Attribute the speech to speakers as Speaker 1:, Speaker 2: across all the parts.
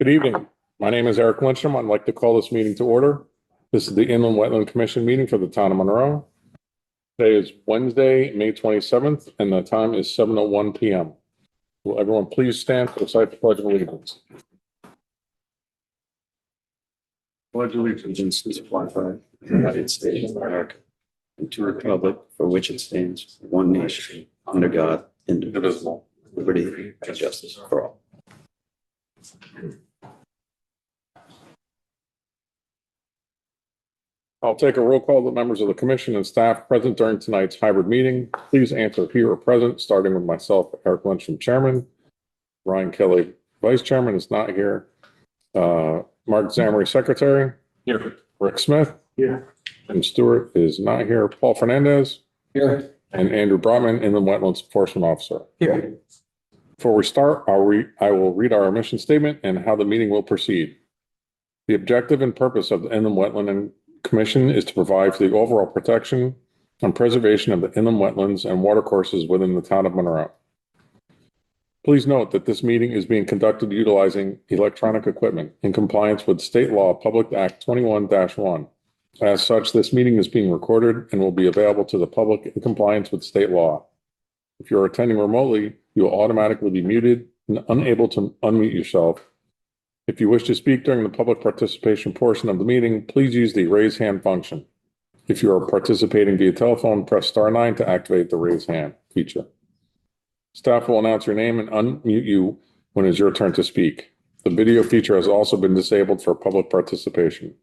Speaker 1: Good evening. My name is Eric Lindstrom. I'd like to call this meeting to order. This is the Inland Wetland Commission meeting for the town of Monroe. Today is Wednesday, May 27th, and the time is 7:01 p.m. Will everyone please stand for the site pledge of allegiance?
Speaker 2: Pledge allegiance to the flag of the United States of America and to the republic for which it stands, one nation, under God, indivisible, liberty and justice for all.
Speaker 1: I'll take a roll call of the members of the commission and staff present during tonight's hybrid meeting. Please answer here or present, starting with myself, Eric Lindstrom, Chairman. Ryan Kelly, Vice Chairman, is not here. Mark Zamery, Secretary.
Speaker 3: Here.
Speaker 1: Rick Smith.
Speaker 3: Here.
Speaker 1: Jim Stewart is not here. Paul Fernandez.
Speaker 3: Here.
Speaker 1: And Andrew Brotman, Inland Wetlands Enforcement Officer.
Speaker 3: Here.
Speaker 1: Before we start, I will read our mission statement and how the meeting will proceed. The objective and purpose of the Inland Wetland Commission is to provide for the overall protection and preservation of the inland wetlands and watercourses within the town of Monroe. Please note that this meeting is being conducted utilizing electronic equipment in compliance with State Law Public Act 21-1. As such, this meeting is being recorded and will be available to the public in compliance with state law. If you're attending remotely, you will automatically be muted and unable to unmute yourself. If you wish to speak during the public participation portion of the meeting, please use the raise hand function. If you are participating via telephone, press *9 to activate the raise hand feature. Staff will announce your name and unmute you when it is your turn to speak. The video feature has also been disabled for public participation.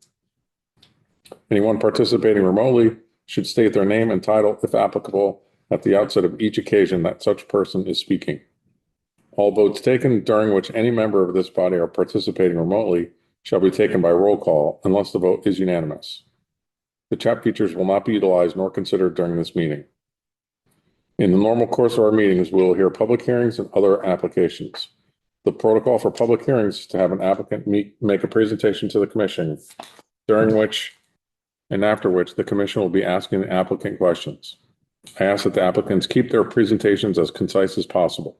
Speaker 1: Anyone participating remotely should state their name and title, if applicable, at the outset of each occasion that such person is speaking. All votes taken during which any member of this body are participating remotely shall be taken by roll call unless the vote is unanimous. The chat features will not be utilized nor considered during this meeting. In the normal course of our meetings, we will hear public hearings and other applications. The protocol for public hearings is to have an applicant make a presentation to the commission, during which and after which the commission will be asking the applicant questions. I ask that the applicants keep their presentations as concise as possible.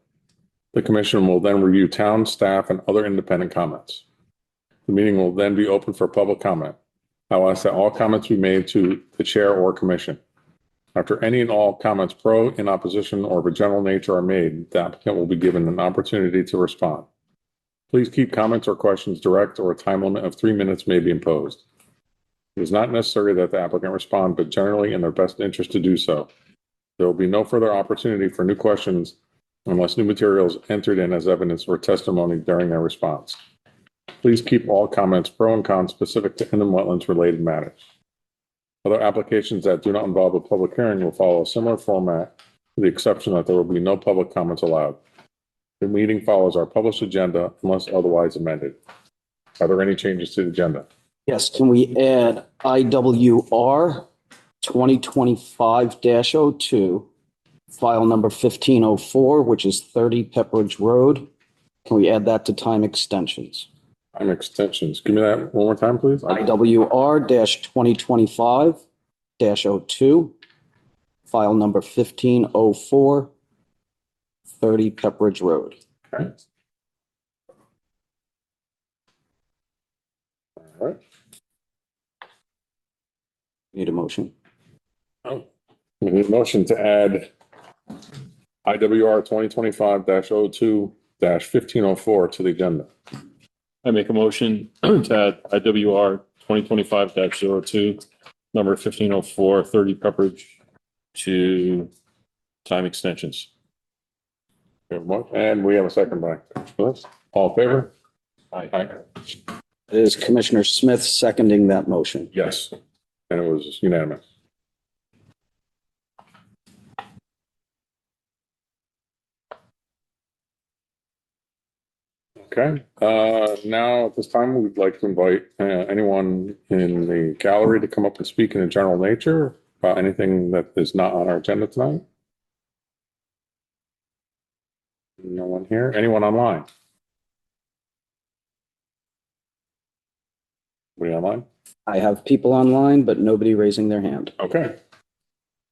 Speaker 1: The commission will then review town, staff, and other independent comments. The meeting will then be open for public comment. I will ask that all comments be made to the chair or commission. After any and all comments pro, in opposition, or of a general nature are made, the applicant will be given an opportunity to respond. Please keep comments or questions direct, or a time limit of 3 minutes may be imposed. It is not necessary that the applicant respond, but generally in their best interest to do so. There will be no further opportunity for new questions unless new material is entered in as evidence or testimony during their response. Please keep all comments pro and con specific to inland wetlands related matters. Other applications that do not involve a public hearing will follow a similar format, with the exception that there will be no public comments allowed. The meeting follows our published agenda unless otherwise amended. Are there any changes to the agenda?
Speaker 2: Yes, can we add IWR 2025-02, file number 1504, which is 30 Pepperidge Road? Can we add that to time extensions?
Speaker 1: Time extensions. Give me that one more time, please.
Speaker 2: IWR-2025-02, file number 1504, 30 Pepperidge Road.
Speaker 1: Okay. All right.
Speaker 2: Need a motion?
Speaker 1: Oh, we need a motion to add IWR 2025-02-1504 to the agenda.
Speaker 3: I make a motion to add IWR 2025-02, number 1504, 30 Pepperidge to time extensions.
Speaker 1: And we have a second by Lewis. All in favor?
Speaker 3: Aye.
Speaker 1: Aye.
Speaker 2: It is Commissioner Smith seconding that motion.
Speaker 1: Yes. And it was unanimous. Okay. Now at this time, we'd like to invite anyone in the gallery to come up and speak in a general nature about anything that is not on our agenda tonight. No one here. Anyone online? Anybody online?
Speaker 2: I have people online, but nobody raising their hand.
Speaker 1: Okay.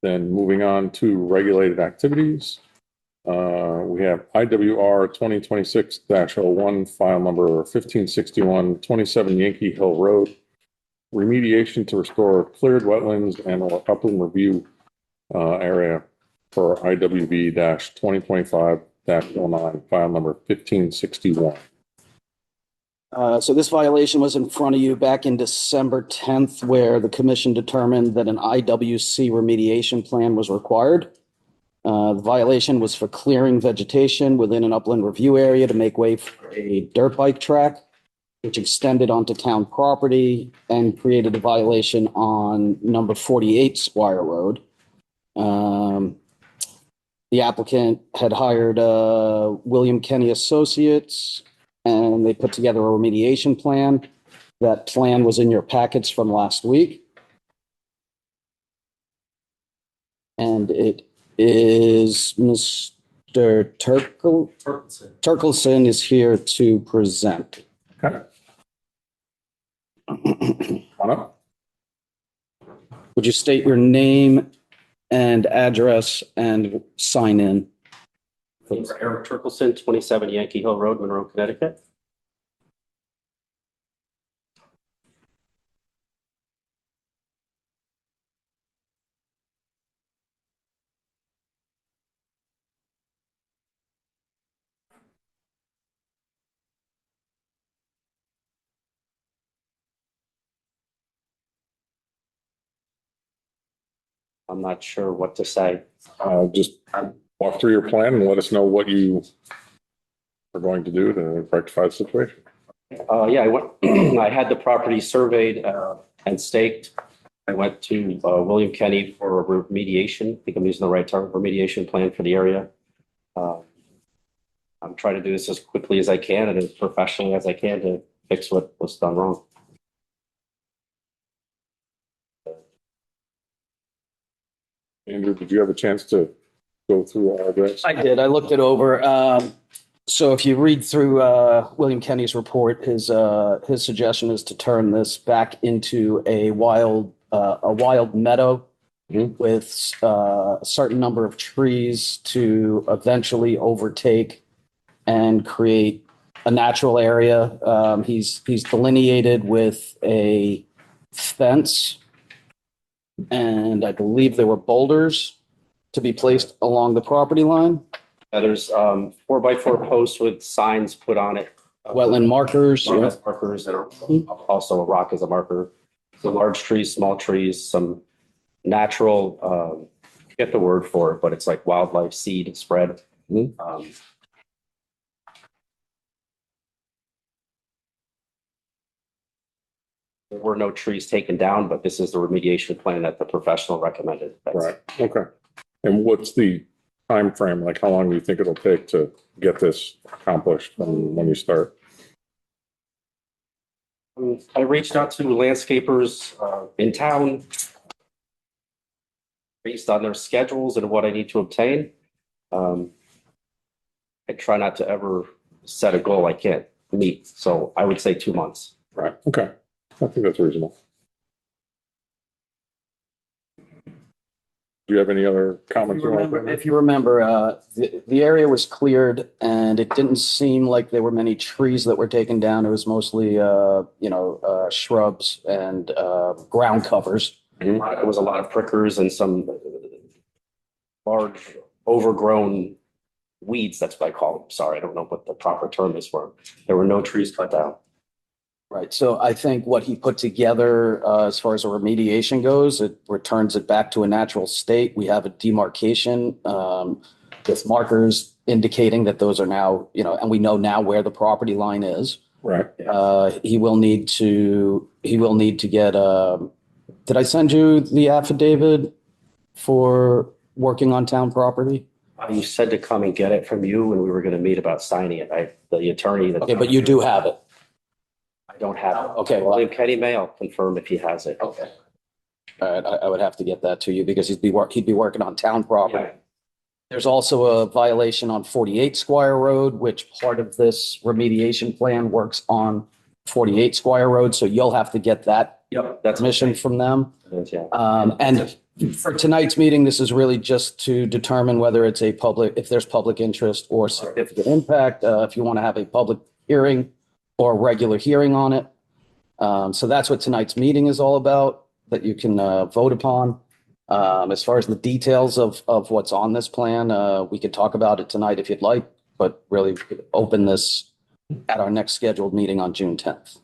Speaker 1: Then moving on to regulated activities. We have IWR 2026-01, file number 1561, 27 Yankee Hill Road. Remediation to restore cleared wetlands and or upland review area for IWB-2025-09, file number 1561.
Speaker 4: So this violation was in front of you back in December 10th, where the commission determined that an IWC remediation plan was required. The violation was for clearing vegetation within an upland review area to make way for a dirt bike track, which extended onto town property and created a violation on number 48 Squire Road. The applicant had hired William Kenny Associates, and they put together a remediation plan. That plan was in your packets from last week. And it is Mr. Turkelson is here to present.
Speaker 1: Okay. Come on up.
Speaker 4: Would you state your name and address and sign in?
Speaker 5: Name's Eric Turkelson, 27 Yankee Hill Road, Monroe, Connecticut. I'm not sure what to say.
Speaker 1: Just walk through your plan and let us know what you are going to do to rectify the situation.
Speaker 5: Yeah, I went, I had the property surveyed and staked. I went to William Kenny for a remediation. I think I'm using the right term, remediation plan for the area. I'm trying to do this as quickly as I can and as professionally as I can to fix what was done wrong.
Speaker 1: Andrew, did you have a chance to go through all this?
Speaker 4: I did. I looked it over. So if you read through William Kenny's report, his suggestion is to turn this back into a wild meadow with a certain number of trees to eventually overtake and create a natural area. He's delineated with a fence, and I believe there were boulders to be placed along the property line.
Speaker 5: There's 4x4 posts with signs put on it.
Speaker 4: Wetland markers.
Speaker 5: Wetland markers that are also a rock as a marker. So large trees, small trees, some natural, get the word for it, but it's like wildlife seed spread. There were no trees taken down, but this is the remediation plan that the professional recommended.
Speaker 1: Right. Okay. And what's the time frame? Like, how long do you think it'll take to get this accomplished from when you start?
Speaker 5: I reached out to landscapers in town based on their schedules and what I need to obtain. I try not to ever set a goal I can't meet. So I would say 2 months.
Speaker 1: Right. Okay. I think that's reasonable. Do you have any other comments?
Speaker 4: If you remember, the area was cleared, and it didn't seem like there were many trees that were taken down. It was mostly, shrubs and ground covers.
Speaker 5: There was a lot of prickers and some large overgrown weeds. That's what I call them. Sorry, I don't know what the proper term is for them. There were no trees cut down.
Speaker 4: Right. So I think what he put together as far as a remediation goes, it returns it back to a natural state. We have a demarcation with markers indicating that those are now, and we know now where the property line is.
Speaker 1: Right.
Speaker 4: He will need to get did I send you the affidavit for working on town property?
Speaker 5: You said to come and get it from you, and we were going to meet about signing it. The attorney.
Speaker 4: Okay, but you do have it.
Speaker 5: I don't have it.
Speaker 4: Okay, well,
Speaker 5: William Kenny may. I'll confirm if he has it.
Speaker 4: okay. All right, I would have to get that to you because he'd be working on town property.
Speaker 5: Yeah.
Speaker 4: There's also a violation on 48 Squire Road, which part of this remediation plan works on 48 Squire Road. So you'll have to get that
Speaker 5: Yep, that's
Speaker 4: permission from them.
Speaker 5: Yeah.
Speaker 4: And For tonight's meeting, this is really just to determine whether it's a public, if there's public interest or significant impact, if you want to have a public hearing or a regular hearing on it. So that's what tonight's meeting is all about, that you can vote upon. As far as the details of what's on this plan, we could talk about it tonight if you'd like, but really we could open this at our next scheduled meeting on June 10th.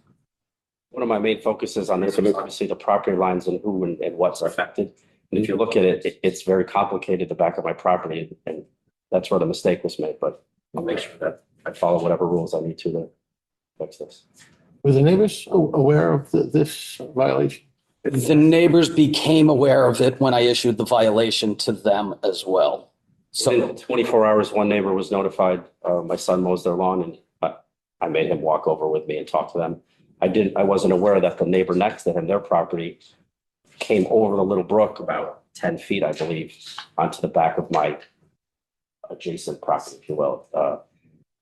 Speaker 5: One of my main focuses on this is obviously the property lines and who and what's affected. And if you look at it, it's very complicated, the back of my property, and that's where the mistake was made, but I'll make sure that I follow whatever rules I need to fix this.
Speaker 6: Were the neighbors aware of this violation?
Speaker 4: The neighbors became aware of it when I issued the violation to them as well. So
Speaker 5: Within 24 hours, one neighbor was notified. My son mows their lawn, and I made him walk over with me and talk to them. I wasn't aware that the neighbor next to him, their property, came over the little brook about 10 feet, I believe, onto the back of my adjacent property, if you will.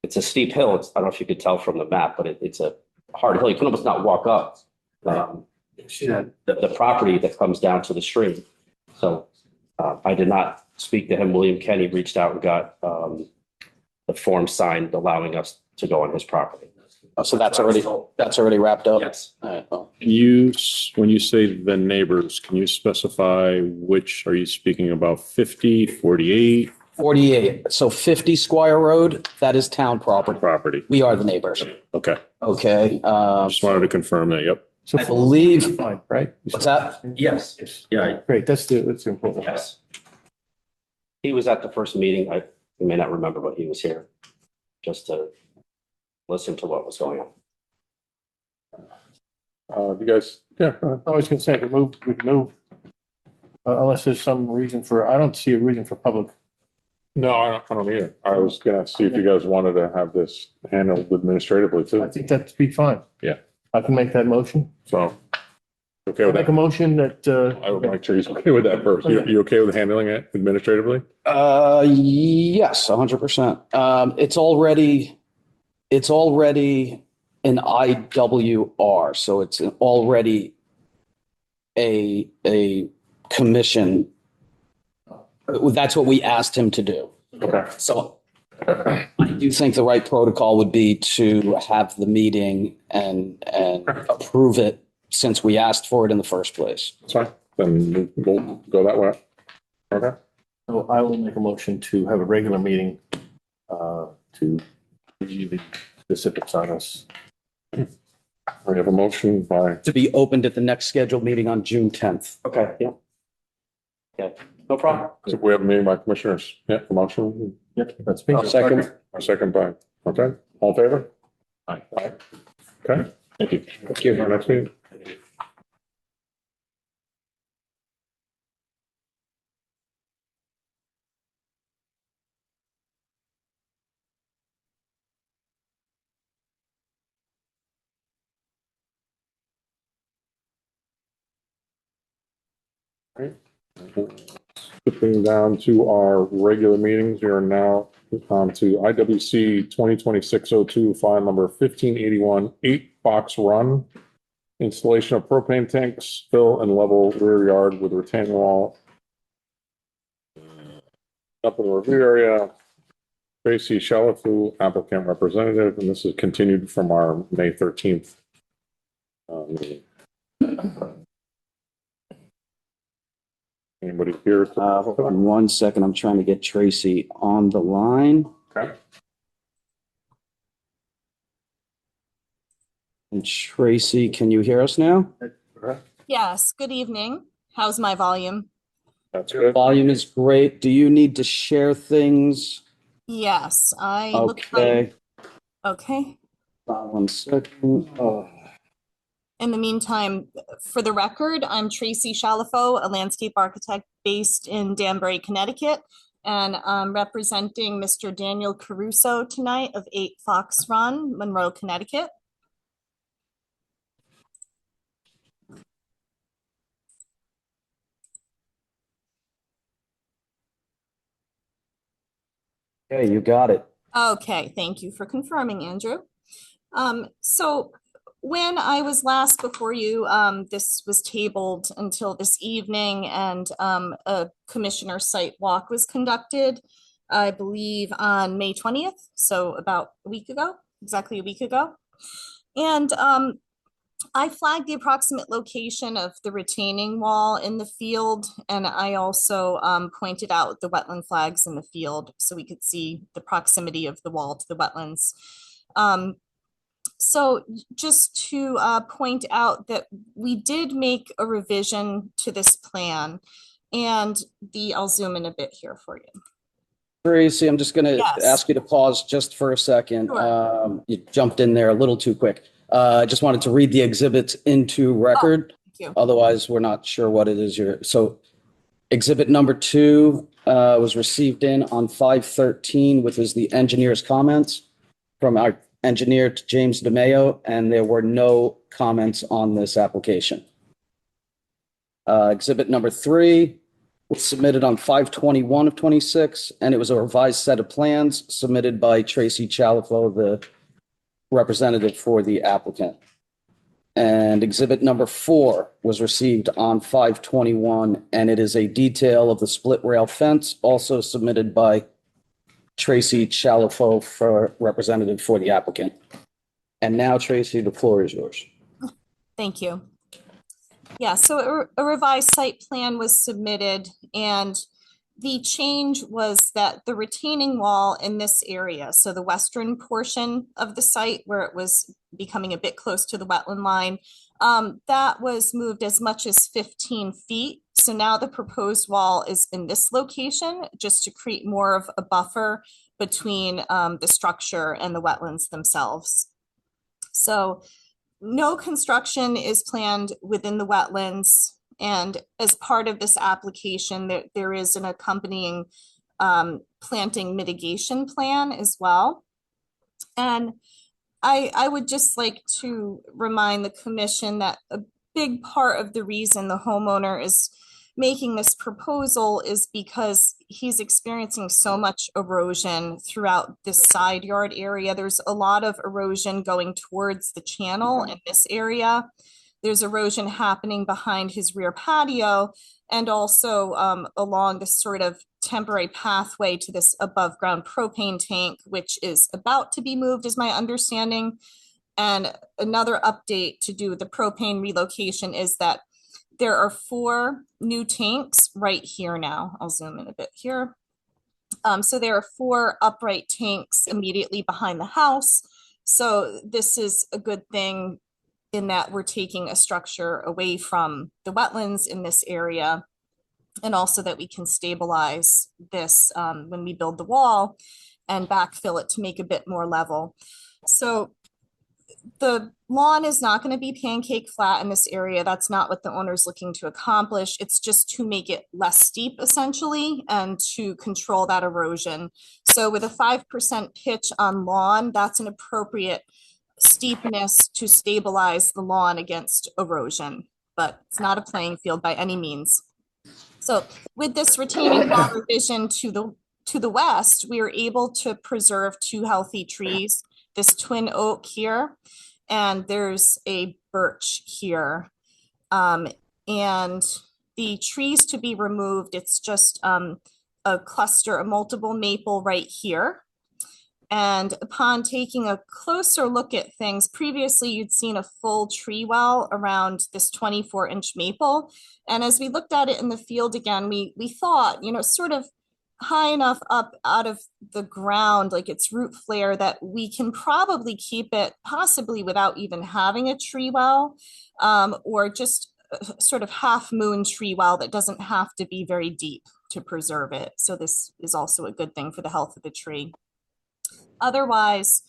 Speaker 5: It's a steep hill. I don't know if you could tell from the map, but it's a hard hill. You can almost not walk up. The property that comes down to the stream. So I did not speak to him. William Kenny reached out and got the form signed allowing us to go on his property.
Speaker 4: so that's already wrapped up?
Speaker 5: Yes.
Speaker 4: All right, well,
Speaker 3: When you say the neighbors, can you specify which, are you speaking about 50, 48
Speaker 4: 48. So 50 Squire Road, that is town property.
Speaker 3: property?
Speaker 4: We are the neighbors.
Speaker 3: Okay,
Speaker 4: Okay.
Speaker 3: just wanted to confirm that, yep.
Speaker 6: So
Speaker 4: I believe,
Speaker 6: fine, right?
Speaker 4: what's that?
Speaker 5: Yes. Yeah.
Speaker 6: Great, that's important.
Speaker 5: Yes. He was at the first meeting. You may not remember, but he was here just to listen to what was going on.
Speaker 1: You guys, yeah,
Speaker 6: I was gonna say, we can move, unless there's some reason I don't see a reason for public.
Speaker 1: no, I don't either. I was gonna see if you guys wanted to have this handled administratively
Speaker 6: I
Speaker 1: too.
Speaker 6: think that'd be fine.
Speaker 3: Yeah.
Speaker 6: I can make that motion.
Speaker 1: So, okay
Speaker 6: I'll
Speaker 1: with
Speaker 6: make a
Speaker 1: that?
Speaker 6: motion that,
Speaker 1: I would make sure he's okay with that first. You okay with handling it administratively?
Speaker 4: Yes, 100%. It's already an IWR, so it's already a commission. That's what we asked him to do.
Speaker 1: Okay.
Speaker 4: So I do think the right protocol would be to have the meeting and approve it since we asked for it in the first place.
Speaker 1: That's fine. Then we'll go that way. Okay.
Speaker 6: so I will make a motion to have a regular meeting, to review the specifics on this.
Speaker 1: We have a motion by,
Speaker 4: To be opened at the next scheduled meeting on June 10th.
Speaker 5: Okay. Yeah. Yeah. No problem.
Speaker 1: so we have a meeting by commissioners. Yeah, a motion.
Speaker 6: Yep, that's me.
Speaker 4: Second.
Speaker 1: A second by, okay, all in favor?
Speaker 3: Aye.
Speaker 1: Aye. Okay.
Speaker 3: Thank you.
Speaker 1: Thank you. Our next meeting. Skipping down to our regular meetings, we are now on to IWC 2026-02, file number 1581, 8 Fox Run. Installation of propane tanks, fill and level rear yard with retaining wall. Up in the review area, Tracy Shalafu, applicant representative, and this is continued from our May 13th meeting. Anybody here?
Speaker 4: Hold on 1 second. I'm trying to get Tracy on the line.
Speaker 1: Okay.
Speaker 4: And Tracy, can you hear us now?
Speaker 7: Yes, good evening. How's my volume?
Speaker 1: That's good.
Speaker 4: Volume is great. Do you need to share things?
Speaker 7: Yes, I look
Speaker 4: Okay.
Speaker 7: like, okay.
Speaker 4: 1 second. Oh.
Speaker 7: In the meantime, for the record, I'm Tracy Shalafo, a landscape architect based in Danbury, Connecticut, and I'm representing Mr. Daniel Caruso tonight of 8 Fox Run, Monroe, Connecticut.
Speaker 4: Okay, you got it.
Speaker 7: Okay, thank you for confirming, Andrew. So when I was last before you, this was tabled until this evening, and a commissioner site walk was conducted, I believe, on May 20th, so about a week ago, exactly a week ago. And I flagged the approximate location of the retaining wall in the field, and I also pointed out the wetland flags in the field so we could see the proximity of the wall to the wetlands. So just to point out that we did make a revision to this plan, and I'll zoom in a bit here for you.
Speaker 4: Tracy, I'm just going to
Speaker 7: Yes.
Speaker 4: ask you to pause just for a second.
Speaker 7: Sure.
Speaker 4: You jumped in there a little too quick. I just wanted to read the exhibits into record.
Speaker 7: Thank you.
Speaker 4: Otherwise, we're not sure what it is so exhibit number 2 was received in on 5/13, which is the engineer's comments from our engineer James DeMayo, and there were no comments on this application. Exhibit number 3 was submitted on 5/21 of 26, and it was a revised set of plans submitted by Tracy Chalifo, the representative for the applicant. And exhibit number 4 was received on 5/21, and it is a detail of the split rail fence, also submitted by Tracy Chalifo, for representative for the applicant. And now, Tracy, the floor is yours.
Speaker 7: Thank you. Yeah, so a revised site plan was submitted, and the change was that the retaining wall in this area, so the western portion of the site where it was becoming a bit close to the wetland line, that was moved as much as 15 feet. So now the proposed wall is in this location, just to create more of a buffer between the structure and the wetlands themselves. So no construction is planned within the wetlands. And as part of this application, there is an accompanying planting mitigation plan as well. And I would just like to remind the commission that a big part of the reason the homeowner is making this proposal is because he's experiencing so much erosion throughout this side yard area. There's a lot of erosion going towards the channel in this area. There's erosion happening behind his rear patio, and also along this sort of temporary pathway to this above ground propane tank, which is about to be moved, is my understanding. And another update to do with the propane relocation is that there are 4 new tanks right here now. I'll zoom in a bit here. So there are 4 upright tanks immediately behind the house. So this is a good thing in that we're taking a structure away from the wetlands in this area, and also that we can stabilize this when we build the wall and backfill it to make a bit more level. So the lawn is not going to be pancake flat in this area. That's not what the owner is looking to accomplish. It's just to make it less steep, essentially, and to control that erosion. So with a 5% pitch on lawn, that's an appropriate steepness to stabilize the lawn against erosion, but it's not a playing field by any means. So with this retaining wall revision to the west, we are able to preserve 2 healthy trees, this twin oak here, and there's a birch here. And the trees to be removed, it's just a cluster, a multiple maple right here. And upon taking a closer look at things, previously you'd seen a full tree well around this 24-inch maple. And as we looked at it in the field again, we thought, sort of high enough up out of the ground, like its root flare, that we can probably keep it possibly without even having a tree well, or just a sort of half moon tree well that doesn't have to be very deep to preserve it. So this is also a good thing for the health of the tree. Otherwise,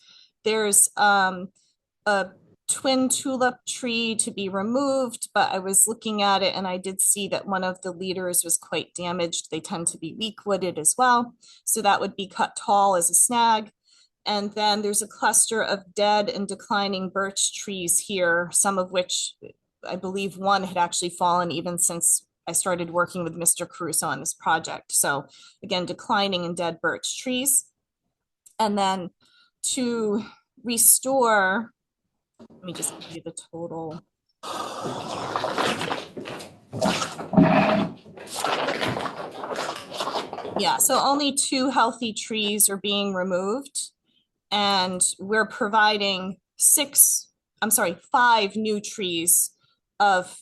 Speaker 7: there's a twin tulip tree to be removed, but I was looking at it and I did see that one of the leaders was quite damaged. They tend to be weak wooded as well. So that would be cut tall as a snag. And then there's a cluster of dead and declining birch trees here, some of which I believe one had actually fallen even since I started working with Mr. Caruso on this project. So again, declining and dead birch trees. And then to restore Let me just give you the total. Yeah, so only 2 healthy trees are being removed, and we're providing 5 new trees of,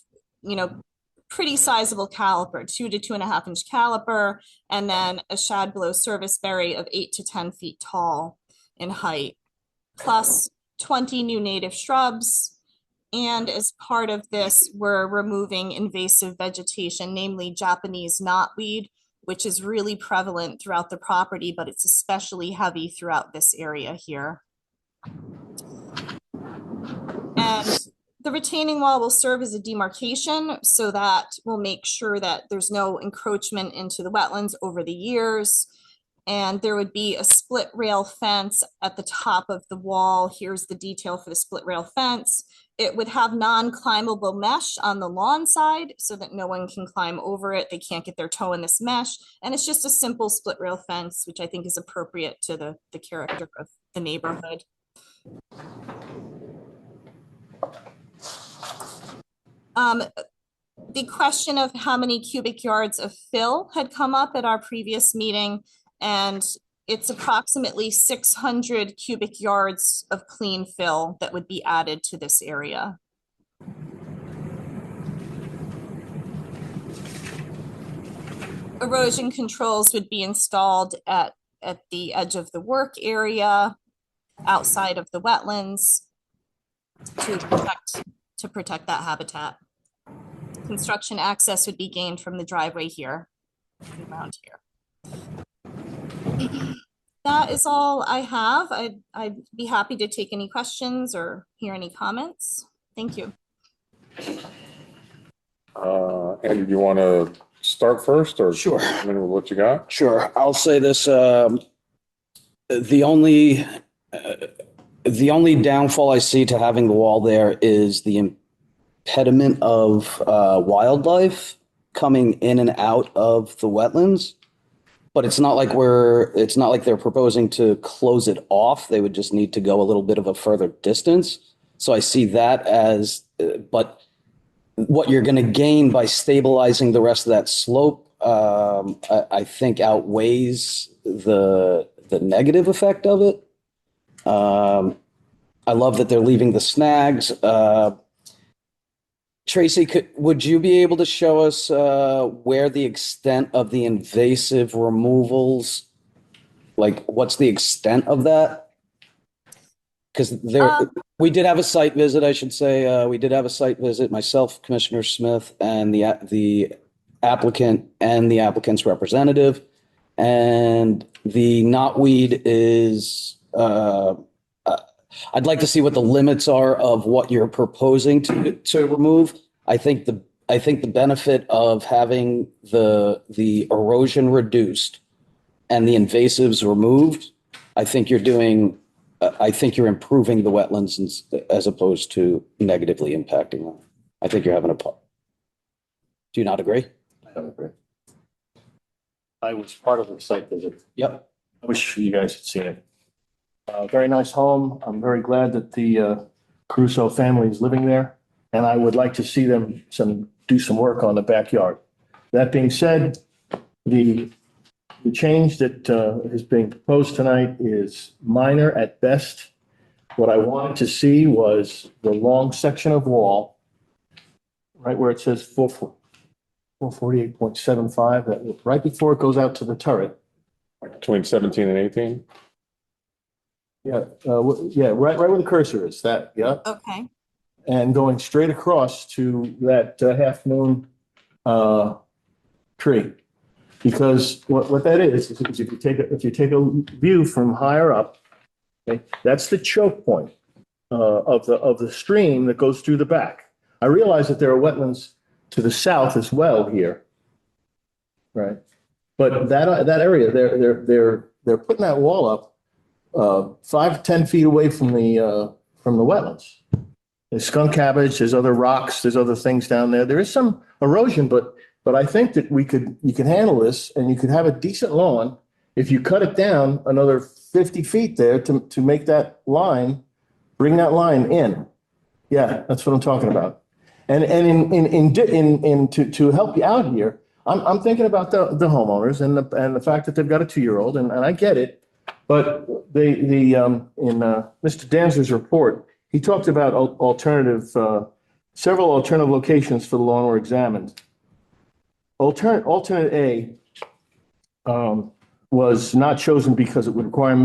Speaker 7: pretty sizable caliper, 2 to 2.5 inch caliper, and then a shadblow serviceberry of 8 to 10 feet tall in height, plus 20 new native shrubs. And as part of this, we're removing invasive vegetation, namely Japanese knotweed, which is really prevalent throughout the property, but it's especially heavy throughout this area here. And the retaining wall will serve as a demarcation, so that will make sure that there's no encroachment into the wetlands over the years. And there would be a split rail fence at the top of the wall. Here's the detail for the split rail fence. It would have non-climbable mesh on the lawn side so that no one can climb over it. They can't get their toe in this mesh. And it's just a simple split rail fence, which I think is appropriate to the character of the neighborhood. The question of how many cubic yards of fill had come up at our previous meeting, and it's approximately 600 cubic yards of clean fill that would be added to this area. Erosion controls would be installed at the edge of the work area, outside of the wetlands, to protect that habitat. Construction access would be gained from the driveway here, around here. That is all I have. I'd be happy to take any questions or hear any comments. Thank you.
Speaker 1: Andy, do you want to start first, or?
Speaker 4: Sure.
Speaker 1: I mean, what you got?
Speaker 4: Sure. I'll say this, the only downfall I see to having the wall there is the impediment of wildlife coming in and out of the wetlands. But it's not like they're proposing to close it off. They would just need to go a little bit of a further distance. So I see that as, but what you're going to gain by stabilizing the rest of that slope, I think outweighs the negative effect of it. I love that they're leaving the snags. Tracy, would you be able to show us where the extent of the invasive removals, like what's the extent of that? Because we did have a site visit, I should say. We did have a site visit, myself, Commissioner Smith, and the applicant and the applicant's representative. And the knotweed is, I'd like to see what the limits are of what you're proposing to remove. I think the benefit of having the erosion reduced and the invasives removed, I think you're improving the wetlands as opposed to negatively impacting them. I think you're having do you not agree?
Speaker 6: I don't agree. I was part of the site visit.
Speaker 4: Yep.
Speaker 6: I wish you guys had seen it. Very nice home. I'm very glad that the Caruso family is living there, and I would like to see them do some work on the backyard. That being said, the change that is being proposed tonight is minor at best. What I wanted to see was the long section of wall, right where it says 448.75, that right before it goes out to the turret.
Speaker 1: Between 17 and 18?
Speaker 6: Yeah, right where the cursor is, that, yeah.
Speaker 7: Okay.
Speaker 6: And going straight across to that half moon tree. Because what that is if you take a view from higher up, okay, that's the choke point of the stream that goes through the back. I realize that there are wetlands to the south as well here, right? But that area, they're putting that wall up 5 to 10 feet away from the wetlands. There's skunk cabbage, there's other rocks, there's other things down there. There is some erosion, but I think that you can handle this, and you could have a decent lawn if you cut it down another 50 feet there to make that line, bring that line in. Yeah, that's what I'm talking about. And to help you out here, I'm thinking about the homeowners and the fact that they've got a 2-year-old, and I get it. But in Mr. Danzer's report, he talked about several alternative locations for the lawn were examined. Alternate A was not chosen because it would require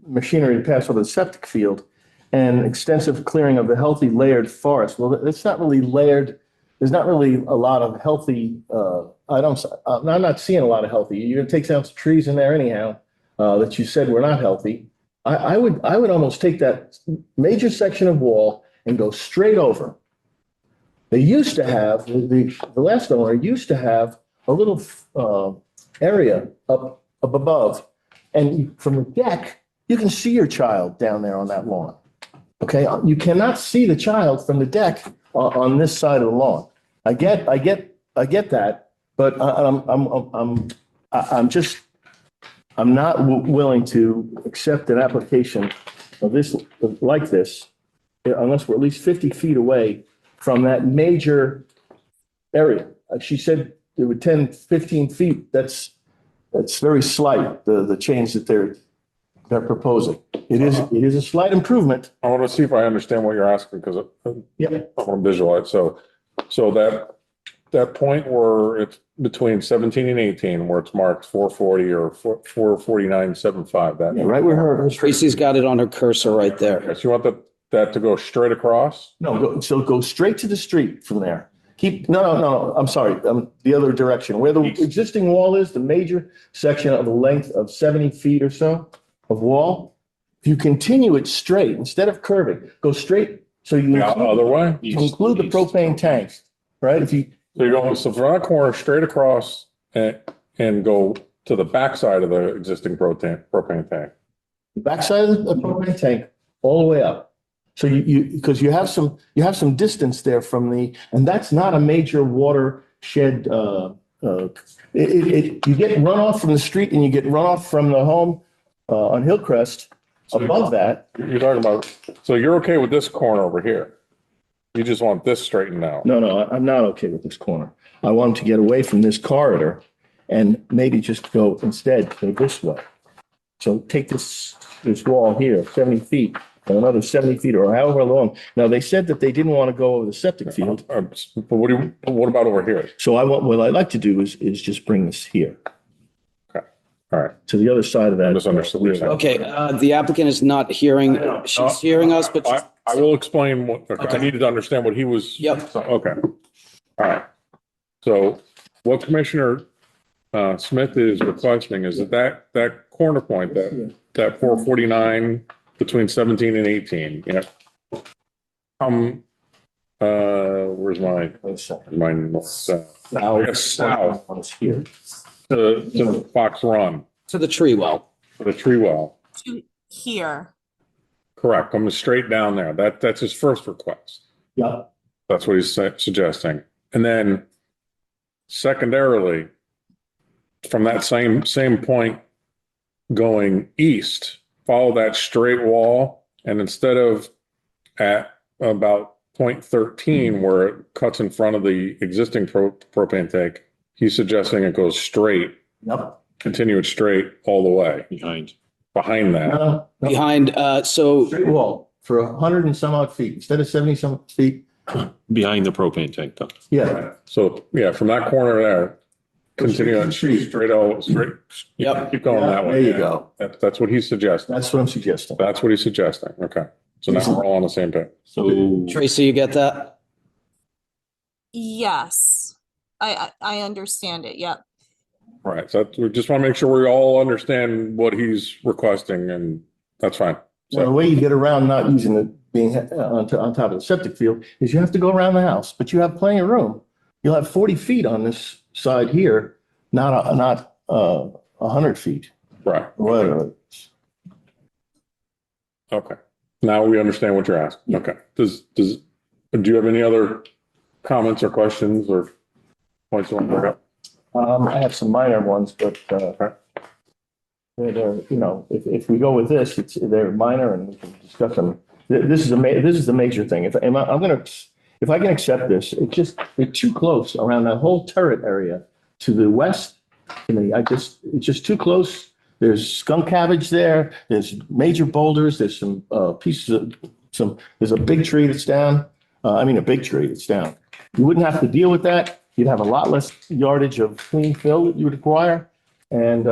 Speaker 6: machinery to pass over the septic field and extensive clearing of the healthy layered forest. Well, it's not really layered. There's not really a lot of healthy, I'm not seeing a lot of healthy. You're gonna take down some trees in there anyhow, that you said were not healthy. I would almost take that major section of wall and go straight over. They used to have, the last owner used to have a little, area up above. And from the deck, you can see your child down there on that lawn. Okay, you cannot see the child from the deck on this side of the lawn. I get that, but I'm not willing to accept an application of this, like this, unless we're at least 50 feet away from that major area. She said there were 10, 15 feet. That's very slight, the change that they're proposing. It is a slight improvement.
Speaker 1: I want to see if I understand what you're asking because
Speaker 6: Yeah.
Speaker 1: I want to visualize. So that point where it's between 17 and 18, where it's marked 440 or 449.75, that.
Speaker 6: Yeah, right where her.
Speaker 4: Tracy's got it on her cursor right there.
Speaker 1: Yes, you want that to go straight across?
Speaker 6: No, so go straight to the street from there. No, I'm sorry, the other direction. Where the existing wall is, the major section of the length of 70 feet or so of wall, if you continue it straight, instead of curving, go straight, so you
Speaker 1: The other way?
Speaker 6: include the propane tank, right?
Speaker 1: So you're going, so from that corner straight across and go to the backside of the existing propane tank.
Speaker 6: The backside of the propane tank, all the way up. So because you have some distance there from and that's not a major watershed. You get runoff from the street and you get runoff from the home on Hillcrest. Above that,
Speaker 1: You're talking about, so you're okay with this corner over here? You just want this straightened out?
Speaker 6: no, I'm not okay with this corner. I want them to get away from this corridor and maybe just go this way. So take this wall here, 70 feet. And another 70 feet or however long. Now, they said that they didn't want to go over the septic field.
Speaker 1: But what about over here?
Speaker 6: So what I'd like to do is just bring this here.
Speaker 1: Okay. All right.
Speaker 6: To the other side of that.
Speaker 1: I misunderstood what you're saying.
Speaker 4: Okay, the applicant is not hearing, she's hearing us, but
Speaker 1: I will explain I needed to understand what he was.
Speaker 4: Yep.
Speaker 1: Okay. All right. So what Commissioner Smith is requesting is that corner point, that 449 between 17 and 18, where's my south
Speaker 6: One's here.
Speaker 1: to Fox Run,
Speaker 4: to the tree well.
Speaker 1: to the tree well.
Speaker 7: To here.
Speaker 1: Correct. Coming straight down there. That's his first request.
Speaker 6: Yeah.
Speaker 1: That's what he's suggesting. And then secondarily, from that same point going east, follow that straight wall, and instead of at about point 13 where it cuts in front of the existing propane tank, he's suggesting it goes straight, continue it straight all the way behind that.
Speaker 6: No.
Speaker 4: Behind,
Speaker 6: Straight wall for 100 and some odd feet instead of 70 some feet.
Speaker 3: Behind the propane tank, though.
Speaker 6: Yeah.
Speaker 1: So yeah, from that corner there, continue on straight.
Speaker 4: Yep.
Speaker 1: Keep going that way.
Speaker 6: There you go.
Speaker 1: That's what he's suggesting.
Speaker 6: That's what I'm suggesting.
Speaker 1: That's what he's suggesting. Okay. So now we're all on the same page.
Speaker 3: So
Speaker 4: Tracy, you get that?
Speaker 7: Yes, I understand it. Yep.
Speaker 1: Right. So we just want to make sure we all understand what he's requesting, and that's fine.
Speaker 6: So the way you get around not using it being on top of the septic field is you have to go around the house, but you have plenty of room. You'll have 40 feet on this side here, not 100 feet.
Speaker 1: Right.
Speaker 6: Whatever.
Speaker 1: Okay. Now we understand what you're asking. Okay. Do you have any other comments or questions or points you want to bring up?
Speaker 6: I have some minor ones, but they're if we go with this, they're minor and we can discuss them this is the major thing. If I can accept this, they're too close around that whole turret area to the west. To me, it's just too close. There's skunk cabbage there. There's major boulders. There's some pieces of there's a big tree that's down. A big tree that's down. You wouldn't have to deal with that. You'd have a lot less yardage of clean fill that you would require. And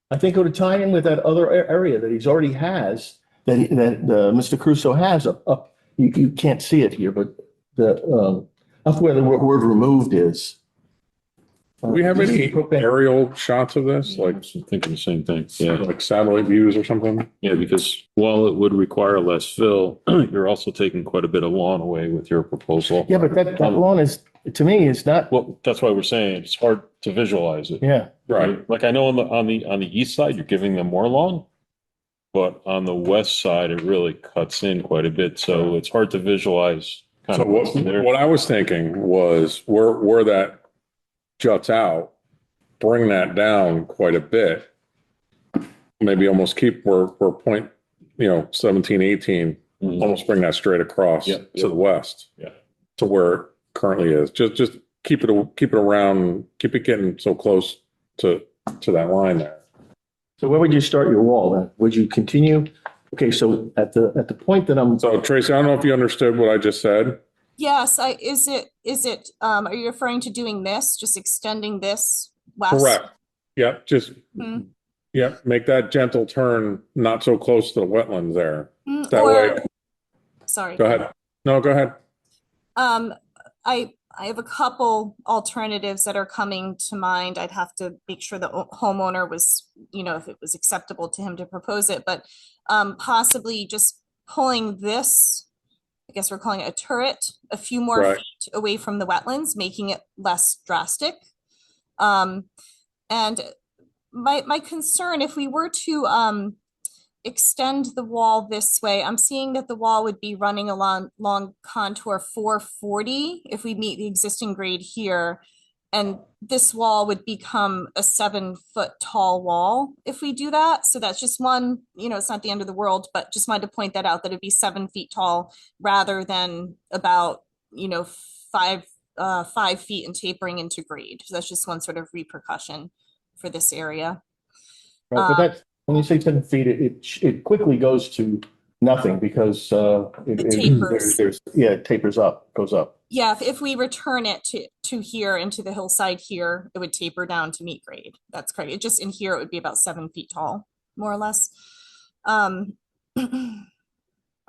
Speaker 6: I think it would tie in with that other area that he's already has, that Mr. Crusoe has up. You can't see it here, but up where the word removed is.
Speaker 1: Do we have any aerial shots of this,
Speaker 3: like,
Speaker 1: like
Speaker 3: I'm thinking the same thing. Yeah.
Speaker 1: like satellite views or something?
Speaker 3: Yeah, because while it would require less fill, you're also taking quite a bit of lawn away with your proposal.
Speaker 6: Yeah, but that lawn is, to me, is not.
Speaker 3: Well, that's why we're saying it's hard to visualize it.
Speaker 6: Yeah.
Speaker 1: Right.
Speaker 3: Like I know on the east side, you're giving them more lawn, but on the west side, it really cuts in quite a bit. So it's hard to visualize kind
Speaker 1: So
Speaker 3: of what's there.
Speaker 1: what I was thinking was where that juts out, bring that down quite a bit. Maybe almost keep we're point, 17, 18, almost bring that straight across to the west.
Speaker 3: Yeah.
Speaker 1: To where it currently is. Just keep it around, keep it getting so close to that line there.
Speaker 6: So where would you start your wall then? Would you continue? Okay, so at the point that I'm.
Speaker 1: So Tracy, I don't know if you understood what I just said.
Speaker 7: Yes, is it, are you referring to doing this, just extending this west?
Speaker 1: Correct. Yep. Just,
Speaker 7: Mhm.
Speaker 1: yep. Make that gentle turn, not so close to the wetlands there.
Speaker 7: Mm,
Speaker 1: That
Speaker 7: or-
Speaker 1: way.
Speaker 7: Sorry.
Speaker 1: Go ahead. No, go ahead.
Speaker 7: I have a couple alternatives that are coming to mind. I'd have to make sure the homeowner was, if it was acceptable to him to propose it, but possibly just pulling this, I guess we're calling it a turret, a few more
Speaker 1: Right.
Speaker 7: feet away from the wetlands, making it less drastic. And my concern, if we were to extend the wall this way, I'm seeing that the wall would be running along contour 440 if we meet the existing grade here. And this wall would become a 7-foot tall wall if we do that. So that's just one, it's not the end of the world, but just wanted to point that out, that it'd be 7 feet tall rather than about, 5 feet and tapering into grade. So that's just one sort of repercussion for this area.
Speaker 6: Right, but that's, when you say 10 feet, it quickly goes to nothing because
Speaker 7: It tapers.
Speaker 6: It tapers up, goes up.
Speaker 7: Yeah, if we return it to here into the hillside here, it would taper down to meet grade. That's correct. It just in here, it would be about 7 feet tall, more or less.
Speaker 4: I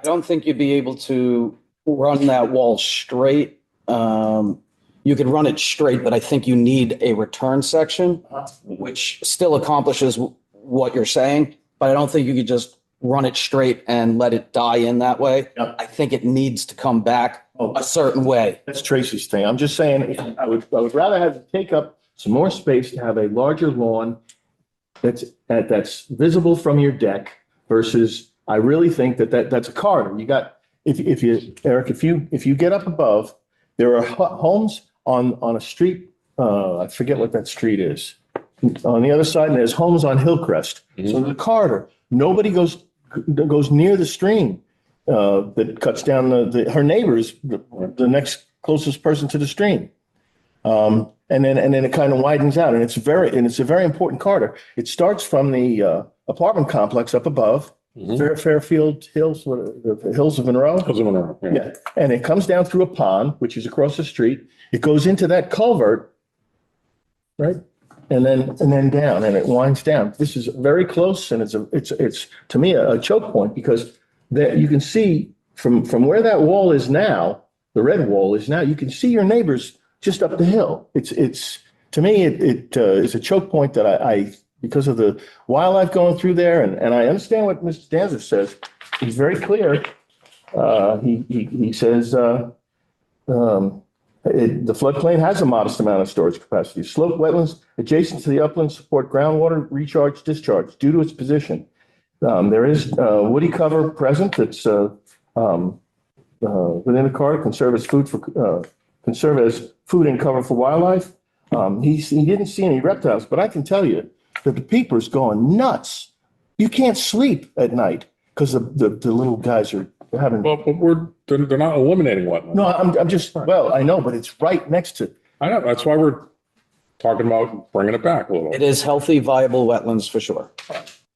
Speaker 4: don't think you'd be able to run that wall straight. You could run it straight, but I think you need a return section, which still accomplishes what you're saying, but I don't think you could just run it straight and let it die in that way.
Speaker 6: Yep.
Speaker 4: I think it needs to come back a certain way.
Speaker 6: That's Tracy's thing. I'm just saying, I would rather have to take up some more space to have a larger lawn that's visible from your deck versus, I really think that's a corridor. You got, Eric, if you get up above, there are homes on a street, I forget what that street is, on the other side, and there's homes on Hillcrest. So the corridor, nobody goes near the stream that cuts down her neighbors, the next closest person to the stream. And then it kind of widens out, and it's a very important corridor. It starts from the apartment complex up above, Fairfield Hills, the Hills of Monroe.
Speaker 1: Hills of Monroe, yeah.
Speaker 6: Yeah, and it comes down through a pond, which is across the street. It goes into that culvert, right? And then down, and it winds down. This is very close, and it's to me a choke point because that you can see from where that wall is now, the red wall is now. You can see your neighbors just up the hill. It's to me it is a choke point that I because of the wildlife going through there, and I understand what Mr. Danzer says. He's very clear. He says. The floodplain has a modest amount of storage capacity. Slope wetlands adjacent to the upland support groundwater recharge discharge due to its position. There is woody cover present that's within the corridor, conserve as food and cover for wildlife. He didn't see any reptiles, but I can tell you that the peeper's going nuts. You can't sleep at night because the little guys are haven't,
Speaker 1: Well, but they're not eliminating wetlands.
Speaker 6: no, I'm just, well, I know, but it's right next to,
Speaker 1: I know, that's why we're talking about bringing it back a little.
Speaker 4: It is healthy, viable wetlands for sure.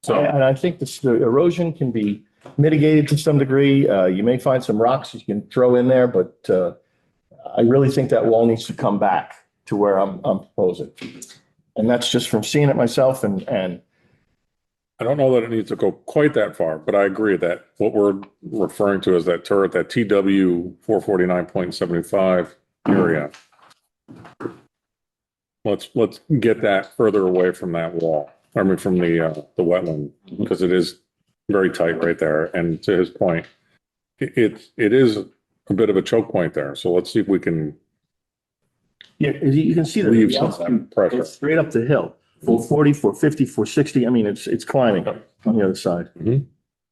Speaker 1: So,
Speaker 6: and I think the erosion can be mitigated to some degree. You may find some rocks you can throw in there, but I really think that wall needs to come back to where I'm proposing. And that's just from seeing it myself and
Speaker 1: I don't know that it needs to go quite that far, but I agree that what we're referring to as that turret, that TW 449.75 area. Let's get that further away from that wall. I mean, from the wetland, because it is very tight right there. And to his point, it is a bit of a choke point there. So let's see if we can
Speaker 6: yeah, you can see that
Speaker 1: leave
Speaker 6: the
Speaker 1: some of
Speaker 6: altitude
Speaker 1: that pressure.
Speaker 6: goes straight up the hill. 440, 450, 460. I mean, it's climbing on the other side.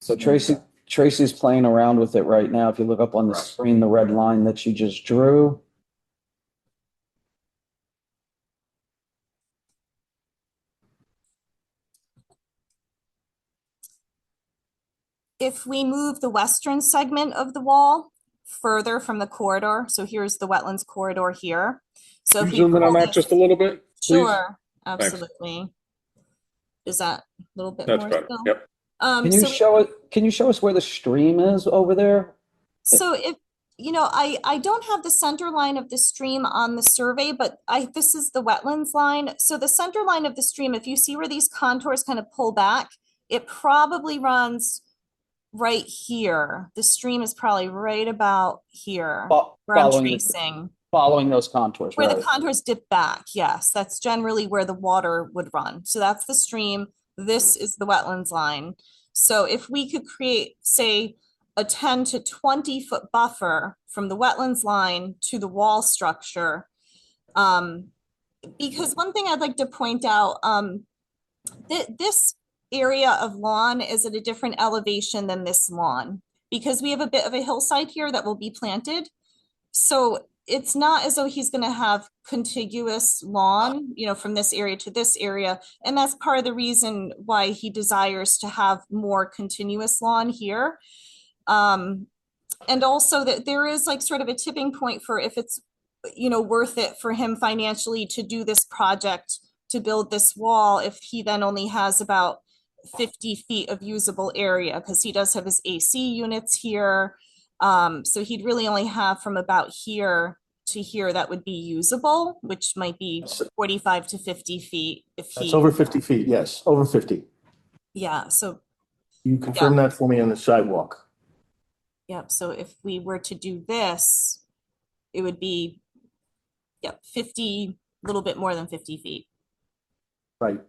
Speaker 4: So Tracy's playing around with it right now. If you look up on the screen, the red line that she just drew.
Speaker 7: If we move the western segment of the wall further from the corridor, so here's the wetlands corridor here. So
Speaker 1: Can
Speaker 7: if
Speaker 1: you
Speaker 7: we
Speaker 1: zoom in on
Speaker 7: pull
Speaker 1: that
Speaker 7: this-
Speaker 1: just a little bit, please?
Speaker 7: Sure, absolutely. Is that a little bit
Speaker 1: That's
Speaker 7: more
Speaker 1: better.
Speaker 7: still?
Speaker 1: Yep.
Speaker 4: Can you show it? Can you show us where the stream is over there?
Speaker 7: So if, I don't have the center line of the stream on the survey, but this is the wetlands line. So the center line of the stream, if you see where these contours kind of pull back, it probably runs right here. The stream is probably right about here where I'm tracing.
Speaker 4: Following those contours,
Speaker 7: Where
Speaker 4: right?
Speaker 7: the contours dip back, yes, that's generally where the water would run. So that's the stream. This is the wetlands line. So if we could create, say, a 10 to 20 foot buffer from the wetlands line to the wall structure. Because one thing I'd like to point out, this area of lawn is at a different elevation than this lawn because we have a bit of a hillside here that will be planted. So it's not as though he's going to have contiguous lawn, from this area to this area. And that's part of the reason why he desires to have more continuous lawn here. And also that there is like sort of a tipping point for if it's, worth it for him financially to do this project, to build this wall, if he then only has about 50 feet of usable area, because he does have his AC units here. So he'd really only have from about here to here that would be usable, which might be 45 to 50 feet.
Speaker 6: It's over 50 feet, yes, over 50.
Speaker 7: Yeah, so.
Speaker 6: You confirm that for me on the sidewalk.
Speaker 7: Yep, so if we were to do this, it would be, 50, a little bit more than 50 feet.
Speaker 6: Right.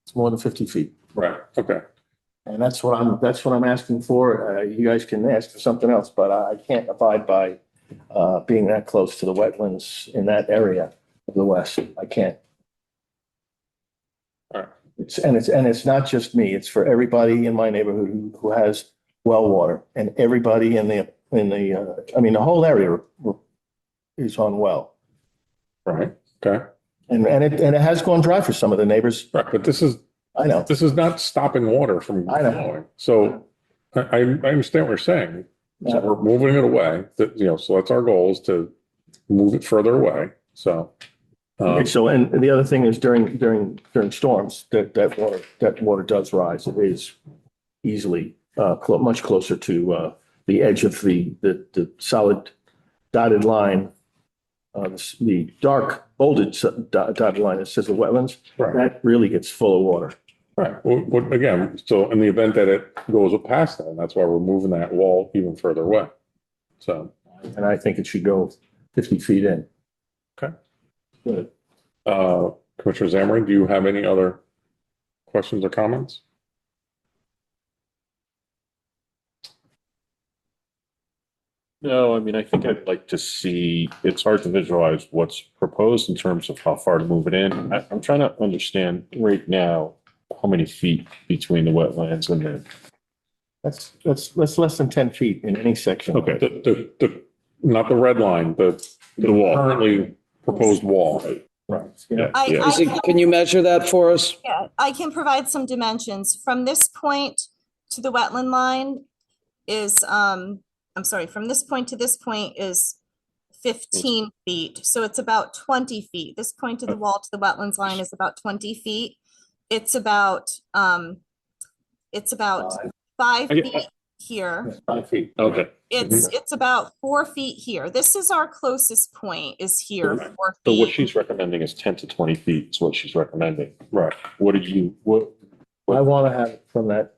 Speaker 6: It's more than 50 feet.
Speaker 1: Right, okay.
Speaker 6: And that's what I'm asking for. You guys can ask for something else, but I can't abide by being that close to the wetlands in that area of the west. I can't.
Speaker 1: All right.
Speaker 6: It's not just me. It's for everybody in my neighborhood who has well water, and everybody the whole area is on well.
Speaker 1: Right, okay.
Speaker 6: And it has gone dry for some of the neighbors.
Speaker 1: Right, but this is not stopping water from flowing. So I understand what you're saying. So we're moving it away, so that's our goal, is to move it further away. So.
Speaker 6: And the other thing is during storms, that water does rise. It is easily much closer to the edge of the solid dotted line, the dark bolded dotted line that says the wetlands.
Speaker 1: Right.
Speaker 6: That really gets full of water.
Speaker 1: Right. Well, again, so in the event that it goes past that, that's why we're moving that wall even further away. So.
Speaker 6: And I think it should go 50 feet in.
Speaker 1: Okay.
Speaker 6: Good.
Speaker 1: Commissioner Zammering, do you have any other questions or comments?
Speaker 3: No, I mean, I think I'd like to see, it's hard to visualize what's proposed in terms of how far to move it in. I'm trying to understand right now how many feet between the wetlands and the.
Speaker 6: That's less than 10 feet in any section.
Speaker 3: Okay.
Speaker 1: The not the red line, the
Speaker 3: wall.
Speaker 1: currently proposed wall.
Speaker 6: Right.
Speaker 3: Yeah.
Speaker 4: Can you measure that for us?
Speaker 7: Yeah, I can provide some dimensions. From this point to the wetland line is I'm sorry, from this point to this point is 15 feet. So it's about 20 feet. This point of the wall to the wetlands line is about 20 feet. It's about 5
Speaker 3: I-
Speaker 7: feet here.
Speaker 1: 5 feet.
Speaker 3: Okay.
Speaker 7: It's about 4 feet here. This is our closest point is here, 4
Speaker 3: So what
Speaker 7: feet.
Speaker 3: she's recommending is 10 to 20 feet is what she's recommending.
Speaker 1: Right.
Speaker 3: What did you, what,
Speaker 6: I want to have it from that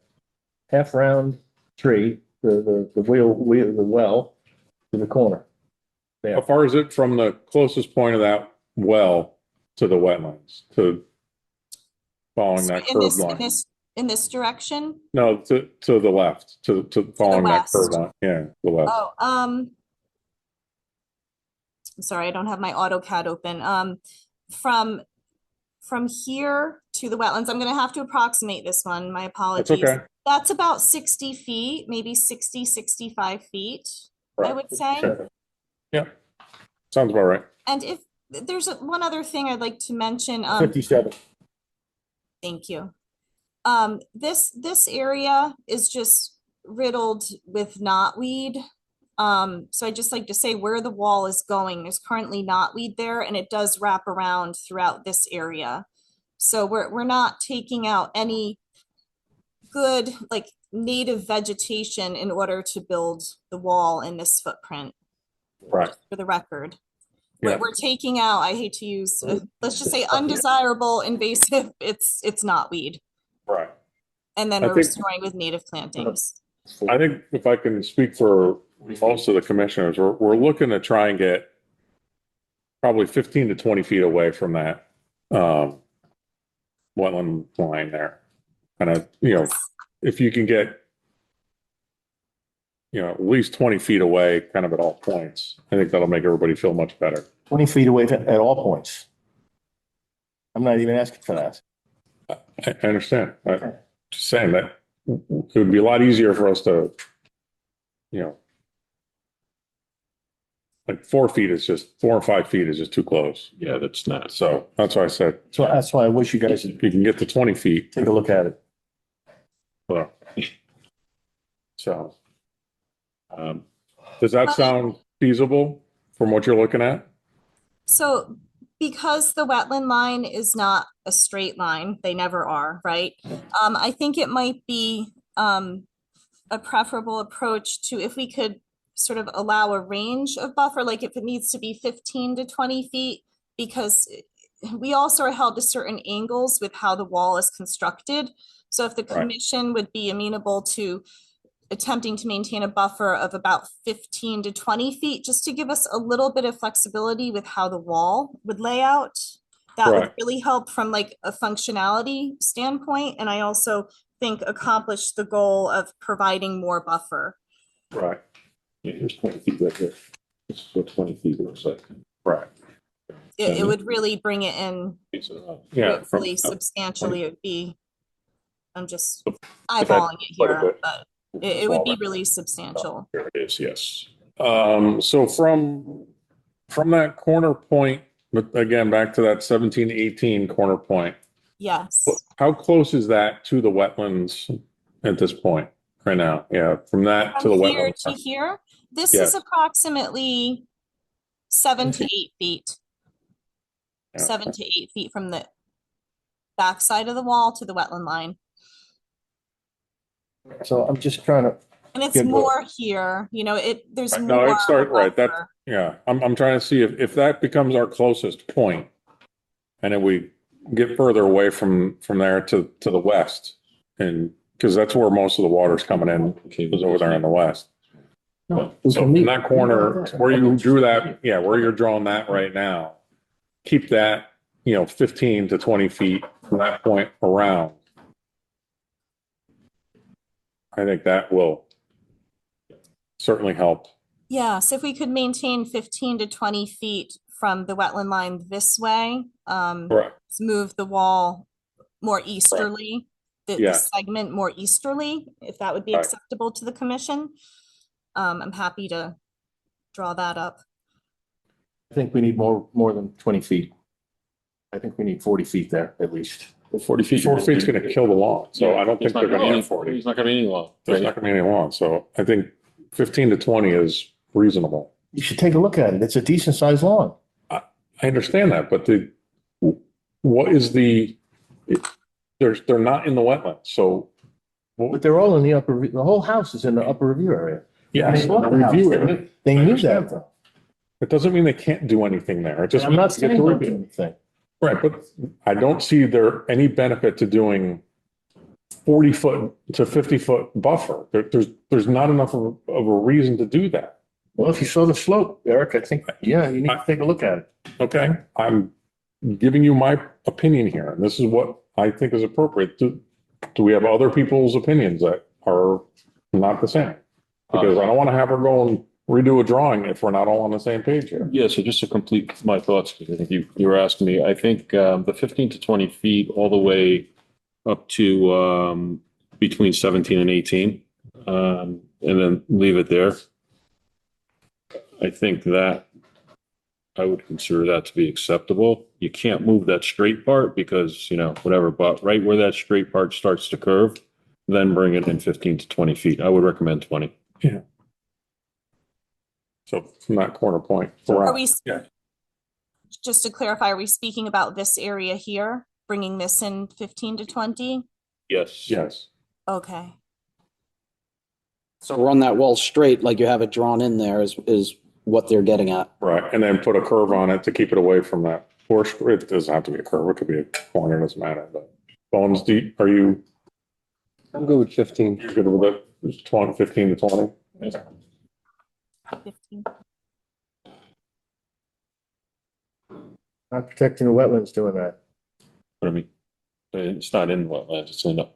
Speaker 6: half round tree, the well to the corner.
Speaker 1: How far is it from the closest point of that well to the wetlands, to following
Speaker 7: So
Speaker 1: that
Speaker 7: in
Speaker 1: curved
Speaker 7: this, in
Speaker 1: line?
Speaker 7: this, in this direction?
Speaker 1: No, to the left, to following that
Speaker 7: west.
Speaker 1: curved line. Yeah, the west.
Speaker 7: Oh, I'm sorry, I don't have my AutoCAD open. From here to the wetlands, I'm gonna have to approximate this one. My
Speaker 1: That's
Speaker 7: apologies.
Speaker 1: okay.
Speaker 7: That's about 60 feet, maybe 60, 65 feet, I
Speaker 1: Right.
Speaker 7: would say.
Speaker 1: Sure. Yeah, sounds about right.
Speaker 7: And if there's one other thing I'd like to mention,
Speaker 6: 57.
Speaker 7: thank you. This area is just riddled with knotweed. So I just like to say where the wall is going, there's currently knotweed there, and it does wrap around throughout this area. So we're not taking out any good like native vegetation in order to build the wall in this footprint,
Speaker 1: Right.
Speaker 7: for the record.
Speaker 1: Yeah.
Speaker 7: We're taking out, I hate to use, let's just say undesirable, invasive, it's knotweed.
Speaker 1: Right.
Speaker 7: And then
Speaker 1: I
Speaker 7: we're
Speaker 1: think-
Speaker 7: restoring with native plantings.
Speaker 1: I think if I can speak for most of the commissioners, we're looking to try and get probably 15 to 20 feet away from that wetland line there. And if you can get, at least 20 feet away, kind of at all points, I think that'll make everybody feel much better.
Speaker 6: 20 feet away at all points. I'm not even asking for that.
Speaker 1: I understand. I'm just saying that it would be a lot easier for us to, like 4 feet is just 4 or 5 feet is just too close.
Speaker 3: yeah, that's not.
Speaker 1: So that's why I said,
Speaker 6: So that's why I wish you guys would
Speaker 1: if you can get to 20 feet,
Speaker 6: take a look at it.
Speaker 1: well, so. Does that sound feasible from what you're looking at?
Speaker 7: So because the wetland line is not a straight line, they never are, right? I think it might be a preferable approach to if we could sort of allow a range of buffer, like if it needs to be 15 to 20 feet, because we also are held to certain angles with how the wall is constructed. So if the
Speaker 1: Right.
Speaker 7: commission would be amenable to attempting to maintain a buffer of about 15 to 20 feet, just to give us a little bit of flexibility with how the wall would lay out. That would
Speaker 1: Right.
Speaker 7: really help from like a functionality standpoint. And I also think accomplish the goal of providing more buffer.
Speaker 1: Right.
Speaker 3: Yeah, here's 20 feet right here. This is what 20 feet looks like.
Speaker 1: Right.
Speaker 7: It would really bring it in
Speaker 1: Yeah.
Speaker 7: hopefully substantially. It would be, I'm just
Speaker 1: If
Speaker 7: eyeballing it
Speaker 1: quite a
Speaker 7: here,
Speaker 1: bit.
Speaker 7: but it would be really substantial.
Speaker 3: There it is, yes.
Speaker 1: So from that corner point, but again, back to that 1718 corner point,
Speaker 7: Yes.
Speaker 1: how close is that to the wetlands at this point right now? Yeah, from that to the
Speaker 7: From here
Speaker 1: wetlands.
Speaker 7: to here, this
Speaker 1: Yes.
Speaker 7: is approximately 7 to 8 feet.
Speaker 1: Yeah.
Speaker 7: 7 to 8 feet from the back side of the wall to the wetland line.
Speaker 6: So I'm just trying to,
Speaker 7: And it's
Speaker 6: Good.
Speaker 7: more here, there's
Speaker 1: Right,
Speaker 7: more.
Speaker 1: no, it started, right, that,
Speaker 7: buffer.
Speaker 1: yeah, I'm trying to see if that becomes our closest point, and then we get further away from there to the west, and, because that's where most of the water's coming in, is over there in the west.
Speaker 6: no.
Speaker 1: So in that corner, where you drew that, yeah, where you're drawing that right now, keep that, 15 to 20 feet from that point around. I think that will certainly help.
Speaker 7: Yeah, so if we could maintain 15 to 20 feet from the wetland line this way,
Speaker 1: Correct.
Speaker 7: move the wall more easterly, the
Speaker 1: Yeah.
Speaker 7: segment more easterly, if that would be
Speaker 1: Right.
Speaker 7: acceptable to the commission. I'm happy to draw that up.
Speaker 6: I think we need more than 20 feet. I think we need 40 feet there at least.
Speaker 3: 40 feet.
Speaker 1: 4 feet's gonna kill the lawn, so I don't think
Speaker 3: It's not
Speaker 1: they're gonna
Speaker 3: gonna
Speaker 1: need
Speaker 3: be
Speaker 1: 40.
Speaker 3: It's not gonna be any long.
Speaker 1: There's not gonna be any lawn, so I think 15 to 20 is reasonable.
Speaker 6: You should take a look at it. It's a decent sized lawn.
Speaker 1: I understand that, but what is they're not in the wetland, so.
Speaker 6: But they're all in the the whole house is in the upper review area.
Speaker 1: Yes,
Speaker 6: They bought the house.
Speaker 1: review area.
Speaker 6: They
Speaker 1: I
Speaker 6: knew
Speaker 1: understand.
Speaker 6: that though.
Speaker 1: It doesn't mean they can't do anything there. It just.
Speaker 6: I'm not
Speaker 1: means you get
Speaker 6: saying
Speaker 1: to
Speaker 6: don't do
Speaker 1: review.
Speaker 6: anything.
Speaker 1: Right, but I don't see there any benefit to doing 40-foot to 50-foot buffer. There's not enough of a reason to do that.
Speaker 6: Well, if you saw the slope, Eric, I think, yeah, you need to take a look at it.
Speaker 1: Okay, I'm giving you my opinion here, and this is what I think is appropriate. Do we have other people's opinions that are not the same? Because I don't want to have her go and redo a drawing if we're not all on the same page here.
Speaker 3: Yeah, so just to complete my thoughts, because I think you were asking me, I think the 15 to 20 feet all the way up to between 17 and 18, and then leave it there. I think that I would consider that to be acceptable. You can't move that straight part because, whatever, but right where that straight part starts to curve, then bring it in 15 to 20 feet. I would recommend 20.
Speaker 1: Yeah. So from that corner point.
Speaker 7: Are we,
Speaker 1: Yeah.
Speaker 7: just to clarify, are we speaking about this area here, bringing this in 15 to 20?
Speaker 3: Yes.
Speaker 1: Yes.
Speaker 7: Okay.
Speaker 4: So run that wall straight like you have it drawn in there is what they're getting at.
Speaker 1: Right, and then put a curve on it to keep it away from that. Or it doesn't have to be a curve, it could be a corner, it doesn't matter, but. Bones, are you?
Speaker 2: I'm good with 15.
Speaker 1: You're good with it, it's 15 to 20?
Speaker 7: 15.
Speaker 6: Not protecting the wetlands doing that.
Speaker 3: But I mean, it's not in wetlands, it's in the,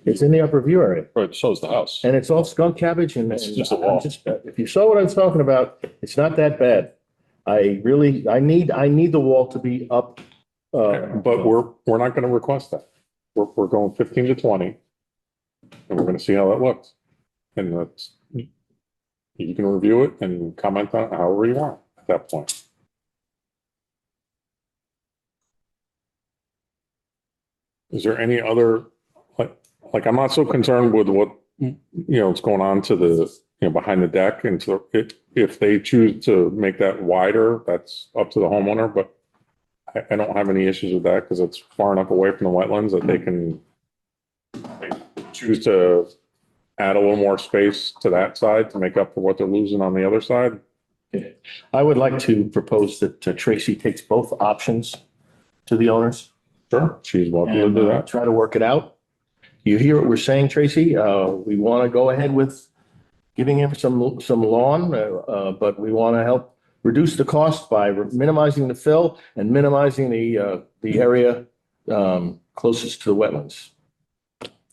Speaker 6: It's in the upper view area.
Speaker 3: right, so is the house.
Speaker 6: And it's all skunk cabbage and.
Speaker 3: It's just a wall.
Speaker 6: If you saw what I was talking about, it's not that bad. I need the wall to be up.
Speaker 1: But we're not gonna request that. We're going 15 to 20. And we're gonna see how that looks. And you can review it and comment on it however you want at that point. Is there any other, like I'm not so concerned with what, what's going on to the, behind the deck. And so if they choose to make that wider, that's up to the homeowner, but I don't have any issues with that because it's far enough away from the wetlands that they can choose to add a little more space to that side to make up for what they're losing on the other side.
Speaker 6: I would like to propose that Tracy takes both options to the owners.
Speaker 1: Sure. She's welcome to do that.
Speaker 6: Try to work it out. You hear what we're saying, Tracy? We want to go ahead with giving him some lawn, but we want to help reduce the cost by minimizing the fill and minimizing the area closest to the wetlands.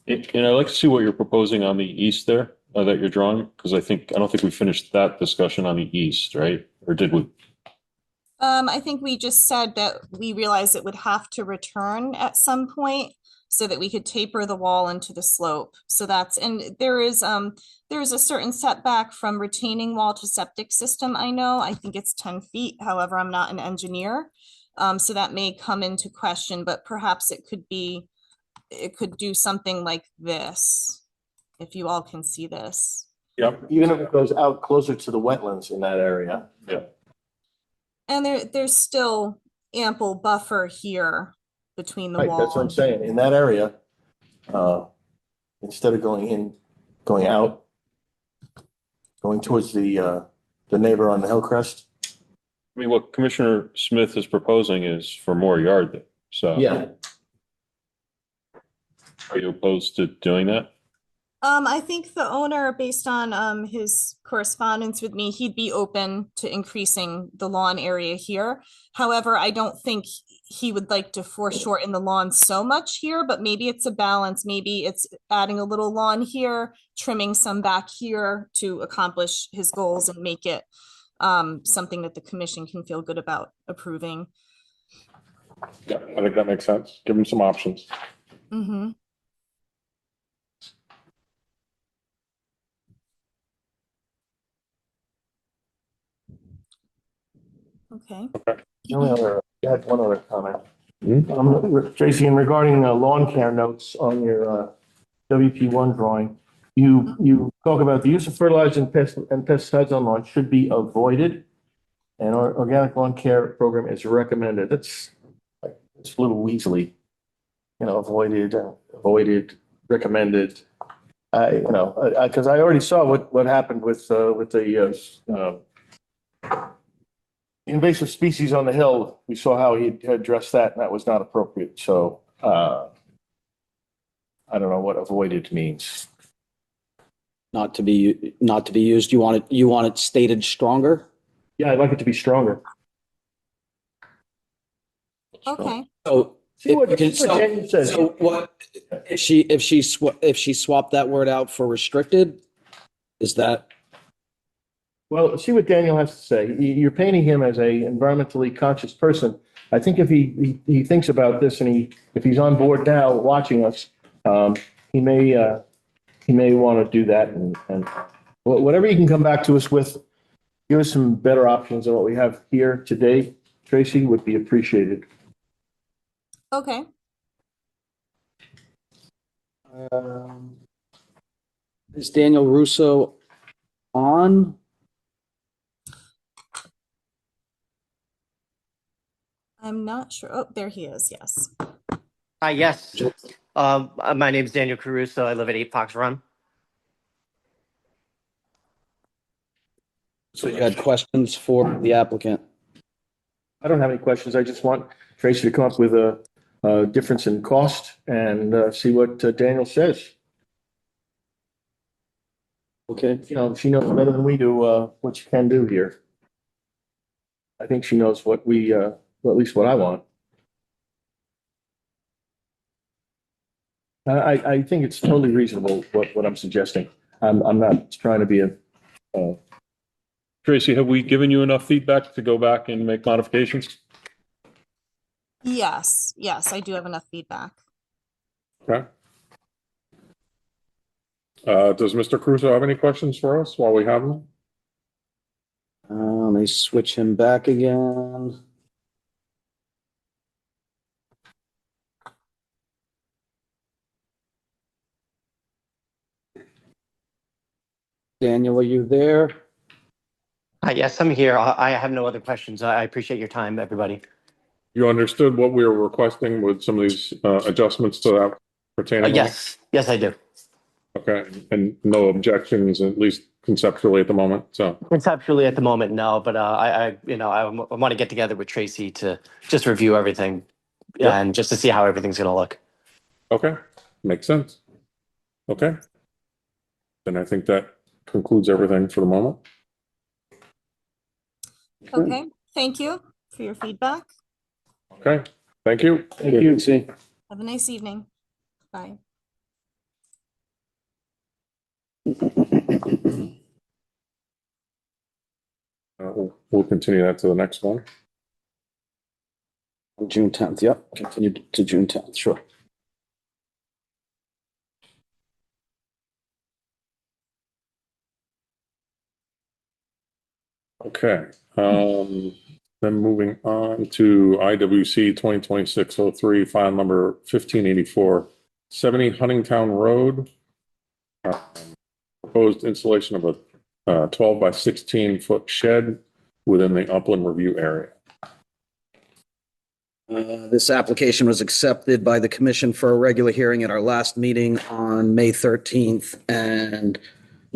Speaker 3: And I'd like to see what you're proposing on the east there, that you're drawing, because I don't think we finished that discussion on the east, right? Or did we?
Speaker 7: I think we just said that we realized it would have to return at some point so that we could taper the wall into the slope. So and there is a certain setback from retaining wall to septic system. I think it's 10 feet. However, I'm not an engineer. So that may come into question, but perhaps it could do something like this. If you all can see this.
Speaker 3: Yep.
Speaker 6: Even if it goes out closer to the wetlands in that area.
Speaker 3: Yeah.
Speaker 7: And there's still ample buffer here between the
Speaker 6: Right,
Speaker 7: wall.
Speaker 6: that's what I'm saying. In that area, instead of going out, going towards the neighbor on the hillcrest.
Speaker 3: I mean, what Commissioner Smith is proposing is for more yard there. So
Speaker 6: Yeah.
Speaker 3: are you opposed to doing that?
Speaker 7: I think the owner, based on his correspondence with me, he'd be open to increasing the lawn area here. However, I don't think he would like to foreshorten the lawn so much here, but maybe it's a balance. Maybe it's adding a little lawn here, trimming some back here to accomplish his goals and make it something that the commission can feel good about approving.
Speaker 1: Yeah, I think that makes sense. Give them some options.
Speaker 7: Mm-hmm. Okay.
Speaker 6: I had one other comment.
Speaker 1: Hmm?
Speaker 6: Tracy, in regarding lawn care notes on your WP1 drawing, You talk about the use of fertilizer and pesticides on lawn should be avoided. And our organic lawn care program is recommended. It's like, it's a little weaselly. Avoided, recommended. Because I already saw what happened with the invasive species on the hill. We saw how he addressed that, and that was not appropriate. So, I don't know what avoided means.
Speaker 4: Not to be used. You want it stated stronger?
Speaker 6: Yeah, I'd like it to be stronger.
Speaker 7: Okay.
Speaker 4: So
Speaker 6: See what
Speaker 4: if you
Speaker 6: Daniel says.
Speaker 4: so what, if she swapped that word out for restricted, is that?
Speaker 6: Well, see what Daniel has to say. You're painting him as a environmentally conscious person. I think if he thinks about this and if he's on board now watching us, he may want to do that and whatever you can come back to us with, give us some better options than what we have here today, Tracy, would be appreciated.
Speaker 7: Okay.
Speaker 4: Is Daniel Russo on?
Speaker 7: I'm not sure. Oh, there he is. Yes.
Speaker 8: Hi, yes. My name is Daniel Caruso. I live at 8 Fox Run.
Speaker 4: So you had questions for the applicant?
Speaker 6: I don't have any questions. I just want Tracy to come up with a difference in cost and see what Daniel says.
Speaker 4: Okay.
Speaker 6: She knows better than we do what you can do here. I think she knows what at least what I want. I think it's totally reasonable what I'm suggesting. I'm not trying to be a
Speaker 3: Tracy, have we given you enough feedback to go back and make modifications?
Speaker 7: Yes. Yes, I do have enough feedback.
Speaker 1: Okay. Does Mr. Crusoe have any questions for us while we have him?
Speaker 4: Let me switch him back again. Daniel, are you there?
Speaker 8: Hi, yes, I'm here. I have no other questions. I appreciate your time, everybody.
Speaker 1: You understood what we were requesting with some of these adjustments to that pertaining?
Speaker 8: Yes, I do.
Speaker 1: Okay, and no objections, at least conceptually at the moment, so.
Speaker 8: Conceptually at the moment, no, but I want to get together with Tracy to just review everything
Speaker 1: Yep.
Speaker 8: and just to see how everything's going to look.
Speaker 1: Okay, makes sense. Okay. Then I think that concludes everything for the moment.
Speaker 7: Okay. Thank you for your feedback.
Speaker 1: Okay, thank you.
Speaker 6: thank you.
Speaker 4: See.
Speaker 7: Have a nice evening. Bye.
Speaker 1: We'll continue that to the next one.
Speaker 4: June 10th. Yep. Continue to June 10th. Sure.
Speaker 1: Okay, then moving on to IWC 2026-03, file number 1584, 70 Huntingtown Road. Proposed installation of a 12 by 16 foot shed within the upland review area.
Speaker 4: This application was accepted by the commission for a regular hearing at our last meeting on May 13th and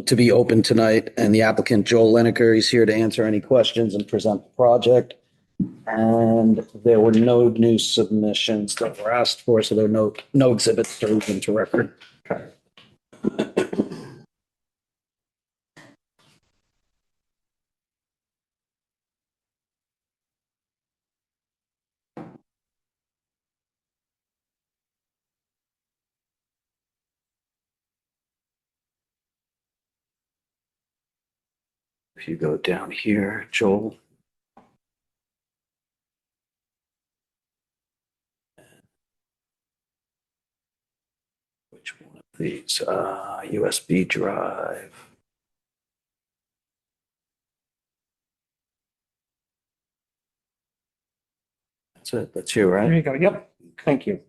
Speaker 4: to be open tonight. And the applicant, Joel Lineker, is here to answer any questions and present the project. And there were no new submissions that were asked for, so there are no exhibits to read into record.
Speaker 1: Okay.
Speaker 4: If you go down here, Joel. Which one of these? USB drive. That's it. That's you, right?
Speaker 6: There you go. Yep. Thank you.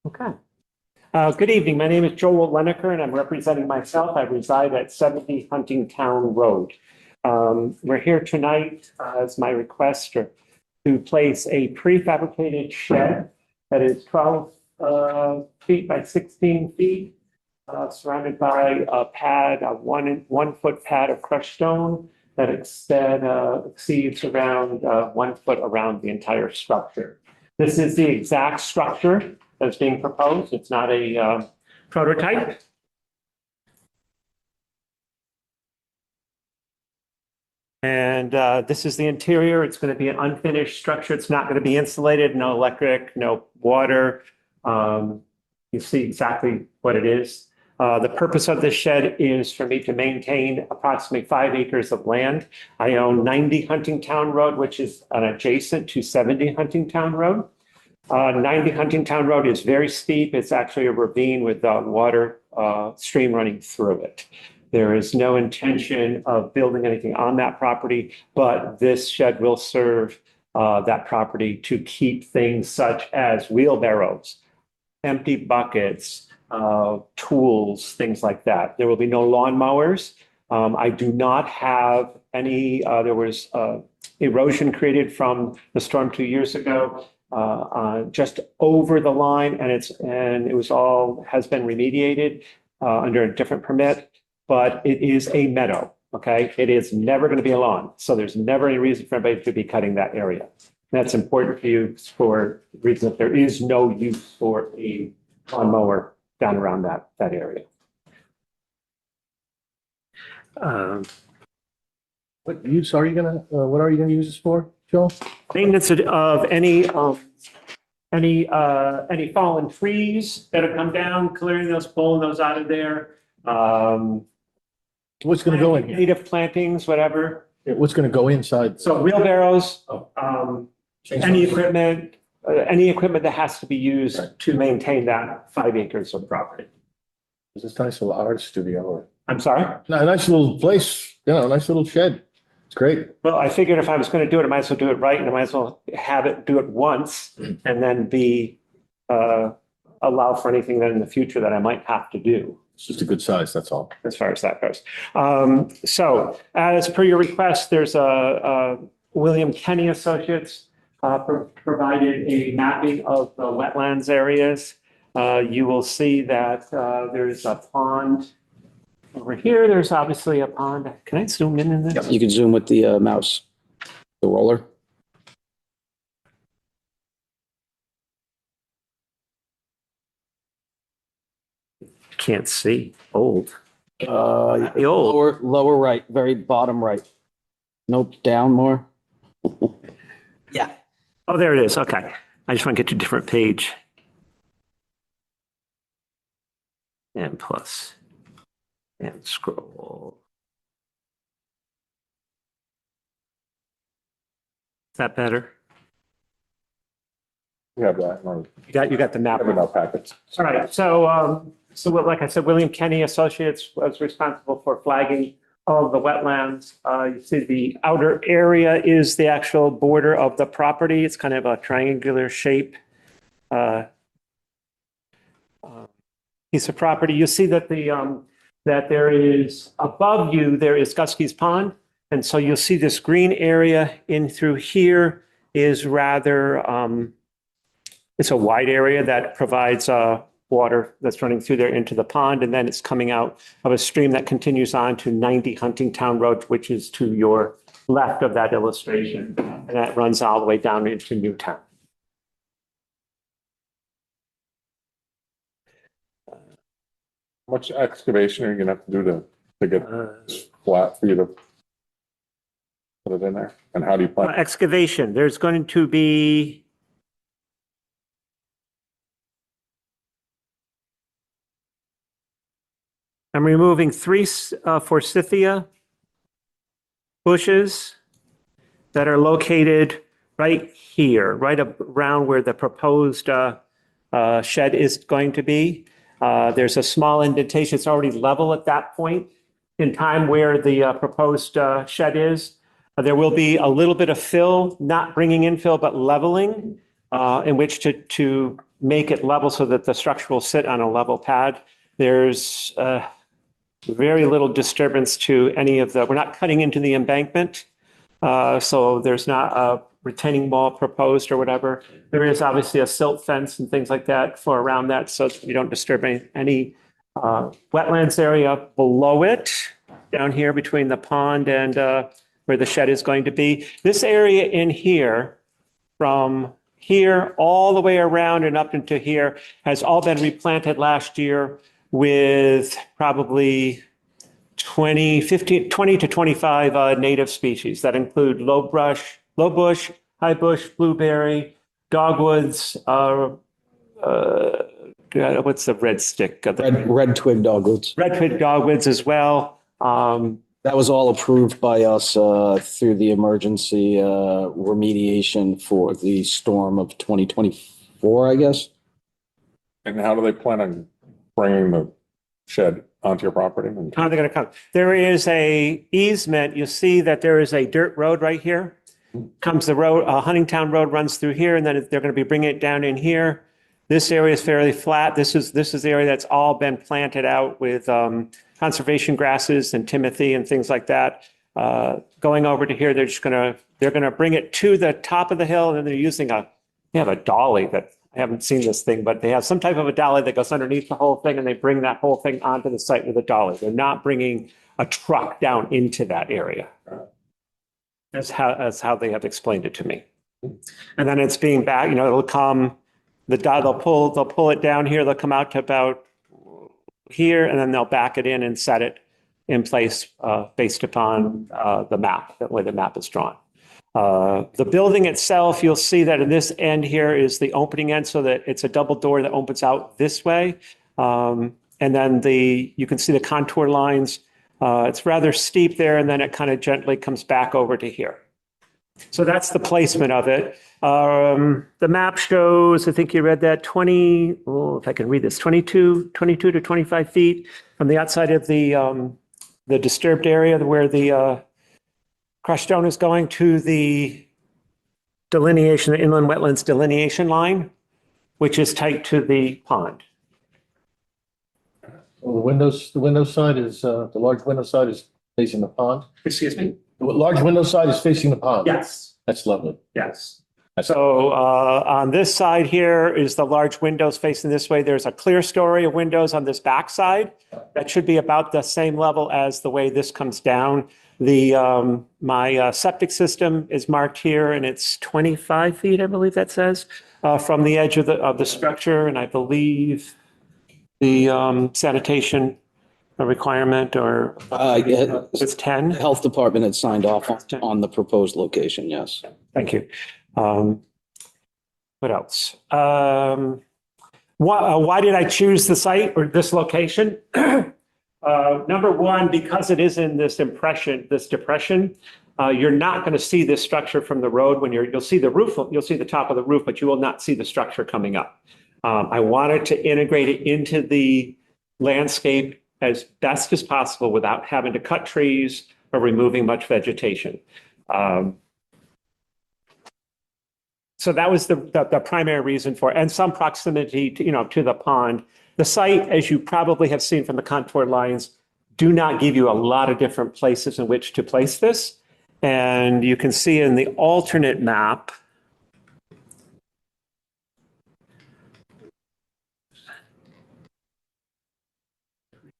Speaker 9: Okay. Good evening. My name is Joel Leneker, and I'm representing myself. I reside at 70 Huntingtown Road. We're here tonight as my request to place a prefabricated shed that is 12 feet by 16 feet, surrounded by a pad, a 1 foot pad of crushed stone that exceeds around 1 foot around the entire structure. This is the exact structure that's being proposed. It's not a prototype. And this is the interior. It's going to be an unfinished structure. It's not going to be insulated, no electric, no water. You see exactly what it is. The purpose of this shed is for me to maintain approximately 5 acres of land. I own 90 Huntingtown Road, which is adjacent to 70 Huntingtown Road. 90 Huntingtown Road is very steep. It's actually a ravine with water stream running through it. There is no intention of building anything on that property, but this shed will serve that property to keep things such as wheelbarrows, empty buckets, tools, things like that. There will be no lawn mowers. I do not have any, there was erosion created from the storm 2 years ago. Just over the line, and it was all has been remediated under a different permit, but it is a meadow. Okay, it is never going to be a lawn, so there's never any reason for anybody to be cutting that area. That's important for you for the reason that there is no use for a lawn mower down around that area.
Speaker 6: What use are you gonna, what are you gonna use this for, Joe?
Speaker 9: Maintenance of any fallen trees that have come down, clearing those, pulling those out of there.
Speaker 6: What's gonna go in here?
Speaker 9: Native plantings, whatever.
Speaker 6: What's gonna go inside?
Speaker 9: So wheelbarrows,
Speaker 6: Change
Speaker 9: any
Speaker 6: that.
Speaker 9: equipment that has to be used to maintain that 5 acres of property.
Speaker 6: Is this nice little art studio or?
Speaker 9: I'm sorry?
Speaker 6: No, a nice little place, you know, a nice little shed. It's great.
Speaker 9: Well, I figured if I was going to do it, I might as well do it right, and I might as well do it once and then allow for anything that in the future that I might have to do.
Speaker 6: It's just a good size, that's all.
Speaker 9: As far as that goes. So as per your request, there's a William Kenny Associates provided a mapping of the wetlands areas. You will see that there's a pond over here. There's obviously a pond. Can I zoom in this?
Speaker 4: You can zoom with the mouse, the roller.
Speaker 9: Can't see. Old. The old.
Speaker 4: Lower right, very bottom right. Nope, down more. Yeah.
Speaker 9: Oh, there it is. Okay. I just want to get to a different page. And plus. And scroll. Is that better?
Speaker 1: We have that in our,
Speaker 9: You got the map.
Speaker 1: in our packets.
Speaker 9: All right. Like I said, William Kenny Associates was responsible for flagging all of the wetlands. You see the outer area is the actual border of the property. It's kind of a triangular shape. Piece of property. You see that that there is above you, there is Gusky's Pond. And so you'll see this green area in through here is rather, it's a wide area that provides water that's running through there into the pond. And then it's coming out of a stream that continues on to 90 Huntingtown Road, which is to your left of that illustration. And that runs all the way down into Newtown.
Speaker 1: How much excavation are you gonna have to do to get this flat for you to put it in there? And how do you plan?
Speaker 9: Excavation, there's going to be I'm removing 3 forsythia bushes that are located right here, right around where the proposed shed is going to be. There's a small indentation. It's already level at that point in time where the proposed shed is. There will be a little bit of fill, not bringing in fill, but leveling, in which to make it level so that the structure will sit on a level pad. There's very little disturbance to any of we're not cutting into the embankment. So there's not a retaining wall proposed or whatever. There is obviously a silt fence and things like that for around that, so you don't disturb any wetlands area below it, down here between the pond and where the shed is going to be. This area in here, from here all the way around and up into here, has all been replanted last year with probably 20 to 25 native species that include low bush, high bush, blueberry, dogwoods, what's the red stick?
Speaker 4: Red twig dogwoods.
Speaker 9: Red twig dogwoods as well.
Speaker 4: That was all approved by us through the emergency remediation for the storm of 2024, I guess.
Speaker 1: And how do they plan on bringing the shed onto your property?
Speaker 9: How are they going to come? There is a easement. You see that there is a dirt road right here. Comes the road, Huntingtown Road runs through here, and then they're going to be bringing it down in here. This area is fairly flat. This is the area that's all been planted out with conservation grasses and timothy and things like that. Going over to here, they're gonna bring it to the top of the hill, and then they have a dolly that, I haven't seen this thing, but they have some type of a dolly that goes underneath the whole thing, and they bring that whole thing onto the site with a dolly. They're not bringing a truck down into that area. That's how they have explained it to me. And then it's being back, it'll come, they'll pull it down here, they'll come out to about here, and then they'll back it in and set it in place based upon the map, the way the map is drawn. The building itself, you'll see that in this end here is the opening end, so that it's a double door that opens out this way. And then you can see the contour lines. It's rather steep there, and then it kind of gently comes back over to here. So that's the placement of it. The map shows, I think you read that, if I can read this, 22 to 25 feet from the outside of the disturbed area where the crushed stone is going to the delineation, the inland wetlands delineation line, which is tight to the pond.
Speaker 6: Well, the window side is, the large window side is facing the pond.
Speaker 9: Excuse me?
Speaker 6: The large window side is facing the pond.
Speaker 9: Yes.
Speaker 6: That's lovely.
Speaker 9: Yes. So on this side here is the large windows facing this way. There's a clear story of windows on this back side. That should be about the same level as the way this comes down. My septic system is marked here, and it's 25 feet, I believe that says, from the edge of the structure. And I believe the sanitation requirement it's 10.
Speaker 4: The health department had signed off on the proposed location, yes.
Speaker 9: Thank you. What else? Why did I choose the site or this location? Number one, because it is in this depression, you're not going to see this structure from the road. You'll see the roof, you'll see the top of the roof, but you will not see the structure coming up. I wanted to integrate it into the landscape as best as possible without having to cut trees or removing much vegetation. So that was the primary reason for it, and some proximity to the pond. The site, as you probably have seen from the contour lines, do not give you a lot of different places in which to place this. And you can see in the alternate map,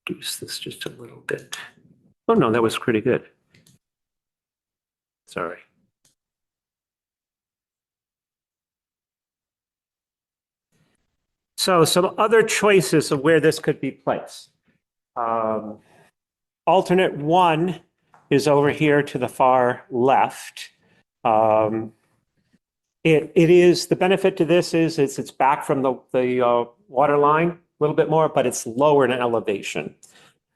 Speaker 9: reduce this just a little bit. Oh no, that was pretty good. Sorry. So some other choices of where this could be placed. Alternate one is over here to the far left. It is, the benefit to this is it's back from the water line a little bit more, but it's lower in elevation.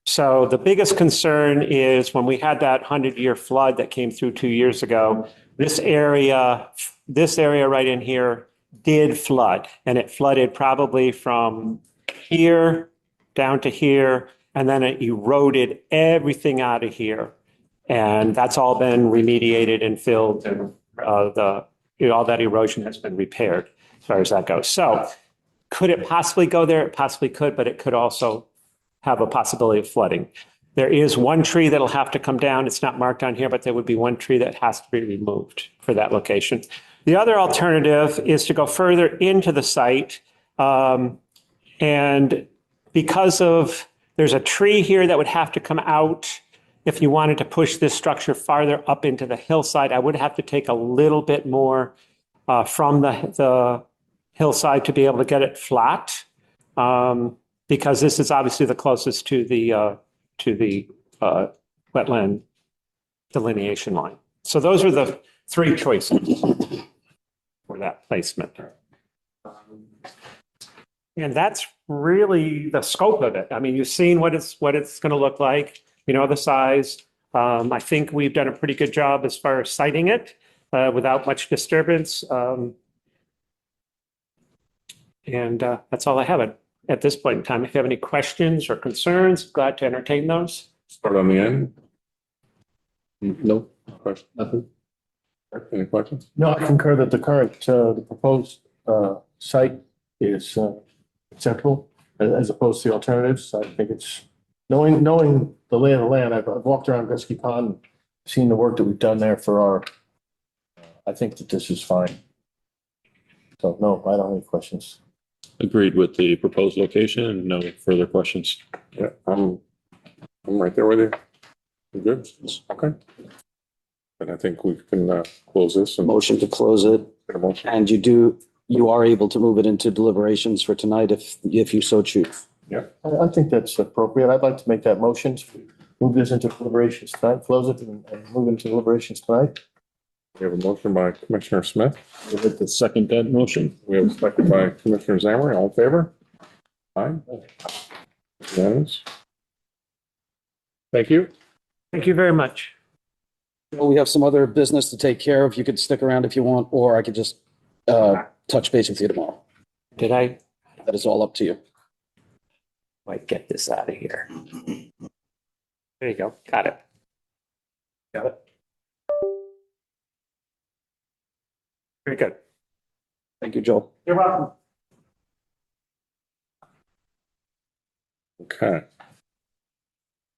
Speaker 9: So the biggest concern is when we had that 100-year flood that came through 2 years ago, this area right in here did flood, and it flooded probably from here down to here, and then it eroded everything out of here. And that's all been remediated and filled, and all that erosion has been repaired as far as that goes. So Could it possibly go there? It possibly could, but it could also have a possibility of flooding. There is one tree that'll have to come down. It's not marked on here, but there would be one tree that has to be removed for that location. The other alternative is to go further into the site. And because of, there's a tree here that would have to come out. If you wanted to push this structure farther up into the hillside, I would have to take a little bit more from the hillside to be able to get it flat. Because this is obviously the closest to the wetland delineation line. So those are the three choices for that placement. And that's really the scope of it. I mean, you've seen what it's going to look like. You know the size. I think we've done a pretty good job as far as siting it without much disturbance. And that's all I have at this point in time. If you have any questions or concerns, glad to entertain those.
Speaker 1: Start on the end.
Speaker 2: No.
Speaker 1: Question, nothing? Any questions?
Speaker 6: No, I concur that the current, the proposed site is acceptable as opposed to the alternatives. I think it's, knowing the lay of the land, I've walked around Gusky Pond, seen the work that we've done there for our, I think that this is fine. So no, I don't have any questions.
Speaker 3: Agreed with the proposed location and no further questions.
Speaker 1: Yeah, I'm right there with you. You good? Okay. And I think we can close this and
Speaker 4: Motion to close it.
Speaker 1: get a motion.
Speaker 4: And you are able to move it into deliberations for tonight if you so choose.
Speaker 6: I think that's appropriate. I'd like to make that motion, to move this into deliberations tonight, close it and move into deliberations tonight.
Speaker 1: We have a motion by Commissioner Smith.
Speaker 3: With the second that motion.
Speaker 1: We have a second by Commissioner Zammary. All in favor? Aye. Unanimous. Thank you.
Speaker 9: Thank you very much.
Speaker 4: Well, we have some other business to take care of. You could stick around if you want, or I could just touch base with you tomorrow.
Speaker 9: Did I
Speaker 4: That is all up to you.
Speaker 9: might get this out of here? There you go. Got it. Got it. Very good.
Speaker 4: Thank you, Joel.
Speaker 9: You're welcome.
Speaker 1: Okay.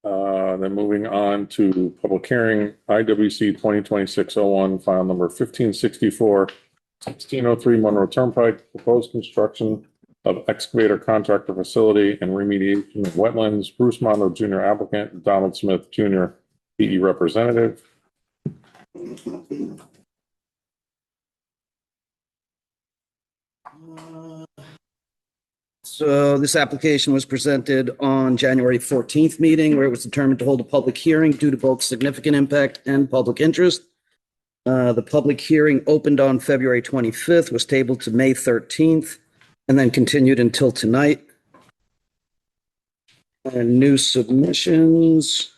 Speaker 1: Then moving on to public hearing, IWC 2026-01, file number 1564, 1603 Monroe Turnpike, proposed construction of excavator contractor facility and remediation of wetlands. Bruce Monroe Jr. applicant, Donald Smith Jr. PE representative.
Speaker 4: So this application was presented on January 14th meeting where it was determined to hold a public hearing due to both significant impact and public interest. The public hearing opened on February 25th, was tabled to May 13th, and then continued until tonight. And new submissions.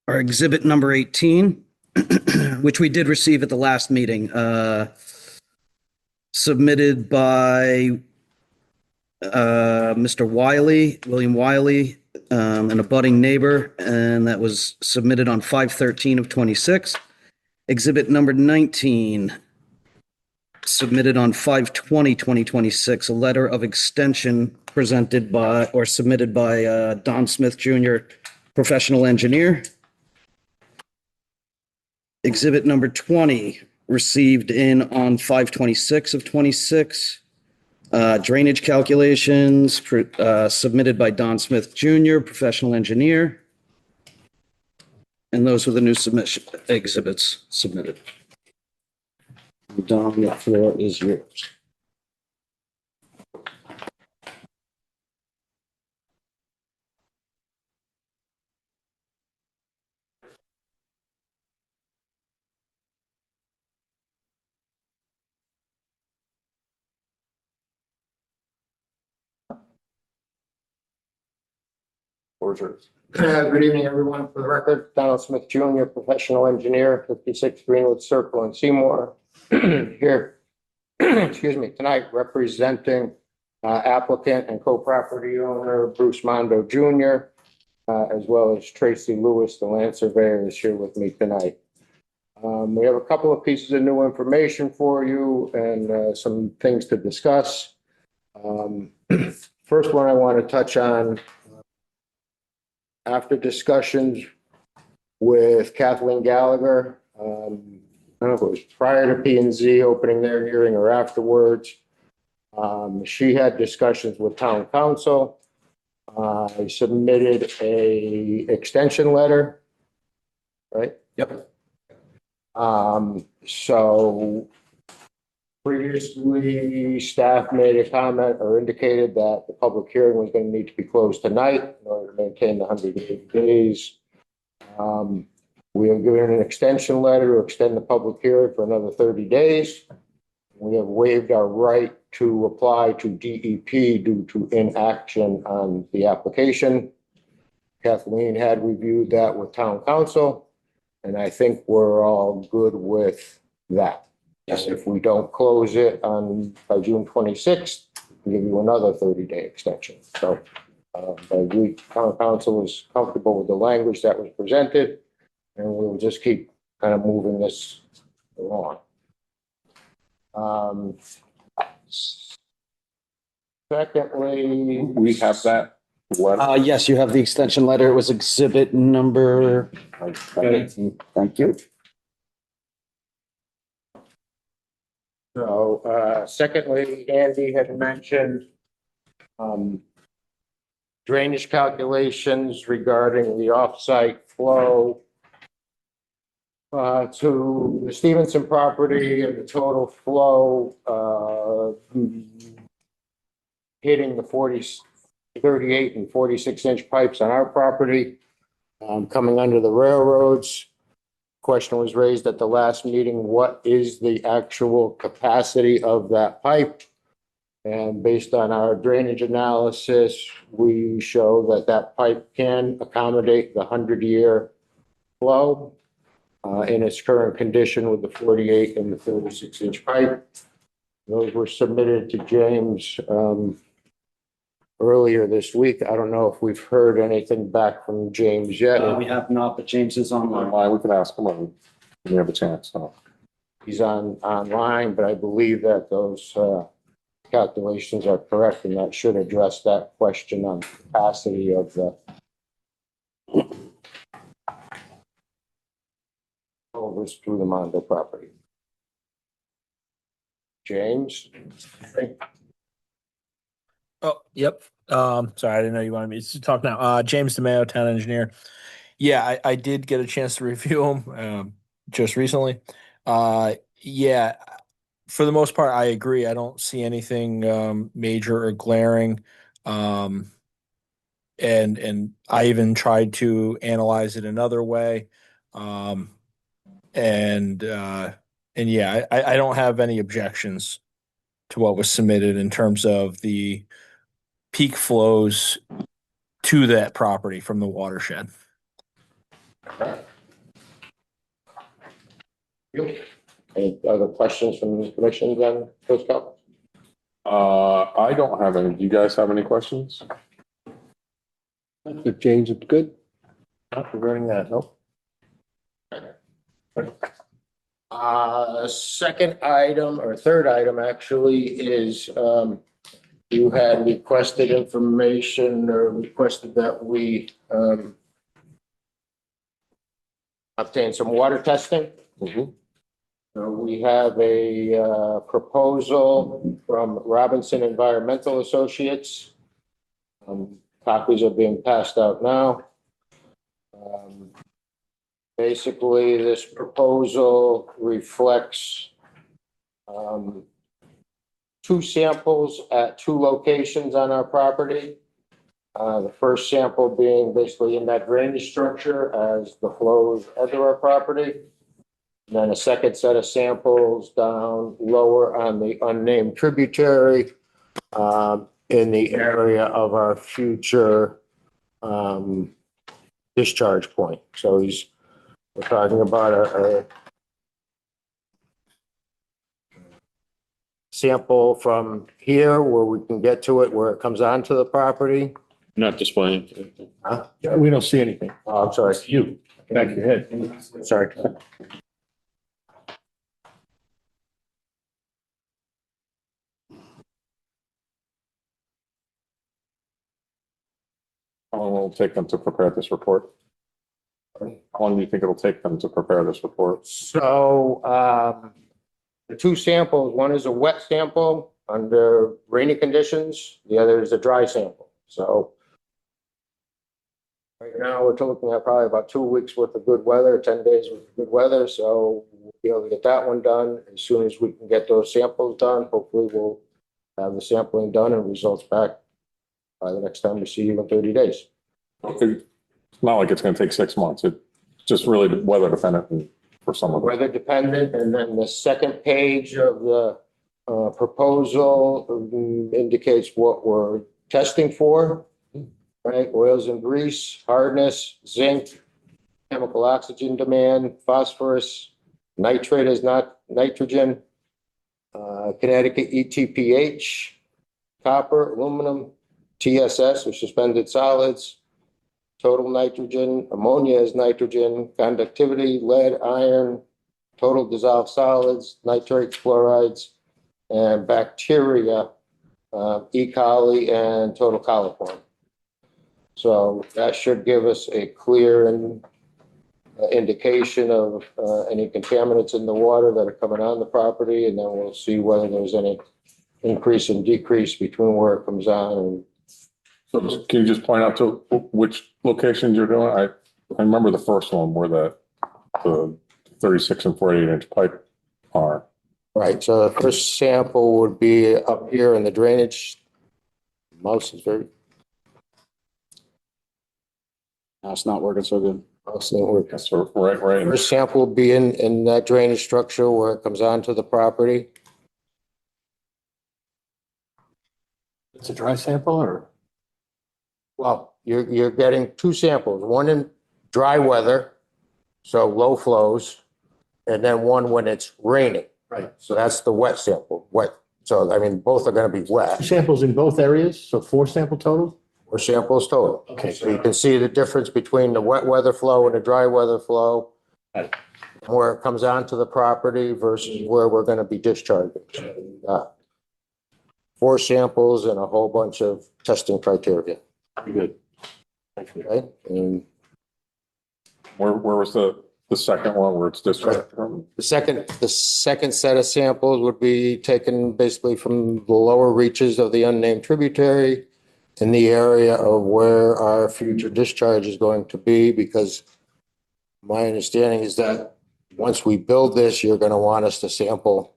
Speaker 4: Our exhibit number 18. Which we did receive at the last meeting, submitted by Mr. Wiley, William Wiley, an abutting neighbor, and that was submitted on 5/13 of 26. Exhibit number 19, submitted on 5/20/2026, a letter of extension presented by or submitted by Don Smith Jr., professional engineer. Exhibit number 20, received in on 5/26 of 26. Drainage calculations submitted by Don Smith Jr., professional engineer. And those were the new submission exhibits submitted. Don, the floor is yours.
Speaker 10: Good evening, everyone. For the record, Donald Smith Jr., professional engineer, 56 Greenwood Circle in Seymour. Here, excuse me, tonight representing applicant and co-property owner Bruce Mondo Jr., as well as Tracy Lewis, the land surveyor, is here with me tonight. We have a couple of pieces of new information for you and some things to discuss. First one I want to touch on, after discussions with Kathleen Gallagher, I don't know if it was prior to P and Z opening their hearing or afterwards. She had discussions with town council. I submitted a extension letter, right?
Speaker 8: Yep.
Speaker 10: So previously, staff made a comment or indicated that the public hearing was going to need to be closed tonight in order to maintain the 180 days. We have given an extension letter to extend the public hearing for another 30 days. We have waived our right to apply to DEP due to inaction on the application. Kathleen had reviewed that with town council, and I think we're all good with that.
Speaker 8: Yes,
Speaker 10: If we don't close it by June 26th, we'll give you another 30-day extension. So I agree, town council is comfortable with the language that was presented, and we'll just keep kind of moving this along. Secondly,
Speaker 1: We have that letter.
Speaker 4: Yes, you have the extension letter. It was exhibit number. Thank you.
Speaker 10: so, secondly, Andy had mentioned drainage calculations regarding the off-site flow to the Stevenson property and the total flow hitting the 38 and 46-inch pipes on our property coming under the railroads. Question was raised at the last meeting, what is the actual capacity of that pipe? And based on our drainage analysis, we show that that pipe can accommodate the 100-year flow in its current condition with the 48 and the 36-inch pipe. Those were submitted to James earlier this week. I don't know if we've heard anything back from James yet.
Speaker 8: We have not, but James is online.
Speaker 1: Online, we can ask him when we have a chance. So.
Speaker 10: He's online, but I believe that those calculations are correct, and that should address that question on capacity of the overs through the Monroe property. James?
Speaker 11: Oh, yep. Sorry, I didn't know you wanted me to talk now. James DeMayo, town engineer. Yeah, I did get a chance to review them just recently. Yeah, for the most part, I agree. I don't see anything major or glaring. And I even tried to analyze it another way. And yeah, I don't have any objections to what was submitted in terms of the peak flows to that property from the watershed.
Speaker 10: Any other questions from the commission then, those comments?
Speaker 1: I don't have any. Do you guys have any questions?
Speaker 6: If James is good. Not regarding that, nope.
Speaker 10: Second item, or third item actually, is you had requested information or requested that we obtain some water testing. So we have a proposal from Robinson Environmental Associates. Copies are being passed out now. Basically, this proposal reflects two samples at two locations on our property. The first sample being basically in that drainage structure as the flows enter our property. And then a second set of samples down lower on the unnamed tributary in the area of our future discharge point. So we're talking about a sample from here where we can get to it, where it comes onto the property.
Speaker 3: Not displaying.
Speaker 6: Yeah, we don't see anything.
Speaker 10: Oh, I'm sorry.
Speaker 6: You, back of your head.
Speaker 10: Sorry.
Speaker 1: How long will it take them to prepare this report? How long do you think it'll take them to prepare this report?
Speaker 10: So, the two samples, one is a wet sample under rainy conditions, the other is a dry sample. So right now, we're looking at probably about 2 weeks worth of good weather, 10 days worth of good weather. So we'll be able to get that one done. As soon as we can get those samples done, hopefully we'll have the sampling done and results back by the next time we see you in 30 days.
Speaker 1: It's not like it's gonna take 6 months. It's just really weather dependent for some of it.
Speaker 10: Weather dependent, and then the second page of the proposal indicates what we're testing for, right? Oils and grease, hardness, zinc, chemical oxygen demand, phosphorus, nitrate is not nitrogen, Connecticut ETPH, copper, aluminum, TSS, or suspended solids, total nitrogen, ammonia is nitrogen, conductivity, lead, iron, total dissolved solids, nitrates, fluorides, and bacteria, E. coli, and total coliform. So that should give us a clear indication of any contaminants in the water that are coming on the property, and then we'll see whether there's any increase and decrease between where it comes on and.
Speaker 1: So can you just point out to which locations you're doing? I remember the first one where the 36 and 48-inch pipe are.
Speaker 10: Right, so the first sample would be up here in the drainage. Mouse is very,
Speaker 4: That's not working so good.
Speaker 10: mouse ain't working.
Speaker 1: That's right.
Speaker 10: First sample will be in that drainage structure where it comes onto the property.
Speaker 6: It's a dry sample or?
Speaker 10: Well, you're getting two samples, one in dry weather, so low flows, and then one when it's raining.
Speaker 6: Right.
Speaker 10: So that's the wet sample, wet. So, I mean, both are gonna be wet,
Speaker 6: Samples in both areas, so 4 sample total?
Speaker 10: or samples total.
Speaker 6: Okay.
Speaker 10: So you can see the difference between the wet weather flow and the dry weather flow.
Speaker 6: Right.
Speaker 10: Where it comes onto the property versus where we're gonna be discharging. 4 samples and a whole bunch of testing criteria,
Speaker 6: Pretty good. Thank you.
Speaker 10: right? And
Speaker 1: Where was the second one where it's discharged from?
Speaker 10: the second set of samples would be taken basically from the lower reaches of the unnamed tributary in the area of where our future discharge is going to be, because my understanding is that once we build this, you're gonna want us to sample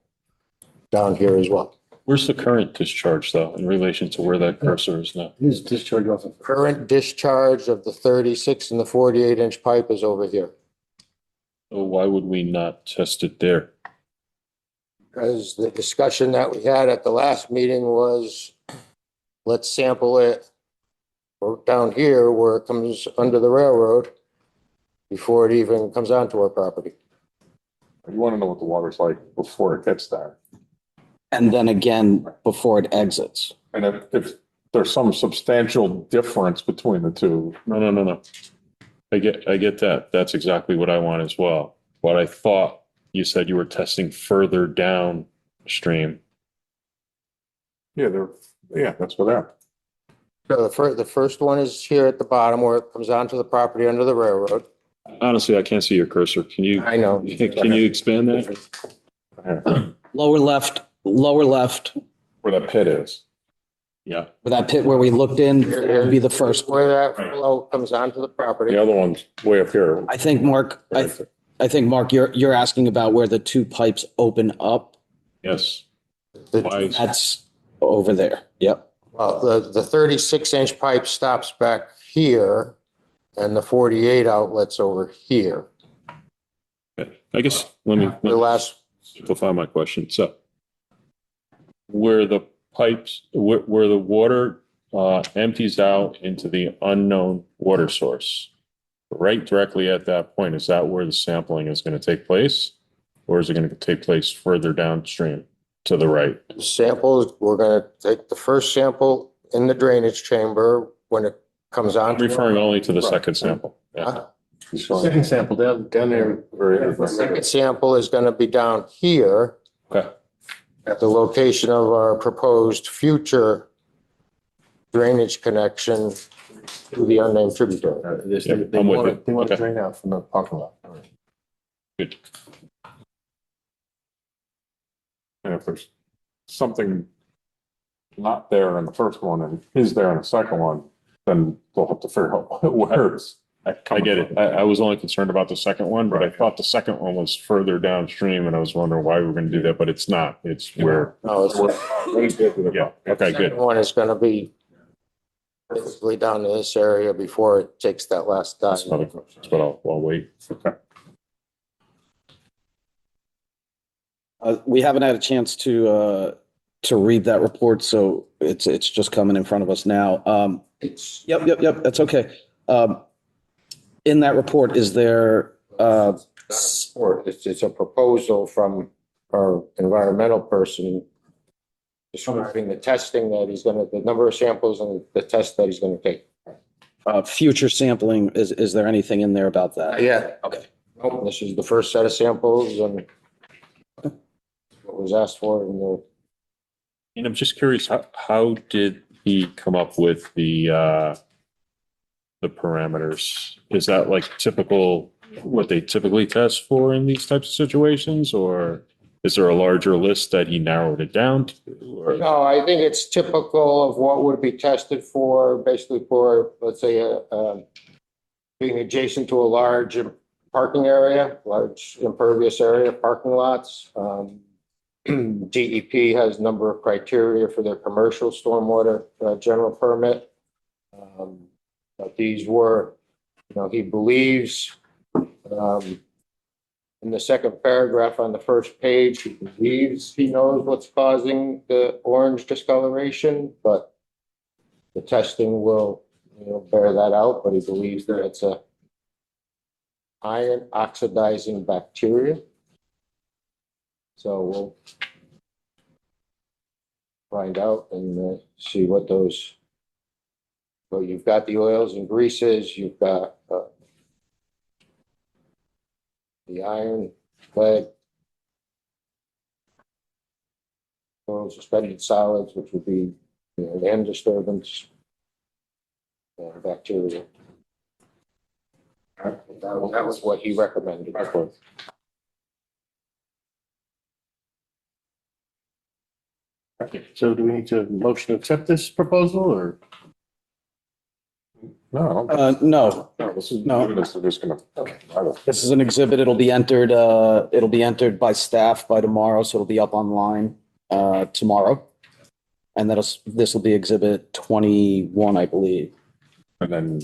Speaker 10: down here as well.
Speaker 3: Where's the current discharge though, in relation to where that cursor is now?
Speaker 6: Here's discharge off of.
Speaker 10: Current discharge of the 36 and the 48-inch pipe is over here.
Speaker 3: So why would we not test it there?
Speaker 10: Because the discussion that we had at the last meeting was, let's sample it down here where it comes under the railroad before it even comes onto our property.
Speaker 1: You want to know what the water's like before it gets there.
Speaker 4: And then again, before it exits.
Speaker 1: And if there's some substantial difference between the two.
Speaker 3: No. I get that. That's exactly what I want as well. But I thought you said you were testing further downstream.
Speaker 1: Yeah, that's where they're.
Speaker 10: So the first one is here at the bottom where it comes onto the property under the railroad.
Speaker 3: Honestly, I can't see your cursor. Can you
Speaker 10: I know.
Speaker 3: expand that?
Speaker 4: Lower left,
Speaker 1: Where the pit is.
Speaker 3: Yeah.
Speaker 4: where that pit where we looked in would be the first.
Speaker 10: Where that flow comes onto the property.
Speaker 1: The other one's way up here.
Speaker 4: I think, Mark, I think, Mark, you're asking about where the two pipes open up.
Speaker 3: Yes.
Speaker 10: The-
Speaker 3: Why is-
Speaker 4: That's over there. Yep.
Speaker 10: Well, the 36-inch pipe stops back here and the 48 outlets over here.
Speaker 3: I guess, let me
Speaker 10: The last,
Speaker 3: simplify my question. So where the pipes, where the water empties out into the unknown water source, right directly at that point, is that where the sampling is going to take place? Or is it going to take place further downstream to the right?
Speaker 10: samples, we're gonna take the first sample in the drainage chamber when it comes on.
Speaker 3: I'm referring only to the second sample. Yeah.
Speaker 6: Second sample down there.
Speaker 10: The second sample is gonna be down here
Speaker 3: Okay.
Speaker 10: at the location of our proposed future drainage connection to the unnamed tributary.
Speaker 6: They
Speaker 3: I'm with
Speaker 6: want
Speaker 3: you.
Speaker 6: they want to
Speaker 3: Okay.
Speaker 6: drain out from the parking lot.
Speaker 3: Good.
Speaker 1: And if there's something not there in the first one and is there in the second one, then we'll have to figure out where it's.
Speaker 3: I get it. I was only concerned about the second one, but I thought the second one was further downstream and I was wondering why we were going to do that, but it's not. It's where,
Speaker 10: No, it's,
Speaker 3: yeah, okay, good.
Speaker 10: second one is gonna be basically down to this area before it takes that last dive.
Speaker 3: That's another question, but I'll wait. Okay.
Speaker 4: We haven't had a chance to read that report, so it's just coming in front of us now.
Speaker 10: It's
Speaker 4: Yep, that's okay. In that report, is there,
Speaker 10: not a report. It's a proposal from our environmental person describing the testing that he's gonna, the number of samples and the test that he's gonna take.
Speaker 4: future sampling? Is there anything in there about that?
Speaker 10: Yeah.
Speaker 4: Okay.
Speaker 10: Nope, this is the first set of samples and what was asked for in the
Speaker 3: And I'm just curious, how did he come up with the parameters? Is that like typical, what they typically test for in these types of situations? Or is there a larger list that he narrowed it down to? Or,
Speaker 10: No, I think it's typical of what would be tested for, basically for, let's say, being adjacent to a large parking area, large impervious area, parking lots. DEP has a number of criteria for their commercial stormwater general permit. But these were, he believes, in the second paragraph on the first page, he believes he knows what's causing the orange discoloration, but the testing will, bear that out, but he believes that it's a iron oxidizing bacteria. So we'll find out and see what those, so you've got the oils and greases, you've got the iron, lead, suspended solids, which would be land disturbance, and bacteria. That was what he recommended.
Speaker 6: So do we need to motion to accept this proposal or?
Speaker 1: No,
Speaker 4: No,
Speaker 1: this is,
Speaker 4: No.
Speaker 1: this is just gonna.
Speaker 4: this is an exhibit. It'll be entered by staff by tomorrow, so it'll be up online tomorrow. And this will be exhibit 21, I believe.
Speaker 1: And then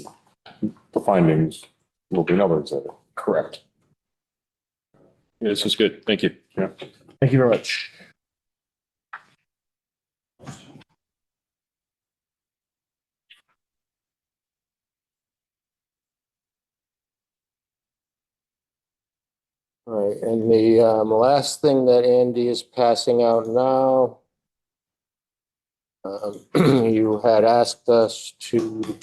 Speaker 1: the findings will be another exhibit.
Speaker 4: Correct.
Speaker 3: Yeah, this is good. Thank you.
Speaker 1: Yeah.
Speaker 6: Thank you very much.
Speaker 10: All right, and the last thing that Andy is passing out now, you had asked us to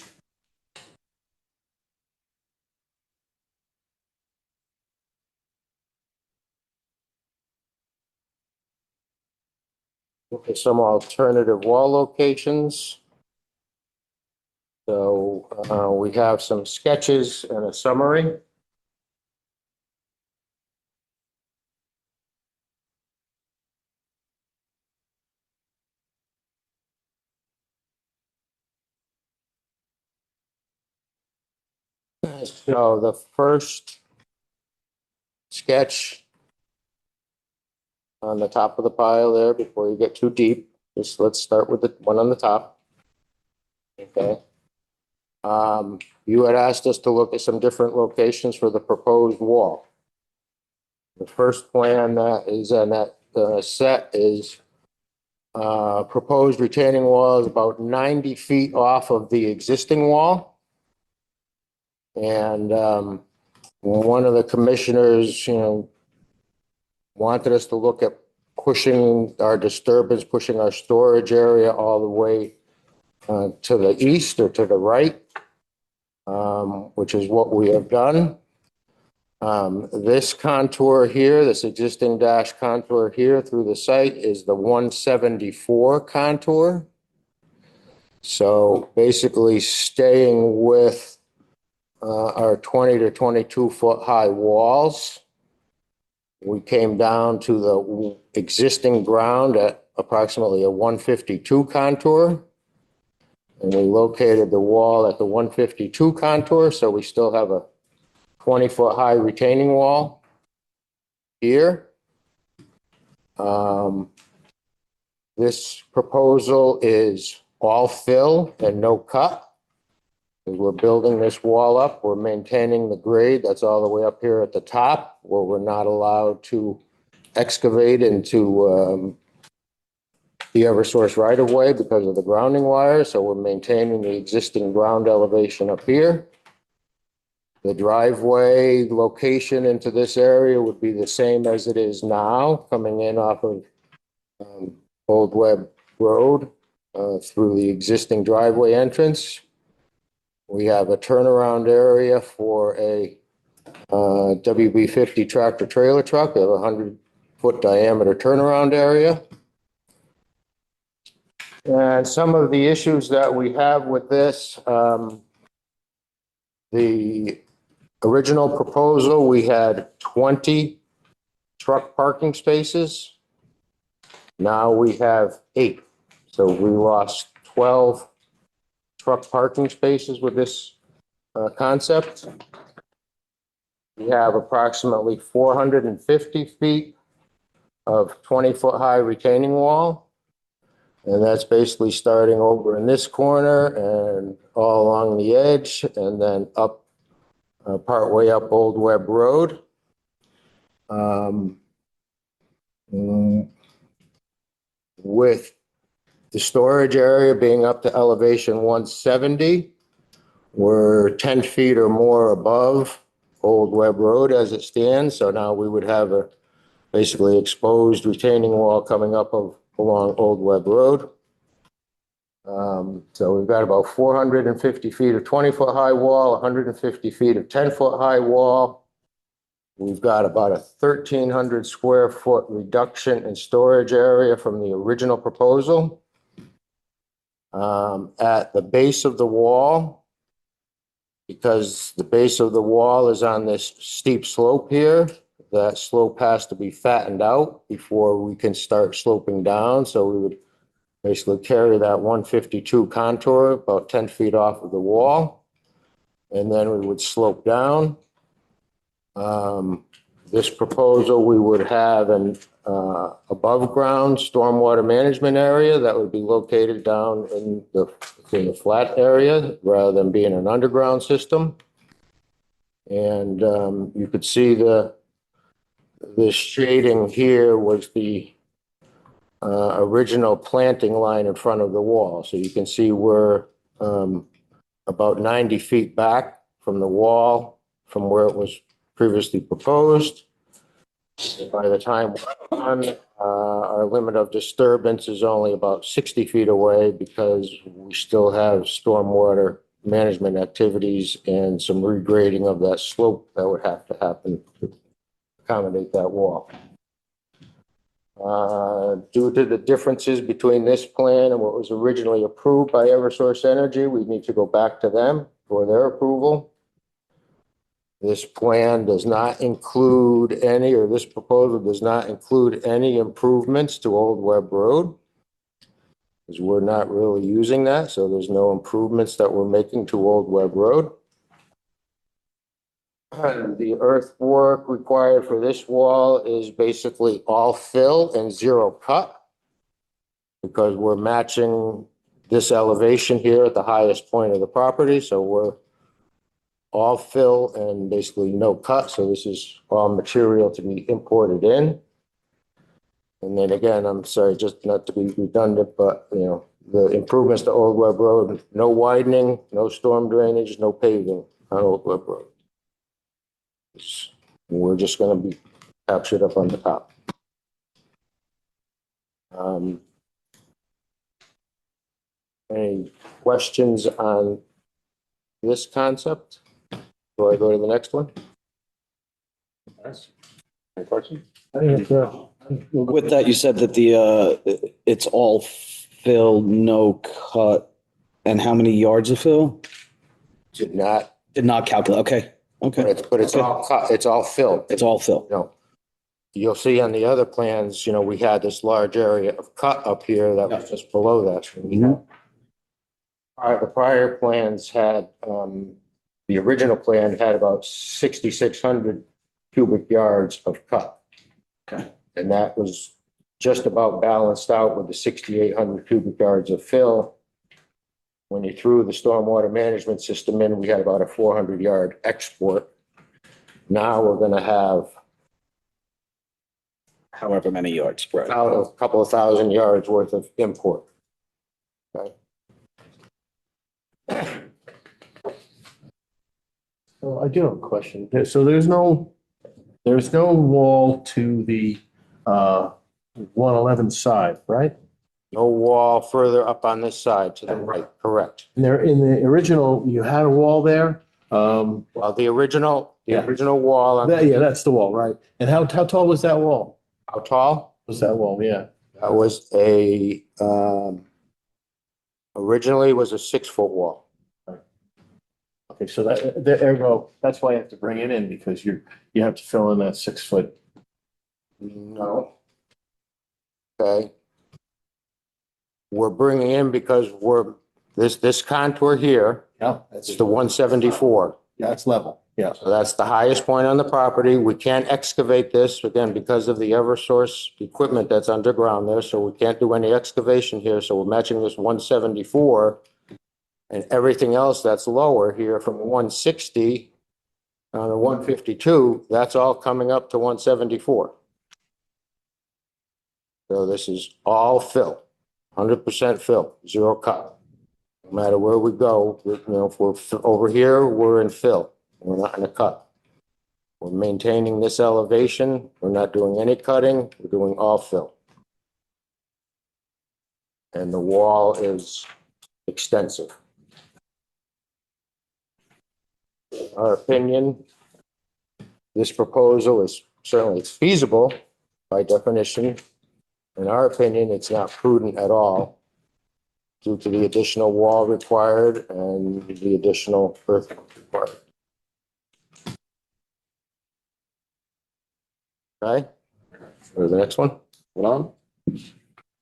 Speaker 10: look at some alternative wall locations. So we have some sketches and a summary. So the first sketch on the top of the pile there, before you get too deep, just let's start with the one on the top. Okay. You had asked us to look at some different locations for the proposed wall. The first plan that is on that set is proposed retaining wall is about 90 feet off of the existing wall. And one of the commissioners, wanted us to look at pushing our disturbance, pushing our storage area all the way to the east or to the right, which is what we have done. This contour here, this existing dash contour here through the site is the 174 contour. So basically staying with our 20 to 22 foot high walls. We came down to the existing ground at approximately a 152 contour. And we located the wall at the 152 contour, so we still have a 20 foot high retaining wall here. This proposal is all fill and no cut. As we're building this wall up, we're maintaining the grade that's all the way up here at the top, where we're not allowed to excavate into the Eversource right of way because of the grounding wire. So we're maintaining the existing ground elevation up here. The driveway location into this area would be the same as it is now, coming in off of Old Webb Road through the existing driveway entrance. We have a turnaround area for a WB50 tractor trailer truck. We have a 100-foot diameter turnaround area. And some of the issues that we have with this, the original proposal, we had 20 truck parking spaces. Now we have 8. So we lost 12 truck parking spaces with this concept. We have approximately 450 feet of 20-foot high retaining wall. And that's basically starting over in this corner and all along the edge and then up partway up Old Webb Road. With the storage area being up to elevation 170, we're 10 feet or more above Old Webb Road as it stands. So now we would have a basically exposed retaining wall coming up along Old Webb Road. So we've got about 450 feet of 20-foot high wall, 150 feet of 10-foot high wall. We've got about a 1,300 square foot reduction in storage area from the original proposal. At the base of the wall, because the base of the wall is on this steep slope here, that slope has to be fattened out before we can start sloping down. So we would basically carry that 152 contour about 10 feet off of the wall, and then we would slope down. This proposal, we would have an above ground stormwater management area that would be located down in the flat area rather than being an underground system. And you could see this shading here was the original planting line in front of the wall. So you can see we're about 90 feet back from the wall from where it was previously proposed. By the time we're done, our limit of disturbance is only about 60 feet away because we still have stormwater management activities and some regrading of that slope that would have to happen to accommodate that wall. Due to the differences between this plan and what was originally approved by Eversource Energy, we need to go back to them for their approval. This plan does not include any, or this proposal does not include any improvements to Old Webb Road, because we're not really using that, so there's no improvements that we're making to Old Webb Road. The earthwork required for this wall is basically all fill and zero cut, because we're matching this elevation here at the highest point of the property. So we're all fill and basically no cut. So this is all material to be imported in. And then again, I'm sorry, just not to be redundant, but you know, the improvements to Old Webb Road, no widening, no storm drainage, no paving on Old Webb Road. We're just going to be captured up on the top. Any questions on this concept? Do I go to the next one?
Speaker 1: Yes. Any questions?
Speaker 4: With that, you said that it's all fill, no cut. And how many yards of fill?
Speaker 10: Did not,
Speaker 4: Did not calculate. Okay.
Speaker 10: but
Speaker 4: Okay.
Speaker 10: it's all cut, it's all filled.
Speaker 4: It's all fill.
Speaker 10: You know, you'll see on the other plans, you know, we had this large area of cut up here that was just below that.
Speaker 4: Mhm.
Speaker 10: All right, the prior plans had, the original plan had about 6,600 cubic yards of cut.
Speaker 4: Okay.
Speaker 10: And that was just about balanced out with the 6,800 cubic yards of fill. When you threw the stormwater management system in, we had about a 400 yard export. Now we're gonna have
Speaker 4: However many yards, right?
Speaker 10: out a couple of thousand yards worth of import. Okay.
Speaker 6: So I do have a question. So there's no wall to the 111 side, right?
Speaker 10: No wall further up on this side to the right, correct.
Speaker 6: And there, in the original, you had a wall there.
Speaker 10: Well, the original
Speaker 6: Yeah.
Speaker 10: wall,
Speaker 6: Yeah, that's the wall, right? And how tall was that wall?
Speaker 10: how tall?
Speaker 6: Was that wall? Yeah.
Speaker 10: That was a, originally was a 6 foot wall.
Speaker 6: Okay, so there you go. That's why you have to bring it in because you have to fill in that 6 foot.
Speaker 10: No. Okay. We're bringing in because this contour here
Speaker 6: Yeah,
Speaker 10: is the 174.
Speaker 6: yeah, it's level. Yeah.
Speaker 10: So that's the highest point on the property. We can't excavate this again because of the Eversource equipment that's underground there. So we can't do any excavation here. So we're matching this 174 and everything else that's lower here from 160 on the 152, that's all coming up to 174. So this is all fill, 100% fill, zero cut. No matter where we go, you know, if we're over here, we're in fill. We're not in a cut. We're maintaining this elevation. We're not doing any cutting. We're doing all fill. And the wall is extensive. In our opinion, this proposal is certainly it's feasible by definition. In our opinion, it's not prudent at all due to the additional wall required and the additional earth required. Okay, go to the next one.
Speaker 1: Hold on.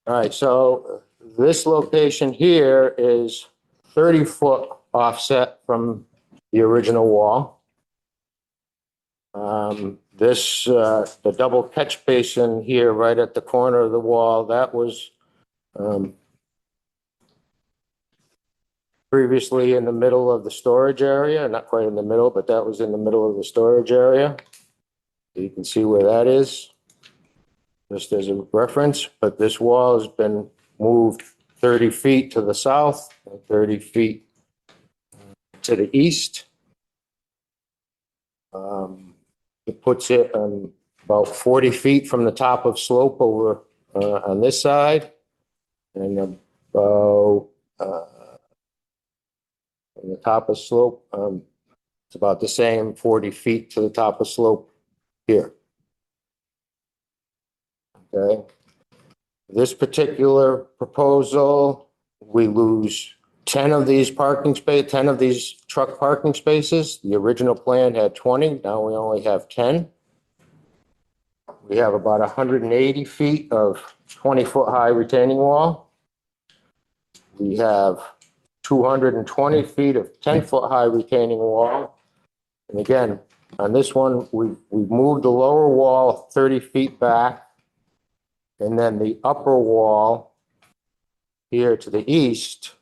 Speaker 10: All right, so this location here is 30-foot offset from the original wall. The double catch basin here right at the corner of the wall, that was previously in the middle of the storage area, not quite in the middle, but that was in the middle of the storage area. You can see where that is, just as a reference, but this wall has been moved 30 feet to the south and 30 feet to the east. It puts it about 40 feet from the top of slope over on this side and about on the top of slope, it's about the same 40 feet to the top of slope here. Okay. This particular proposal, we lose 10 of these truck parking spaces. The original plan had 20, now we only have 10. We have about 180 feet of 20-foot high retaining wall. We have 220 feet of 10-foot high retaining wall. And again, on this one, we've moved the lower wall 30 feet back. And then the upper wall here to the east.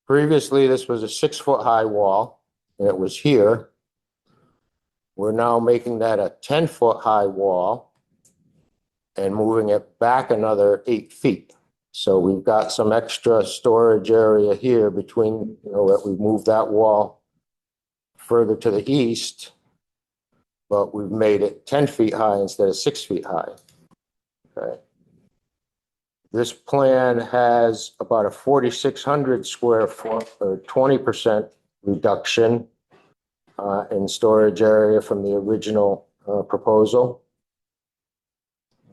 Speaker 10: Previously, this was a 6-foot high wall, and it was here. We're now making that a 10-foot high wall and moving it back another 8 feet. So we've got some extra storage area here between, you know, that we've moved that wall further to the east, but we've made it 10 feet high instead of 6 feet high. Okay. This plan has about a 4,600 square foot or 20% reduction in storage area from the original proposal.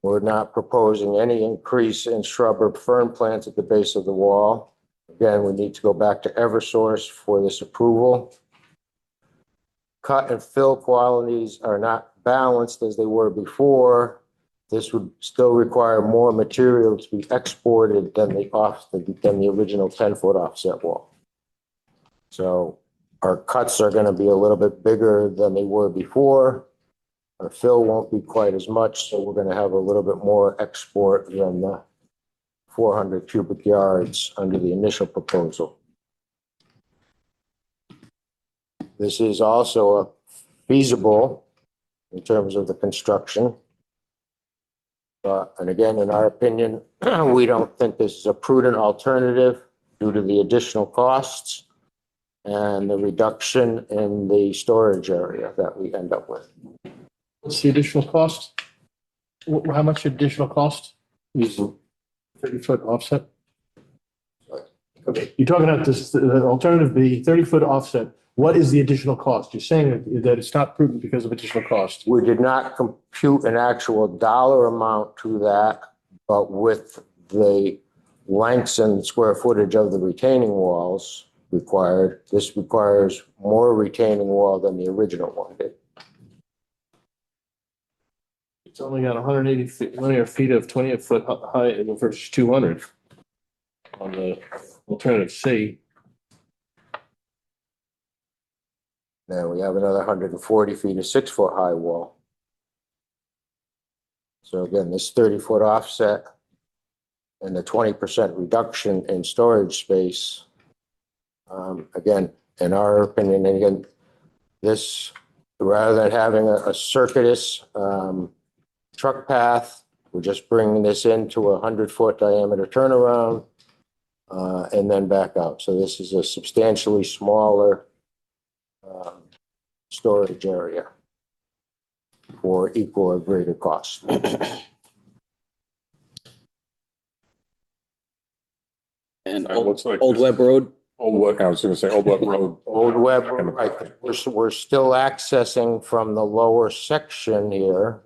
Speaker 10: We're not proposing any increase in shrub or fern plants at the base of the wall. Again, we need to go back to Eversource for this approval. Cut and fill qualities are not balanced as they were before. This would still require more material to be exported than the original 10-foot offset wall. So our cuts are going to be a little bit bigger than they were before. Our fill won't be quite as much, so we're going to have a little bit more export than the 400 cubic yards under the initial proposal. This is also feasible in terms of the construction. And again, in our opinion, we don't think this is a prudent alternative due to the additional costs and the reduction in the storage area that we end up with.
Speaker 6: What's the additional cost? How much additional cost? 30-foot offset? Okay, you're talking about this, the alternative, the 30-foot offset. What is the additional cost? You're saying that it's not prudent because of additional cost.
Speaker 10: We did not compute an actual dollar amount to that, but with the lengths and square footage of the retaining walls required, this requires more retaining wall than the original one did.
Speaker 6: It's only got 180 feet, linear feet of 20-foot high versus 200 on the alternative C.
Speaker 10: Then we have another 140 feet of 6-foot high wall. So again, this 30-foot offset and the 20% reduction in storage space, again, in our opinion, and again, this, rather than having a circuitous truck path, we're just bringing this into a 100-foot diameter turnaround and then back out. So this is a substantially smaller storage area for equal or greater cost.
Speaker 4: And
Speaker 1: It looks like
Speaker 4: Old
Speaker 1: this-
Speaker 4: Web Road.
Speaker 1: I was going to say Old Web Road.
Speaker 10: Old Web, right, we're still accessing from the lower section here.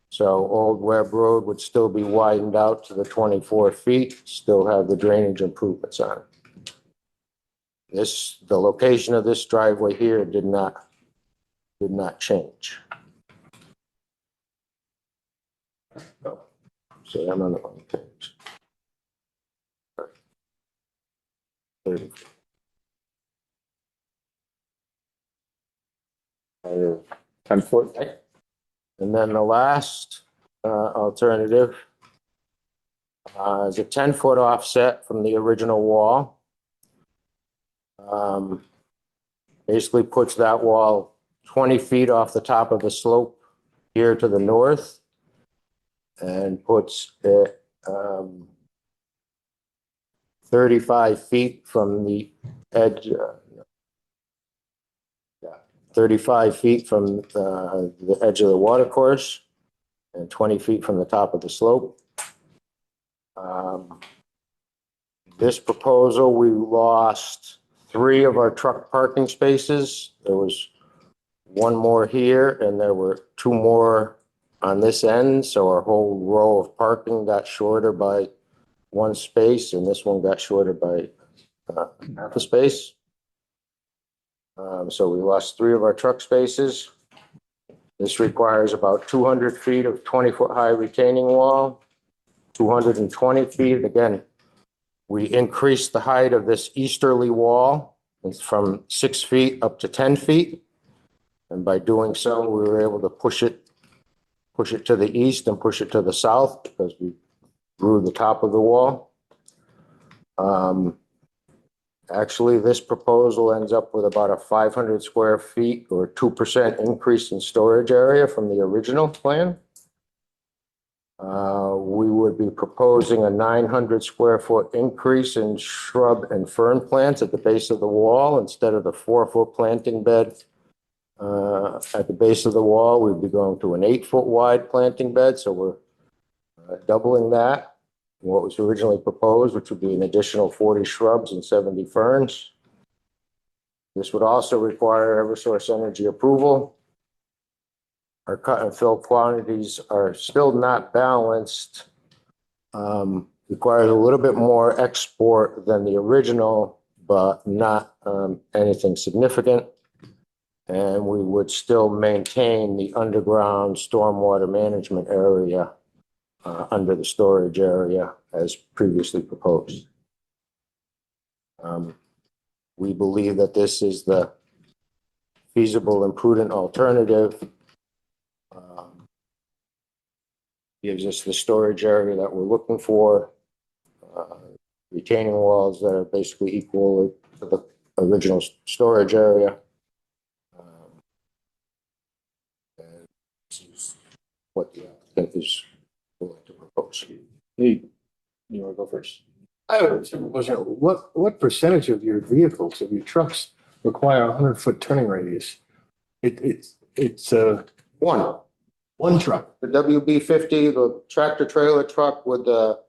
Speaker 10: So Old Web Road would still be widened out to the 24 feet, still have the drainage improvements on it. The location of this driveway here did not change. So I'm on the wrong page. 30.
Speaker 1: 10-foot.
Speaker 10: And then the last alternative is a 10-foot offset from the original wall. Basically puts that wall 20 feet off the top of the slope here to the north and puts it 35 feet from the edge, 35 feet from the edge of the watercourse and 20 feet from the top of the slope. This proposal, we lost 3 of our truck parking spaces. There was 1 more here and there were 2 more on this end. So our whole row of parking got shorter by 1 space and this one got shorter by half a space. So we lost 3 of our truck spaces. This requires about 200 feet of 20-foot high retaining wall, 220 feet. Again, we increased the height of this easterly wall from 6 feet up to 10 feet. And by doing so, we were able to push it to the east and push it to the south because we grew the top of the wall. Actually, this proposal ends up with about a 500 square feet or 2% increase in storage area from the original plan. We would be proposing a 900 square foot increase in shrub and fern plants at the base of the wall. Instead of the 4-foot planting bed at the base of the wall, we'd be going to an 8-foot wide planting bed. So we're doubling that. What was originally proposed, which would be an additional 40 shrubs and 70 ferns. This would also require Eversource Energy approval. Our cut and fill quantities are still not balanced requires a little bit more export than the original, but not anything significant. And we would still maintain the underground stormwater management area under the storage area as previously proposed. We believe that this is the feasible and prudent alternative. Gives us the storage area that we're looking for. Retaining walls that are basically equal to the original storage area. And this is what the applicant is willing to propose.
Speaker 3: Hey, you want to go first?
Speaker 6: I have a simple question. What percentage of your vehicles, of your trucks, require a 100-foot turning radius? It's one truck.
Speaker 10: The WB50, the tractor trailer truck with the.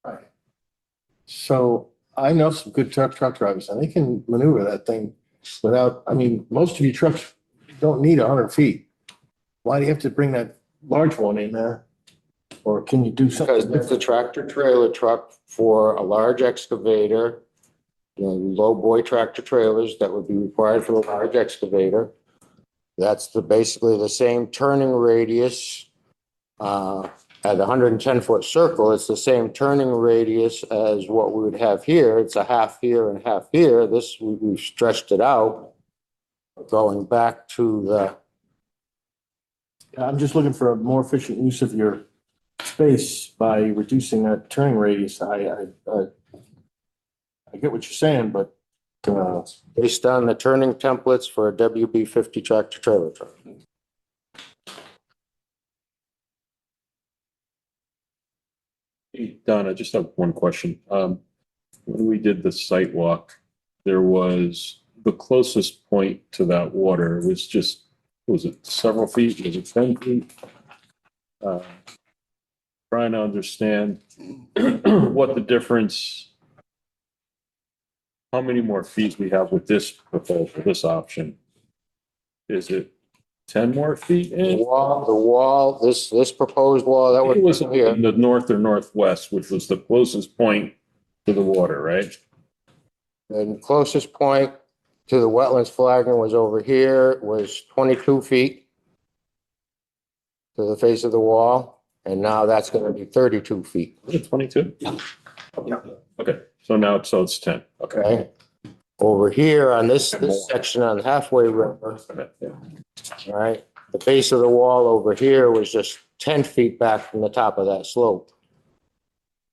Speaker 6: Right. So I know some good truck drivers, and they can maneuver that thing without, I mean, most of your trucks don't need 100 feet. Why do you have to bring that large one in there? Or can you do something?
Speaker 10: Because it's a tractor trailer truck for a large excavator, low boy tractor trailers that would be required for a large excavator. That's basically the same turning radius at a 110-foot circle. It's the same turning radius as what we would have here. It's a half here and half here. This, we've stretched it out. Going back to the.
Speaker 6: I'm just looking for a more efficient use of your space by reducing that turning radius. I get what you're saying, but
Speaker 10: Based on the turning templates for a WB50 tractor trailer truck.
Speaker 3: Hey, Don, I just have one question. When we did the site walk, there was the closest point to that water was just, was it several feet? Was it 10 feet? Trying to understand what the difference, how many more feet we have with this proposal, this option. Is it 10 more feet in?
Speaker 10: The wall, this proposed wall, that
Speaker 3: I think it was
Speaker 10: would here.
Speaker 3: in the north or northwest, which was the closest point to the water, right?
Speaker 10: And closest point to the wetlands flagging was over here, was 22 feet to the face of the wall. And now that's going to be 32 feet.
Speaker 3: Was it 22? Yeah. Okay, so now it's 10. Okay.
Speaker 10: Okay. Over here on this section on Halfway River, all right, the base of the wall over here was just 10 feet back from the top of that slope.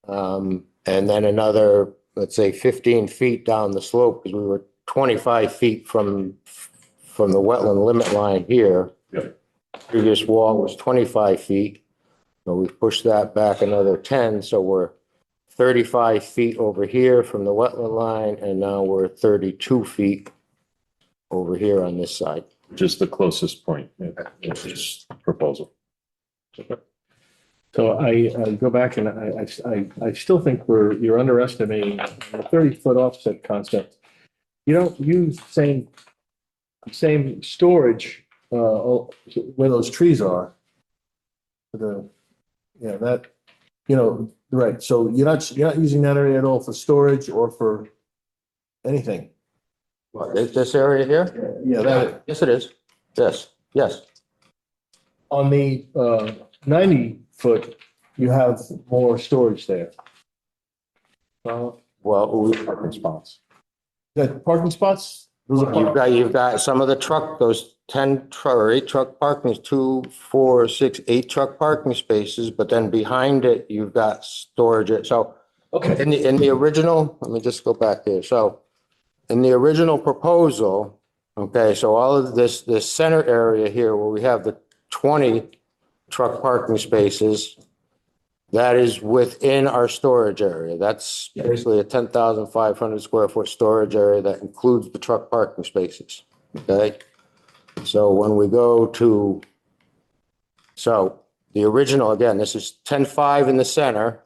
Speaker 10: And then another, let's say 15 feet down the slope, because we were 25 feet from the wetland limit line here.
Speaker 3: Yeah.
Speaker 10: Previous wall was 25 feet. So we pushed that back another 10, so we're 35 feet over here from the wetland line, and now we're 32 feet over here on this side.
Speaker 3: Just the closest point, which is proposal.
Speaker 6: so I go back and I still think you're underestimating the 30-foot offset concept. You don't use same storage where those trees are. Right. So you're not using that area at all for storage or for anything.
Speaker 10: What, this area here?
Speaker 6: Yeah,
Speaker 10: Yes, it is. Yes.
Speaker 6: on the 90-foot, you have more storage there.
Speaker 10: Well,
Speaker 3: Parking spots.
Speaker 6: That parking spots? Those are
Speaker 10: you've got some of the truck, those 10 or 8 truck parkings, 2, 4, 6, 8 truck parking spaces, but then behind it, you've got storage. So
Speaker 6: okay.
Speaker 10: in the original, let me just go back here. So in the original proposal, okay, so all of this center area here where we have the 20 truck parking spaces, that is within our storage area. That's basically a 10,500 square foot storage area that includes the truck parking spaces. Okay. So when we go to, so the original, again, this is 10.5 in the center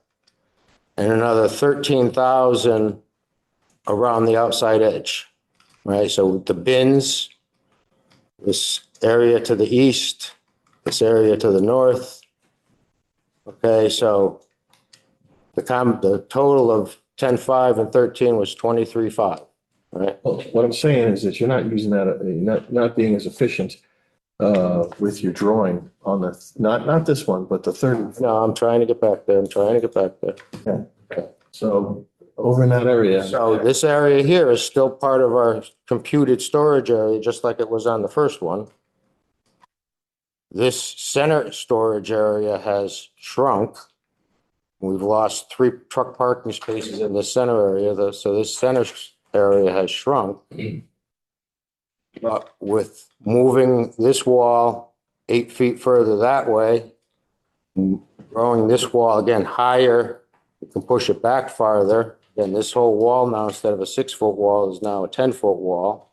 Speaker 10: and another 13,000 around the outside edge. Right. So the bins, this area to the east, this area to the north. Okay, so the total of 10.5 and 13 was 23.5, right?
Speaker 6: Well, what I'm saying is that you're not using that, not being as efficient with your drawing on the, not this one, but the 30.
Speaker 10: No, I'm trying to get back there. I'm trying to get back there.
Speaker 6: So over in that area.
Speaker 10: So this area here is still part of our computed storage area, just like it was on the first one. This center storage area has shrunk. We've lost 3 truck parking spaces in the center area, so this center area has shrunk. But with moving this wall 8 feet further that way, growing this wall again higher, you can push it back farther. Then this whole wall now, instead of a 6-foot wall, is now a 10-foot wall.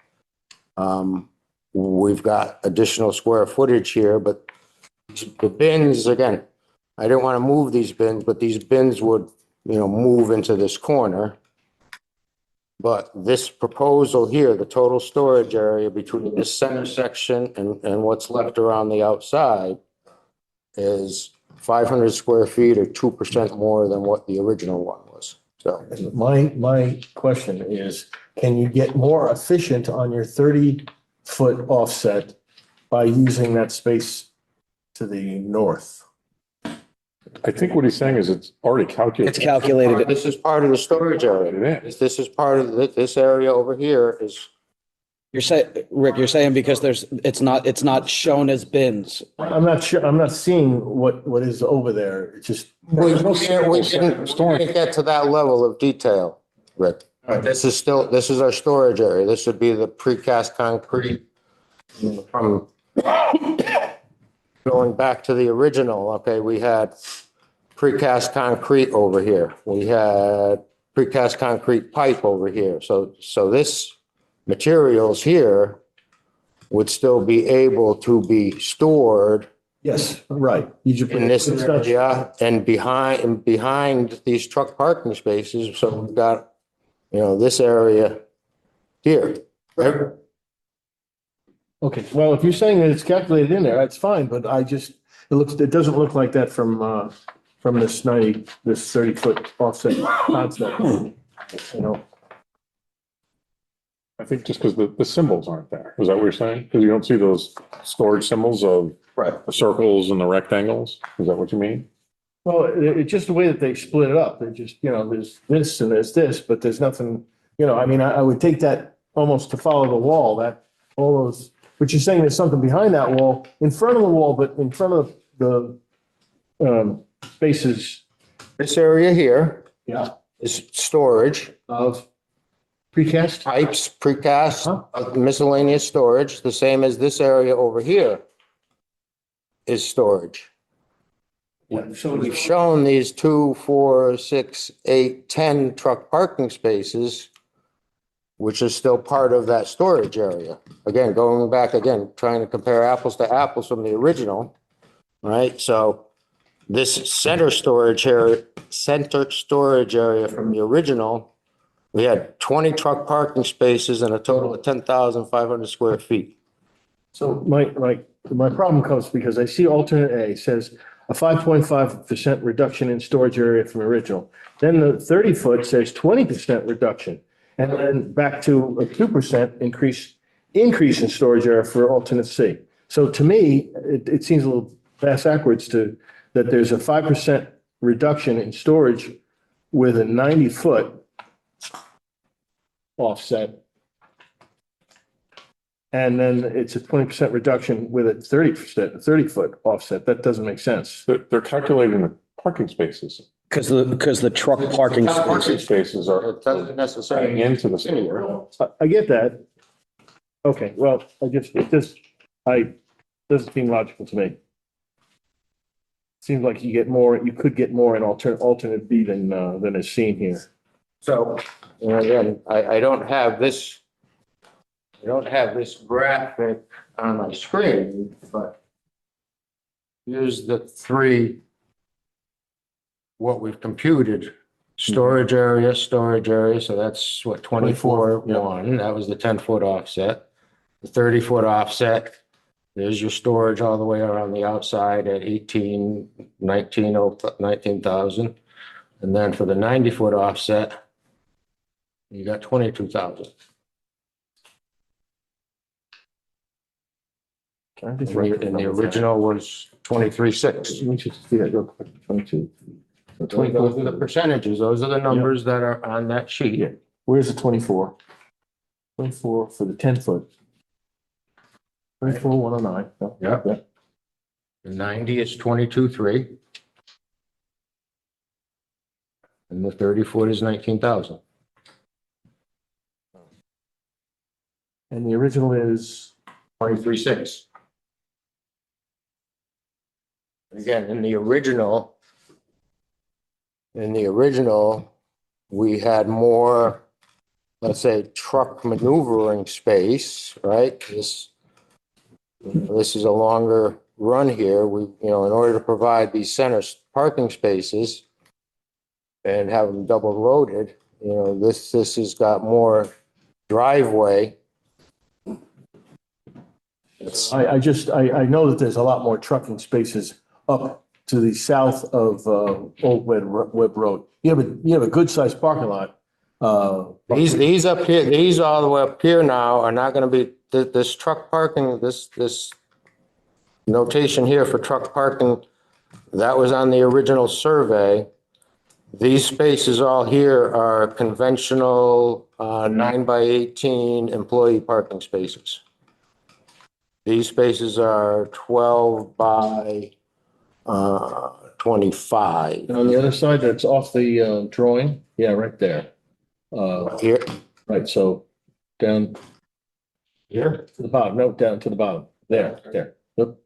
Speaker 10: We've got additional square footage here, but the bins, again, I didn't want to move these bins, but these bins would, move into this corner. But this proposal here, the total storage area between this center section and what's left around the outside is 500 square feet or 2% more than what the original one was. So
Speaker 6: My question is, can you get more efficient on your 30-foot offset by using that space to the north?
Speaker 1: I think what he's saying is it's already calculated.
Speaker 4: It's calculated.
Speaker 10: this is part of the storage area. This is part of this area over here is.
Speaker 4: You're saying, Rick, you're saying because it's not shown as bins.
Speaker 6: I'm not sure, I'm not seeing what is over there. It's just.
Speaker 10: We didn't get to that level of detail, Rick. This is our storage area. This would be the precast concrete from going back to the original. Okay, we had precast concrete over here. We had precast concrete pipe over here. So this materials here would still be able to be stored.
Speaker 6: Yes, right.
Speaker 10: In this area and behind these truck parking spaces. So we've got, this area here.
Speaker 6: Okay, well, if you're saying that it's calculated in there, that's fine, but it doesn't look like that from this 30-foot offset concept.
Speaker 1: I think just because the symbols aren't there. Is that what you're saying? Because you don't see those storage symbols of the circles and the rectangles? Is that what you mean?
Speaker 6: Well, it's just the way that they split it up. They just, there's this and there's this, but there's nothing, I would take that almost to follow the wall, that all those, but you're saying there's something behind that wall, in front of the wall, but in front of the spaces.
Speaker 10: This area here
Speaker 6: Yeah.
Speaker 10: is storage
Speaker 6: Of precast?
Speaker 10: pipes, precast, miscellaneous storage, the same as this area over here is storage.
Speaker 6: Yeah, so
Speaker 10: We've shown these 2, 4, 6, 8, 10 truck parking spaces, which is still part of that storage area. Again, trying to compare apples to apples from the original, right? So this center storage area from the original, we had 20 truck parking spaces and a total of 10,500 square feet.
Speaker 6: So my problem comes because I see alternate A says a 5.5% reduction in storage area from original. Then the 30-foot says 20% reduction. And then back to a 2% increase in storage area for alternate C. So to me, it seems a little backwards that there's a 5% reduction in storage with a 90-foot offset. And then it's a 20% reduction with a 30-foot offset. That doesn't make sense.
Speaker 1: They're calculating the parking spaces.
Speaker 4: Because the truck parking
Speaker 1: Parking
Speaker 4: spaces.
Speaker 1: spaces are
Speaker 10: It doesn't necessarily
Speaker 1: into the store.
Speaker 6: I get that. Okay, well, it doesn't seem logical to me. Seems like you could get more in alternate B than is seen here.
Speaker 10: So, again, I don't have this graphic on my screen, but here's the 3, what we've computed. Storage area, so that's what, 24, 1, that was the 10-foot offset. The 30-foot offset, there's your storage all the way around the outside at 19,000. And then for the 90-foot offset, you got 22,000. And the original was 23,600.
Speaker 6: Let me just see that real quick. 22. So
Speaker 10: Those are the percentages. Those are the numbers that are on that
Speaker 6: Yeah.
Speaker 10: sheet.
Speaker 6: Where's the 24? 24 for the 10-foot. 24, 109. No,
Speaker 10: Yeah.
Speaker 6: yeah.
Speaker 10: The 90 is 22,300. And the 30-foot is 19,000.
Speaker 6: And the original is
Speaker 10: 23,600. Again, in the original, we had more, let's say, truck maneuvering space, right? This is a longer run here. In order to provide these center parking spaces and have them double loaded, this has got more driveway.
Speaker 6: I know that there's a lot more trucking spaces up to the south of Old Webb Road. You have a good sized parking lot.
Speaker 10: These up here, these all the way up here now are not going to be, this truck parking, this notation here for truck parking, that was on the original survey. These spaces all here are conventional 9x18 employee parking spaces. These spaces are 12 by 25.
Speaker 6: And on the other side, that's off the drawing. Yeah, right there.
Speaker 10: Here,
Speaker 6: Right, so down
Speaker 10: here.
Speaker 6: to the bottom, no, down to the bottom. There. Yep.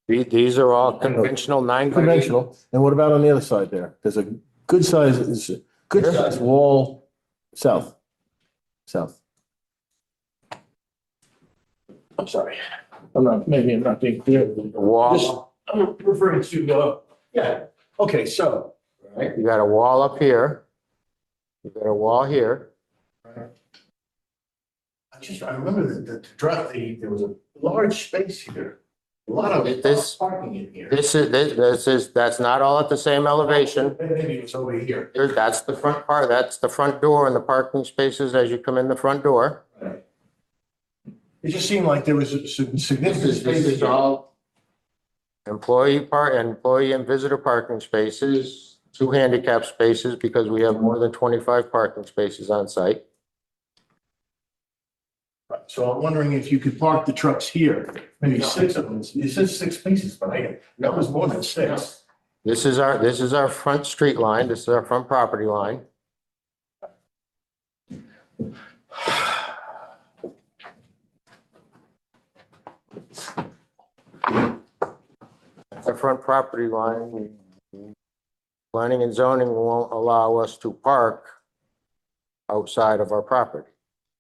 Speaker 10: These are all conventional 9x18.
Speaker 6: Conventional. And what about on the other side there? There's a good size wall south. I'm sorry. Maybe I'm not being clear.
Speaker 10: Wall,
Speaker 6: I'm referring to, yeah, okay, so.
Speaker 10: right? You got a wall up here. You got a wall here.
Speaker 6: I remember there was a large space here. A lot of
Speaker 10: This-
Speaker 6: parking in here.
Speaker 10: That's not all at the same elevation.
Speaker 6: Maybe it's over here.
Speaker 10: That's the front part, that's the front door and the parking spaces as you come in the front door.
Speaker 6: It just seemed like there was a significant
Speaker 10: This
Speaker 6: space.
Speaker 10: is all employee and visitor parking spaces, 2 handicap spaces because we have more than 25 parking spaces on site.
Speaker 6: Right, so I'm wondering if you could park the trucks here, maybe 6 of them. It says 6 spaces, but that was more than 6.
Speaker 10: This is our front street line. This is our front property line. The front property line, planning and zoning won't allow us to park outside of our property.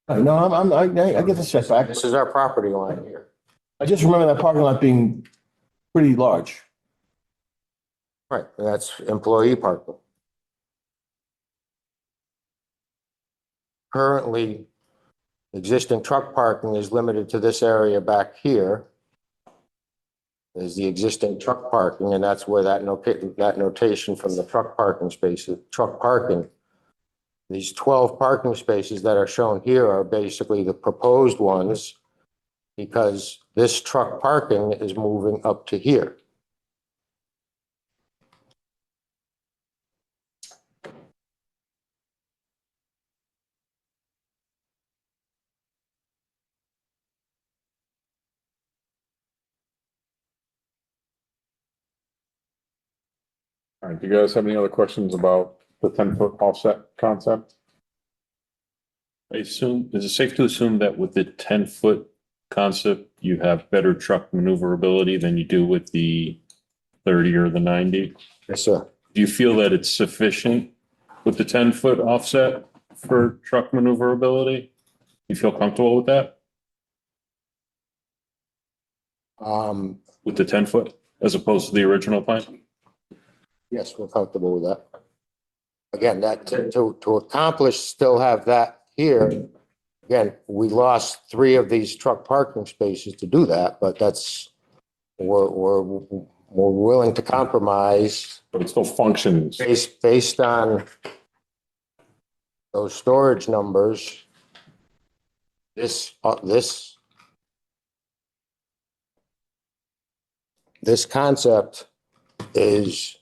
Speaker 6: No, I get the setback.
Speaker 10: This is our property line here.
Speaker 6: I just remember that parking lot being pretty large.
Speaker 10: Right, that's employee parking. Currently, existing truck parking is limited to this area back here. Is the existing truck parking, and that's where that notation from the truck parking spaces, truck parking. These 12 parking spaces that are shown here are basically the proposed ones because this truck parking is moving up to here.
Speaker 1: All right, do you guys have any other questions about the 10-foot offset concept?
Speaker 3: Is it safe to assume that with the 10-foot concept, you have better truck maneuverability than you do with the 30 or the 90?
Speaker 10: Yes, sir.
Speaker 3: Do you feel that it's sufficient with the 10-foot offset for truck maneuverability? You feel comfortable with that? With the 10-foot as opposed to the original plan?
Speaker 10: Yes, we're comfortable with that. Again, that to accomplish, still have that here. Again, we lost 3 of these truck parking spaces to do that, but we're we're willing to compromise
Speaker 1: But it still functions.
Speaker 10: based on those storage numbers. This concept is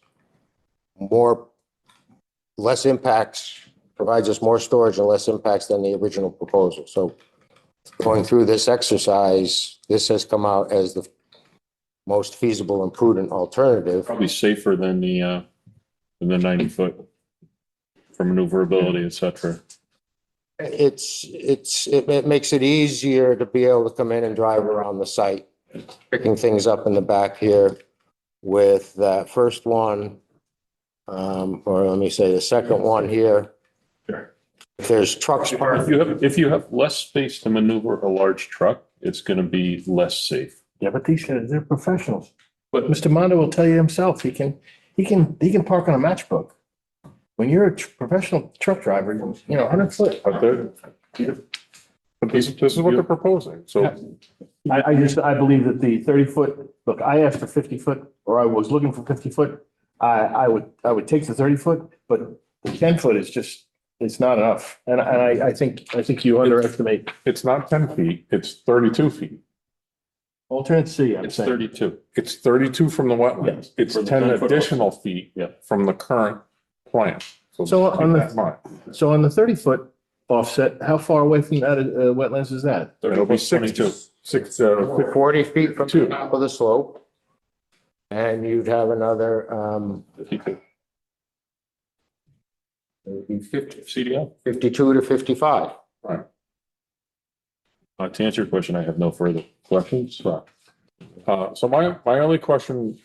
Speaker 10: less impacts, provides us more storage and less impacts than the original proposal. So going through this exercise, this has come out as the most feasible and prudent alternative.
Speaker 3: Probably safer than the 90-foot for maneuverability, et cetera.
Speaker 10: It makes it easier to be able to come in and drive around the site, picking things up in the back here with that first one, or let me say the second one here.
Speaker 3: Sure.
Speaker 10: If there's trucks parked,
Speaker 3: If you have less space to maneuver a large truck, it's going to be less safe.
Speaker 6: Yeah, but they're professionals. But Mr. Mondo will tell you himself, he can park on a matchbook. When you're a professional truck driver, 100 foot.
Speaker 1: But this is what they're proposing. So
Speaker 6: I believe that the 30-foot, look, I asked for 50-foot, or I was looking for 50-foot. I would take the 30-foot, but the 10-foot is just, it's not enough. And I think you underestimate.
Speaker 1: it's not 10 feet, it's 32 feet.
Speaker 6: Alternate C, I'm
Speaker 3: It's
Speaker 6: saying.
Speaker 3: 32.
Speaker 1: It's 32 from the wetlands. It's
Speaker 3: For the
Speaker 1: 10
Speaker 3: 10-foot
Speaker 1: additional feet
Speaker 3: Yeah.
Speaker 1: from the current plan.
Speaker 6: So
Speaker 1: keep
Speaker 6: on
Speaker 1: that in mind.
Speaker 6: So on the 30-foot offset, how far away from that wetlands is that?
Speaker 1: It'll be
Speaker 10: 40 feet from the
Speaker 1: Two.
Speaker 10: top of the slope. And you'd have another, maybe 50,
Speaker 3: CDL.
Speaker 10: 52 to 55.
Speaker 3: To answer your question, I have no further questions.
Speaker 1: So my only question,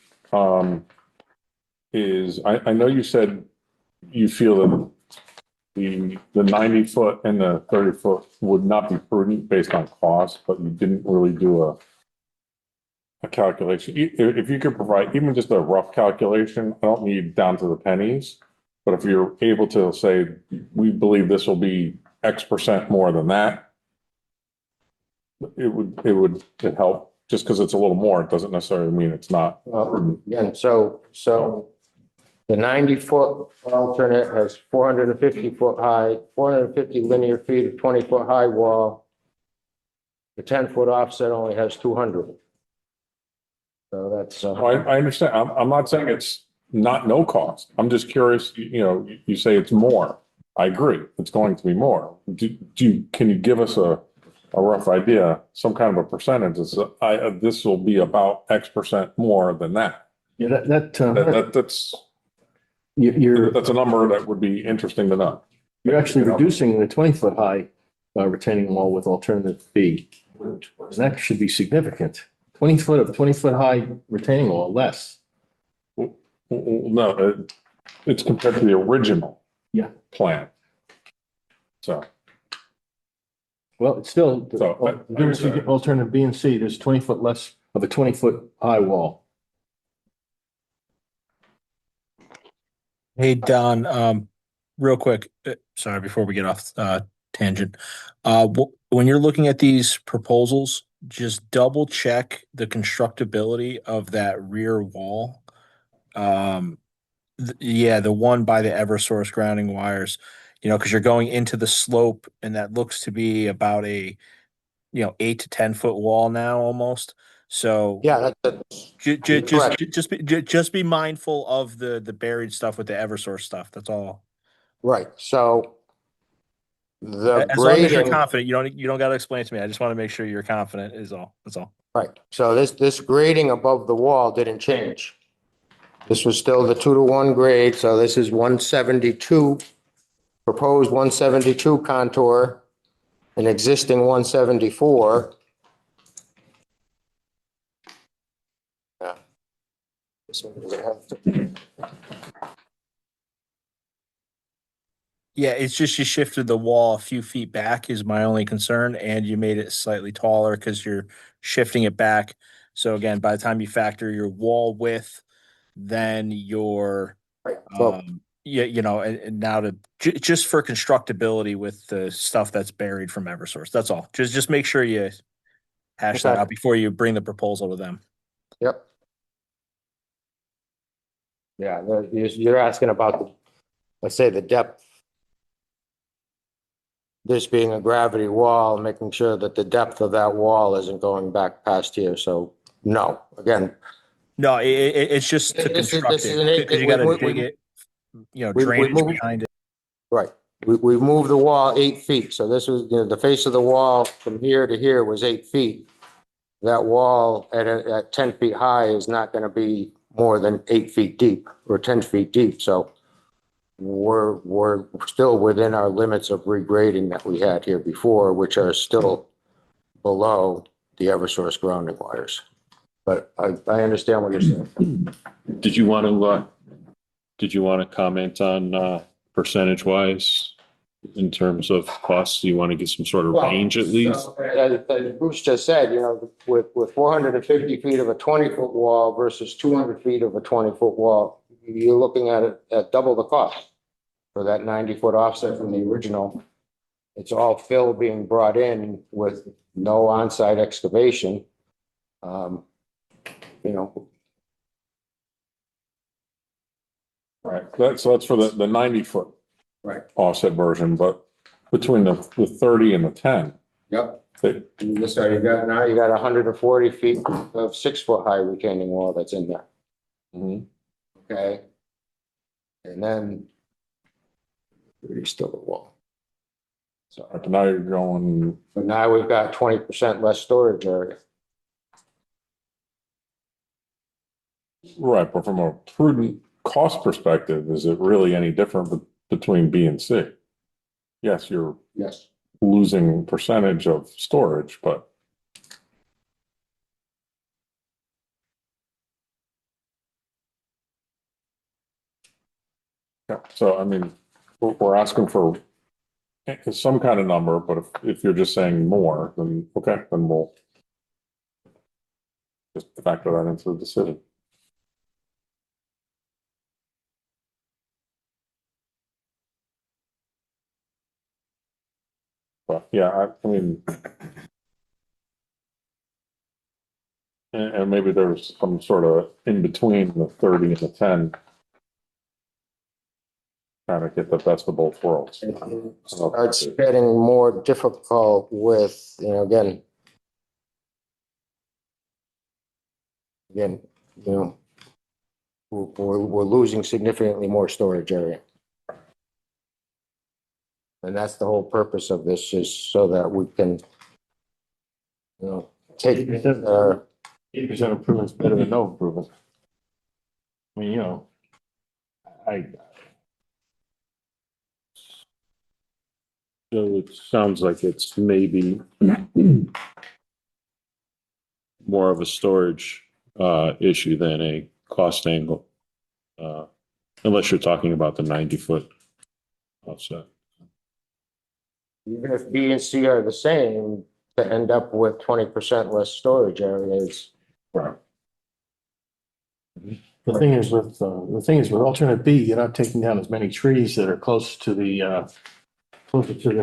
Speaker 1: is, I know you said you feel that the 90-foot and the 30-foot would not be prudent based on cost, but you didn't really do a calculation. If you could provide even just a rough calculation, I don't need down to the pennies, but if you're able to say, we believe this will be X% more than that, it would help. Just because it's a little more, it doesn't necessarily mean it's not.
Speaker 10: Again, so the 90-foot alternate has 450 foot high, 450 linear feet of 20-foot high wall. The 10-foot offset only has 200. So that's,
Speaker 1: I understand. I'm not saying it's no cost. I'm just curious, you say it's more. I agree. It's going to be more. Can you give us a rough idea, some kind of a percentage? This will be about X% more than that.
Speaker 6: Yeah,
Speaker 1: That's
Speaker 6: you're
Speaker 1: a number that would be interesting to know.
Speaker 6: actually reducing the 20-foot high retaining wall with alternative B. And that should be significant. 20-foot high retaining wall, less.
Speaker 1: No, it's compared to the original.
Speaker 6: Yeah.
Speaker 1: Plan. So.
Speaker 6: Well, it's still,
Speaker 1: So,
Speaker 6: the difference between alternative B and C, there's 20 foot less of a 20-foot high wall.
Speaker 11: Hey, Don, real quick, sorry, before we get off tangent. When you're looking at these proposals, just double check the constructability of that rear wall. The one by the Eversource grounding wires, because you're going into the slope and that looks to be about a 8 to 10 foot wall now almost. So
Speaker 10: yeah, that's correct.
Speaker 11: just be mindful of the buried stuff with the Eversource stuff. That's all.
Speaker 10: Right. So the
Speaker 11: As long as you're
Speaker 10: grading,
Speaker 11: confident, you don't got to explain it to me. I just want to make sure you're confident is all. That's all.
Speaker 10: right. So this grading above the wall didn't change. This was still the 2-to-1 grade. So this is 172, proposed 172 contour, an existing 174. Yeah. This one doesn't have to.
Speaker 11: Yeah, it's just you shifted the wall a few feet back is my only concern, and you made it slightly taller because you're shifting it back. So again, by the time you factor your wall width, then your
Speaker 10: Right. Well,
Speaker 11: and now just for constructability with the stuff that's buried from Eversource. That's all. Just make sure you hash that
Speaker 10: Okay.
Speaker 11: out before you bring the proposal to them.
Speaker 10: yep. Yeah, you're asking about, let's say, the depth. This being a gravity wall, making sure that the depth of that wall isn't going back past here. So, no, again.
Speaker 11: No, it's just to
Speaker 10: This is-
Speaker 11: construct
Speaker 10: this is an
Speaker 11: it
Speaker 10: eight-
Speaker 11: because you got to
Speaker 10: we-
Speaker 11: dig it,
Speaker 10: we
Speaker 11: drainage
Speaker 10: moved-
Speaker 11: behind it.
Speaker 10: Right. We've moved the wall 8 feet. So this was, the face of the wall from here to here was 8 feet. That wall at 10 feet high is not going to be more than 8 feet deep or 10 feet deep. So we're still within our limits of regrading that we had here before, which are still below the Eversource grounding wires. But I understand what you're saying.
Speaker 3: Did you want to comment on percentage wise in terms of costs? Do you want to get some sort of range at least?
Speaker 10: So, as Bruce just said, with 450 feet of a 20-foot wall versus 200 feet of a 20-foot wall, you're looking at double the cost for that 90-foot offset from the original. It's all fill being brought in with no on-site excavation.
Speaker 1: Right. So that's for the 90-foot.
Speaker 10: Right.
Speaker 1: Offset version, but between the 30 and the 10.
Speaker 10: Yep.
Speaker 1: they-
Speaker 10: You got 140 feet of 6-foot high retaining wall that's in there.
Speaker 1: Mhm.
Speaker 10: Okay. And then there's still a wall. So,
Speaker 1: But now you're going,
Speaker 10: but now we've got 20% less storage area.
Speaker 1: right, but from a prudent cost perspective, is it really any different between B and C? Yes, you're
Speaker 10: Yes.
Speaker 1: losing percentage of storage, but yeah, so I mean, we're asking for some kind of number, but if you're just saying more, then okay, then we'll just factor that into the decision. But yeah, I mean, and maybe there's some sort of in between the 30 and the 10. Kind of get the best of both worlds.
Speaker 10: It's getting more difficult with, again, we're losing significantly more storage area. And that's the whole purpose of this, is so that we can, take,
Speaker 6: 80% improvement is better than no improvement. I mean,
Speaker 3: So it sounds like it's maybe more of a storage issue than a cost angle. Unless you're talking about the 90-foot offset.
Speaker 10: even if B and C are the same, to end up with 20% less storage areas.
Speaker 1: Right.
Speaker 6: the thing is with alternate B, you're not taking down as many trees that are closer to the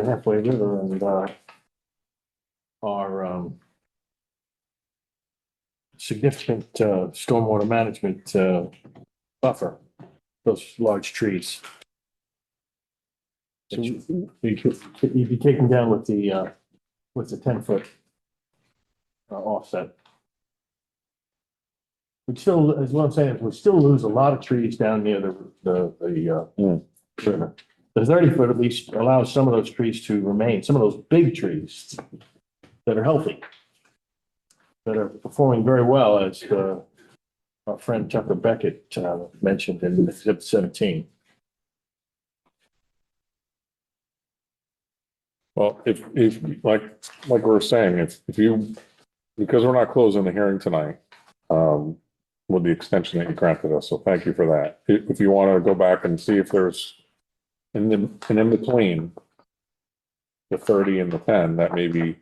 Speaker 6: halfway river and are significant stormwater management buffer, those large trees. So you'd be taken down with the 10-foot offset. We still, as what I'm saying, is we still lose a lot of trees down near the river. The 30-foot at least allows some of those trees to remain, some of those big trees that are healthy, that are performing very well, as our friend Tucker Beckett mentioned in Exhibit 17.
Speaker 1: Well, if like we were saying, if you, because we're not closing the hearing tonight, with the extension that you granted us, so thank you for that. If you want to go back and see if there's in between the 30 and the 10, that maybe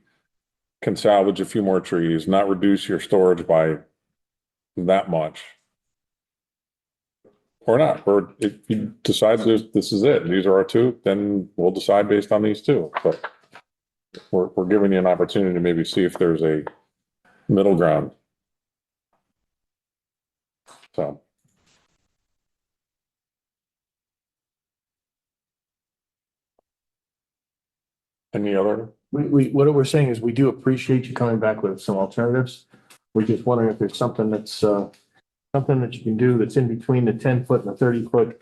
Speaker 1: can salvage a few more trees, not reduce your storage by that much. Or not, or if you decide this is it, these are our two, then we'll decide based on these two. But we're giving you an opportunity to maybe see if there's a middle ground. So. Any other?
Speaker 6: What we're saying is we do appreciate you coming back with some alternatives. We're just wondering if there's something that's, something that you can do that's in between the 10-foot and the 30-foot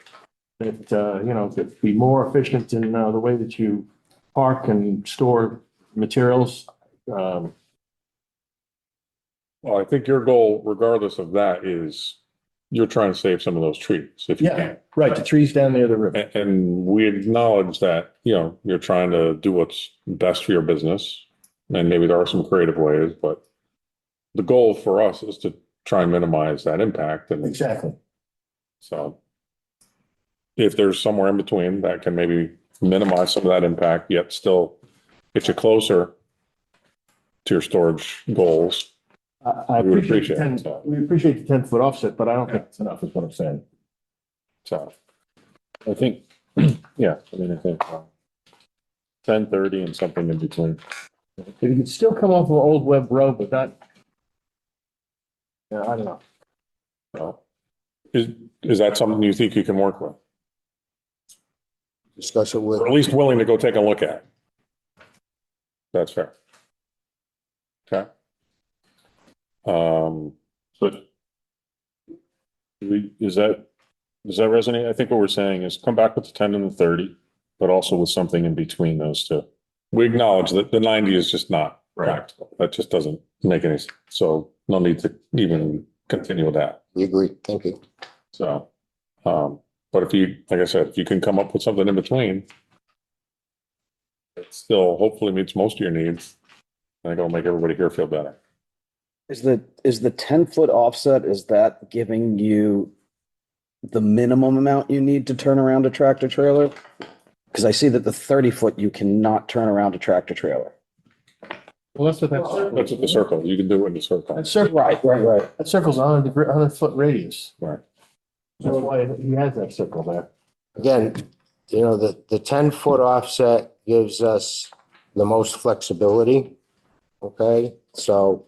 Speaker 6: that, could be more efficient in the way that you park and store materials.
Speaker 1: Well, I think your goal, regardless of that, is you're trying to save some of those trees if you can.
Speaker 6: Right, the trees down near the river.
Speaker 1: And we acknowledge that, you're trying to do what's best for your business. And maybe there are some creative ways, but the goal for us is to try and minimize that impact. And
Speaker 6: Exactly.
Speaker 1: so if there's somewhere in between that can maybe minimize some of that impact, yet still get you closer to your storage goals.
Speaker 6: I
Speaker 1: We would
Speaker 6: appreciate
Speaker 1: appreciate it.
Speaker 6: we appreciate the 10-foot offset, but I don't think it's enough is what I'm saying.
Speaker 1: So,
Speaker 3: I think, yeah, I mean, I think 10, 30 and something in between.
Speaker 6: If you could still come off of Old Webb Road, but not, I don't know.
Speaker 1: well, is that something you think you can work with?
Speaker 10: Discuss it with.
Speaker 1: Or at least willing to go take a look at? That's fair. Okay.
Speaker 3: But does that resonate? I think what we're saying is come back with the 10 and the 30, but also with something in between those two.
Speaker 1: We acknowledge that the 90 is just not
Speaker 3: Right.
Speaker 1: practical. That just doesn't make any sense. So no need to even continue with that.
Speaker 10: We agree. Thank you.
Speaker 1: So, but if you, like I said, if you can come up with something in between, it still hopefully meets most of your needs, I think it'll make everybody here feel better.
Speaker 4: Is the 10-foot offset, is that giving you the minimum amount you need to turn around a tractor trailer? Because I see that the 30-foot, you cannot turn around a tractor trailer.
Speaker 6: Well, that's what
Speaker 1: That's what the circle, you can do it in the circle.
Speaker 6: That circle,
Speaker 4: Right.
Speaker 6: that circle's 100-foot radius.
Speaker 1: Right.
Speaker 6: That's why he has that circle there.
Speaker 10: Again, the 10-foot offset gives us the most flexibility. Okay, so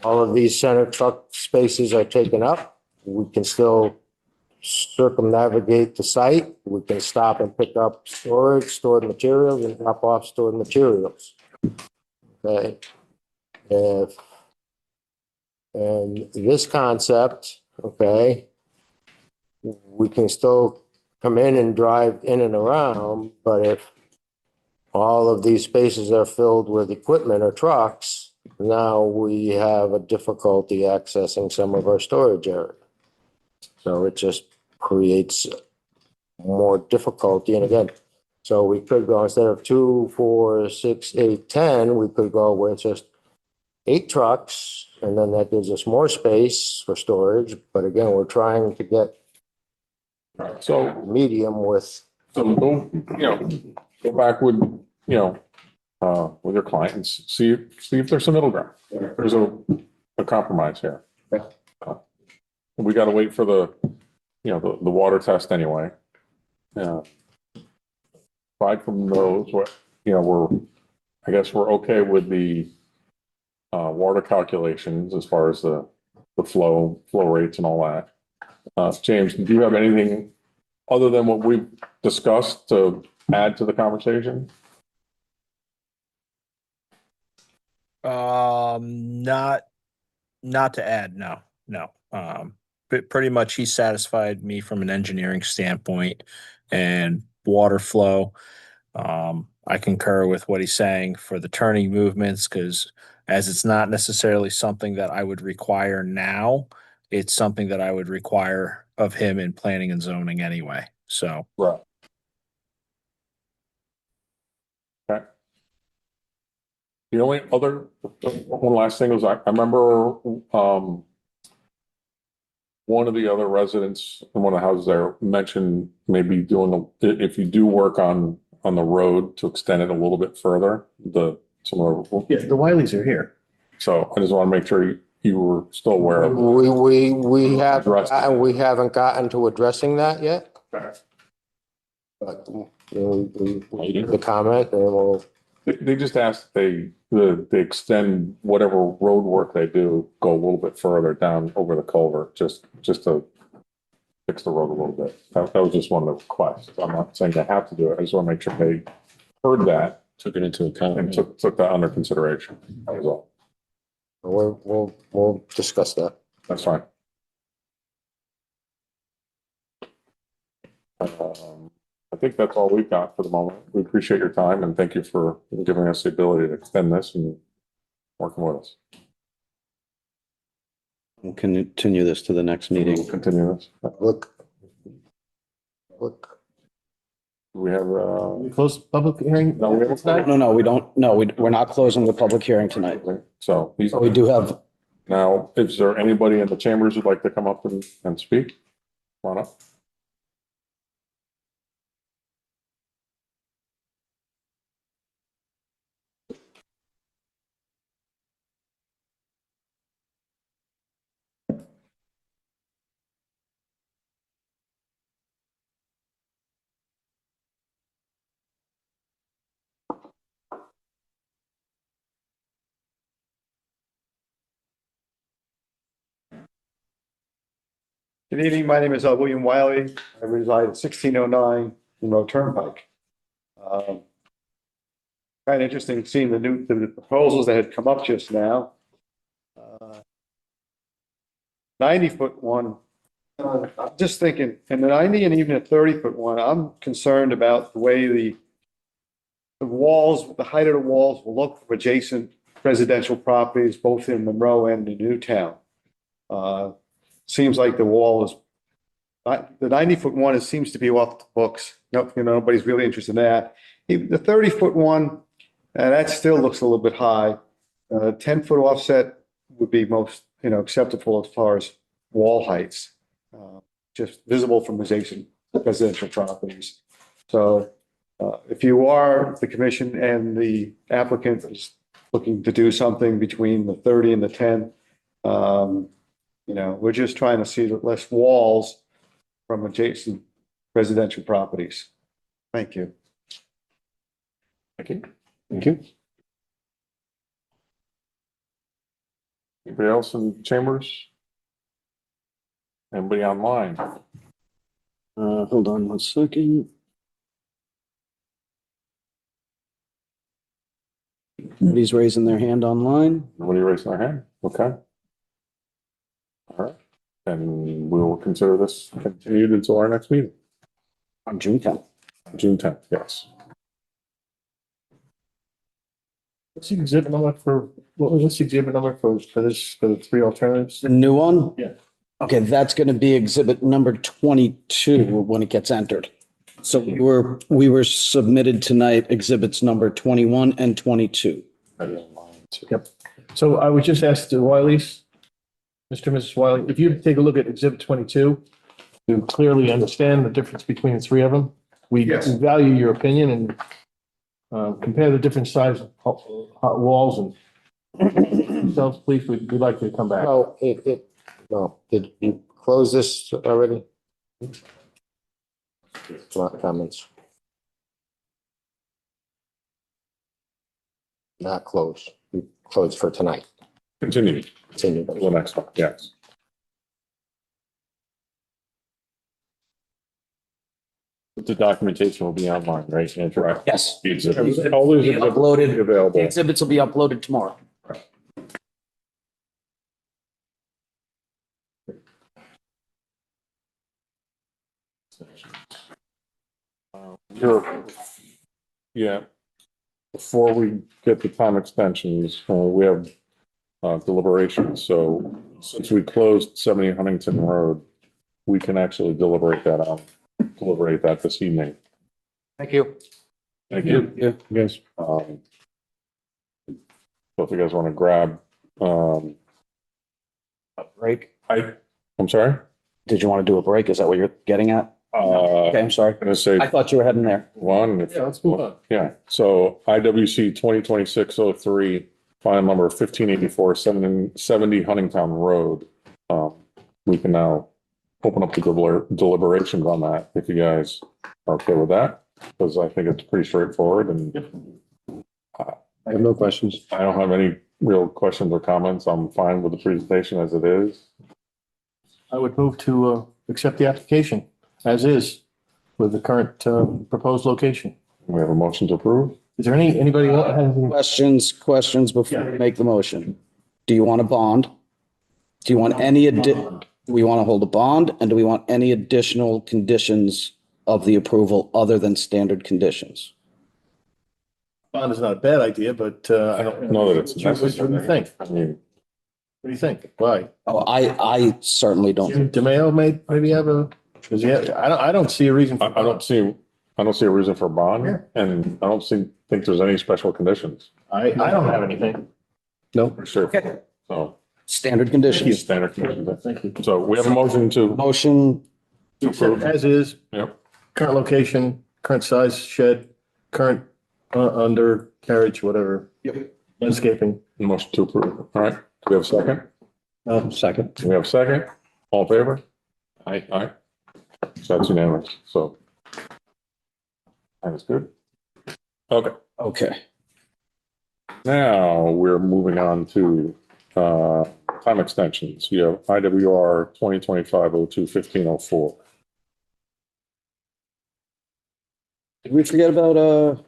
Speaker 10: all of these center truck spaces are taken up. We can still circumnavigate the site. We can stop and pick up stored materials and drop off stored materials. Okay. And this concept, okay, we can still come in and drive in and around, but if all of these spaces are filled with equipment or trucks, now we have a difficulty accessing some of our storage area. So it just creates more difficulty. And again, so we could go, instead of 2, 4, 6, 8, 10, we could go with just 8 trucks, and then that gives us more space for storage. But again, we're trying to get
Speaker 1: So,
Speaker 10: medium with.
Speaker 1: so go back with your clients, see if there's some middle ground. There's a compromise here. We got to wait for the water test anyway. Yeah. Aside from those, I guess we're okay with the water calculations as far as the flow rates and all that. James, do you have anything other than what we've discussed to add to the conversation?
Speaker 11: Not to add, no. But pretty much he satisfied me from an engineering standpoint and water flow. I concur with what he's saying for the turning movements, because as it's not necessarily something that I would require now, it's something that I would require of him in planning and zoning anyway. So,
Speaker 1: Right. Okay. The only other, one last thing was I remember one of the other residents in one of the houses there mentioned maybe if you do work on the road to extend it a little bit further,
Speaker 6: Yeah, the Wileys are here.
Speaker 1: So I just want to make sure you were still aware of.
Speaker 10: We
Speaker 1: Addressed it.
Speaker 10: haven't gotten to addressing that yet.
Speaker 1: Okay.
Speaker 10: But the comment, and we'll.
Speaker 1: They just asked they extend whatever road work they do, go a little bit further down over the culvert, just to fix the road a little bit. That was just one of the requests. I'm not saying they have to do it. I just want to make sure they heard that
Speaker 3: Took it into account.
Speaker 1: and took that under consideration as well.
Speaker 10: We'll discuss that.
Speaker 1: That's fine. I think that's all we've got for the moment. We appreciate your time and thank you for giving us the ability to extend this and working with us.
Speaker 2: We'll continue this to the next
Speaker 1: We'll
Speaker 2: meeting.
Speaker 1: continue this.
Speaker 10: Look.
Speaker 1: We have,
Speaker 6: We close the public hearing?
Speaker 1: No, we haven't.
Speaker 4: No, we don't, no, we're not closing the public hearing tonight.
Speaker 1: so he's,
Speaker 4: But we do have,
Speaker 1: now, is there anybody in the chambers who'd like to come up and speak? Come on up.
Speaker 12: Good evening. My name is William Wiley. I reside at 1609 Monroe Turnpike. Kind of interesting seeing the proposals that had come up just now. 90-foot one. I'm just thinking, in the 90 and even a 30-foot one, I'm concerned about the way the walls, the height of the walls will look from adjacent residential properties, both in Monroe and in Newtown. Seems like the wall is, the 90-foot one, it seems to be off the books. No, nobody's really interested in that. The 30-foot one, that still looks a little bit high. 10-foot offset would be most, acceptable as far as wall heights, just visible from adjacent residential properties. So if you are, the commission and the applicant is looking to do something between the 30 and the 10, we're just trying to see less walls from adjacent residential properties. Thank you.
Speaker 1: Thank you.
Speaker 2: Thank you.
Speaker 1: Anybody else in chambers? Anybody online?
Speaker 2: Hold on 1 second.
Speaker 4: nobody's raising their hand online.
Speaker 1: Nobody raising their hand? Okay. All right, and we will consider this continued until our next meeting.
Speaker 4: On June 10th.
Speaker 1: June 10th, yes.
Speaker 6: What's the exhibit number for the three alternatives?
Speaker 4: The new one?
Speaker 6: Yeah.
Speaker 4: Okay, that's going to be exhibit number 22 when it gets entered. So we were submitted tonight exhibits number 21 and 22.
Speaker 6: Yep. So I would just ask the Wileys, Mr. and Mrs. Wiley, if you take a look at exhibit 22 to clearly understand the difference between the three of them. We value your opinion and compare the different size of walls and themselves, please, we'd like you to come back.
Speaker 10: No, no, did you close this already? Not comments. Not closed. We closed for tonight.
Speaker 1: Continued.
Speaker 10: Continue.
Speaker 1: The next one, yes.
Speaker 3: The documentation will be online, right? Andrew?
Speaker 1: Right.
Speaker 4: Yes.
Speaker 1: The exhibits, all these exhibits will be
Speaker 4: Uploaded. The
Speaker 1: available.
Speaker 4: exhibits will be uploaded tomorrow.
Speaker 1: Sure. Yeah. Before we get the time extensions, we have deliberations. So since we closed 70 Huntington Road, we can actually deliberate that this evening.
Speaker 10: Thank you.
Speaker 1: Thank you.
Speaker 4: Yeah.
Speaker 1: Yes. So if you guys want to grab,
Speaker 4: A break?
Speaker 1: I'm sorry?
Speaker 4: Did you want to do a break? Is that what you're getting at? Okay, I'm sorry.
Speaker 1: I'm gonna say
Speaker 4: I thought you were heading there.
Speaker 1: one.
Speaker 6: Yeah, let's move on.
Speaker 1: Yeah, so IWC 2026-03, file number 1584, 70 Huntingtown Road. We can now open up the deliberations on that, if you guys are okay with that, because I think it's pretty straightforward and
Speaker 2: I have no questions.
Speaker 1: I don't have any real questions or comments. I'm fine with the presentation as it is.
Speaker 6: I would move to accept the application as is with the current proposed location.
Speaker 1: We have a motion to approve.
Speaker 6: Is there anybody else has any?
Speaker 4: Questions before we make the motion? Do you want a bond? Do you want any do we want to hold a bond, and do we want any additional conditions of the approval other than standard conditions?
Speaker 6: Bond is not a bad idea, but I don't
Speaker 1: know that it's
Speaker 6: What do
Speaker 1: necessary.
Speaker 6: you think?
Speaker 1: I mean,
Speaker 6: What do you think? Why?
Speaker 4: Oh, I certainly don't.
Speaker 6: DeMayo may maybe have a, because yeah, I don't see a reason.
Speaker 1: I don't see a reason for a bond, and I don't think there's any special conditions.
Speaker 6: I don't have anything.
Speaker 4: No.
Speaker 1: For sure.
Speaker 4: Okay.
Speaker 1: So
Speaker 4: Standard conditions.
Speaker 1: standard conditions.
Speaker 6: Thank you.
Speaker 1: So we have a motion to
Speaker 4: Motion,
Speaker 1: approve.
Speaker 6: As is,
Speaker 1: Yep.
Speaker 6: current location, current size shed, current undercarriage, whatever.
Speaker 4: Yep.
Speaker 6: Landscaping.
Speaker 1: Motion to approve. All right. Do we have a second?
Speaker 4: second.
Speaker 1: Do we have a second? All in favor? Aye. So that's unanimous. So that is good. Okay.
Speaker 4: Okay.
Speaker 1: Now we're moving on to time extensions. You have IWR 2025-02-1504.
Speaker 4: Did we forget about,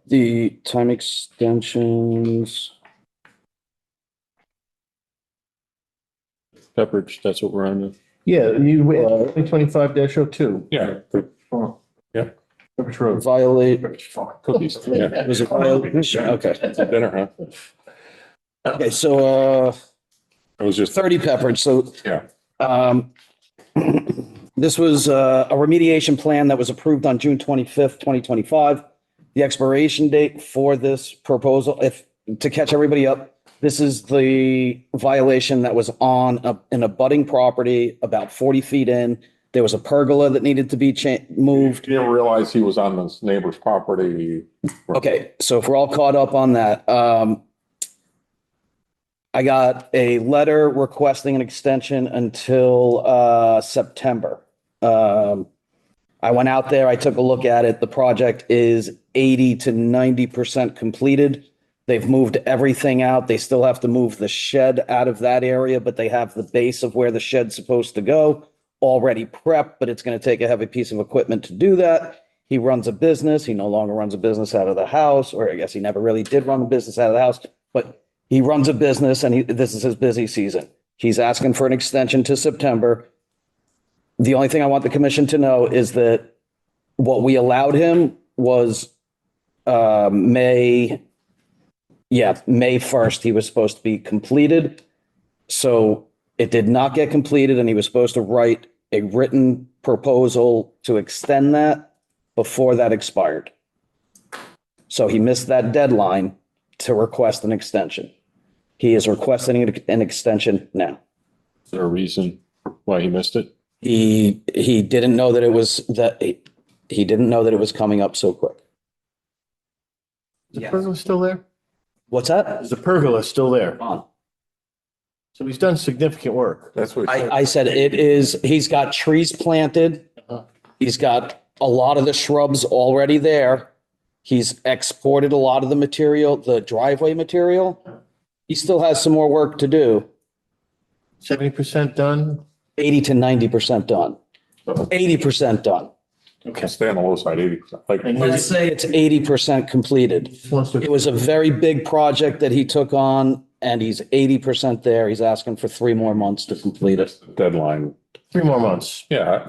Speaker 4: the time extensions?
Speaker 3: Pepperidge, that's what we're on.
Speaker 6: Yeah, you, 2025-02.
Speaker 1: Yeah. Yeah.
Speaker 6: Pepperidge Road.
Speaker 4: Violate,
Speaker 1: Cookies. Yeah.
Speaker 4: was it violation? Okay.
Speaker 1: Dinner, huh?
Speaker 4: Okay, so,
Speaker 1: It was just
Speaker 4: 30 Pepperidge, so.
Speaker 1: Yeah.
Speaker 4: This was a remediation plan that was approved on June 25th, 2025. The expiration date for this proposal, to catch everybody up, this is the violation that was on an abutting property about 40 feet in. There was a pergola that needed to be moved.
Speaker 1: Didn't realize he was on this neighbor's property.
Speaker 4: Okay, so if we're all caught up on that, I got a letter requesting an extension until September. I went out there, I took a look at it. The project is 80 to 90% completed. They've moved everything out. They still have to move the shed out of that area, but they have the base of where the shed's supposed to go already prepped, but it's going to take a heavy piece of equipment to do that. He runs a business. He no longer runs a business out of the house, or I guess he never really did run a business out of the house, but he runs a business and this is his busy season. He's asking for an extension to September. The only thing I want the commission to know is that what we allowed him was May 1st, he was supposed to be completed. So it did not get completed, and he was supposed to write a written proposal to extend that before that expired. So he missed that deadline to request an extension. He is requesting an extension now.
Speaker 3: Is there a reason why he missed it?
Speaker 4: He didn't know that he didn't know that it was coming up so quick.
Speaker 6: Is the pergola still there?
Speaker 4: What's that?
Speaker 6: Is the pergola still there?
Speaker 4: On.
Speaker 6: So he's done significant work.
Speaker 1: That's what.
Speaker 4: I said it is, he's got trees planted. He's got a lot of the shrubs already there. He's exported a lot of the material, the driveway material. He still has some more work to do.
Speaker 6: 70% done?
Speaker 4: 80 to 90% done. 80% done.
Speaker 1: Okay. Stay on the low side, 80%. Like,
Speaker 4: Let's say it's 80% completed. It was a very big project that he took on, and he's 80% there. He's asking for 3 more months to complete it.
Speaker 1: deadline.
Speaker 6: 3 more months.
Speaker 1: Yeah,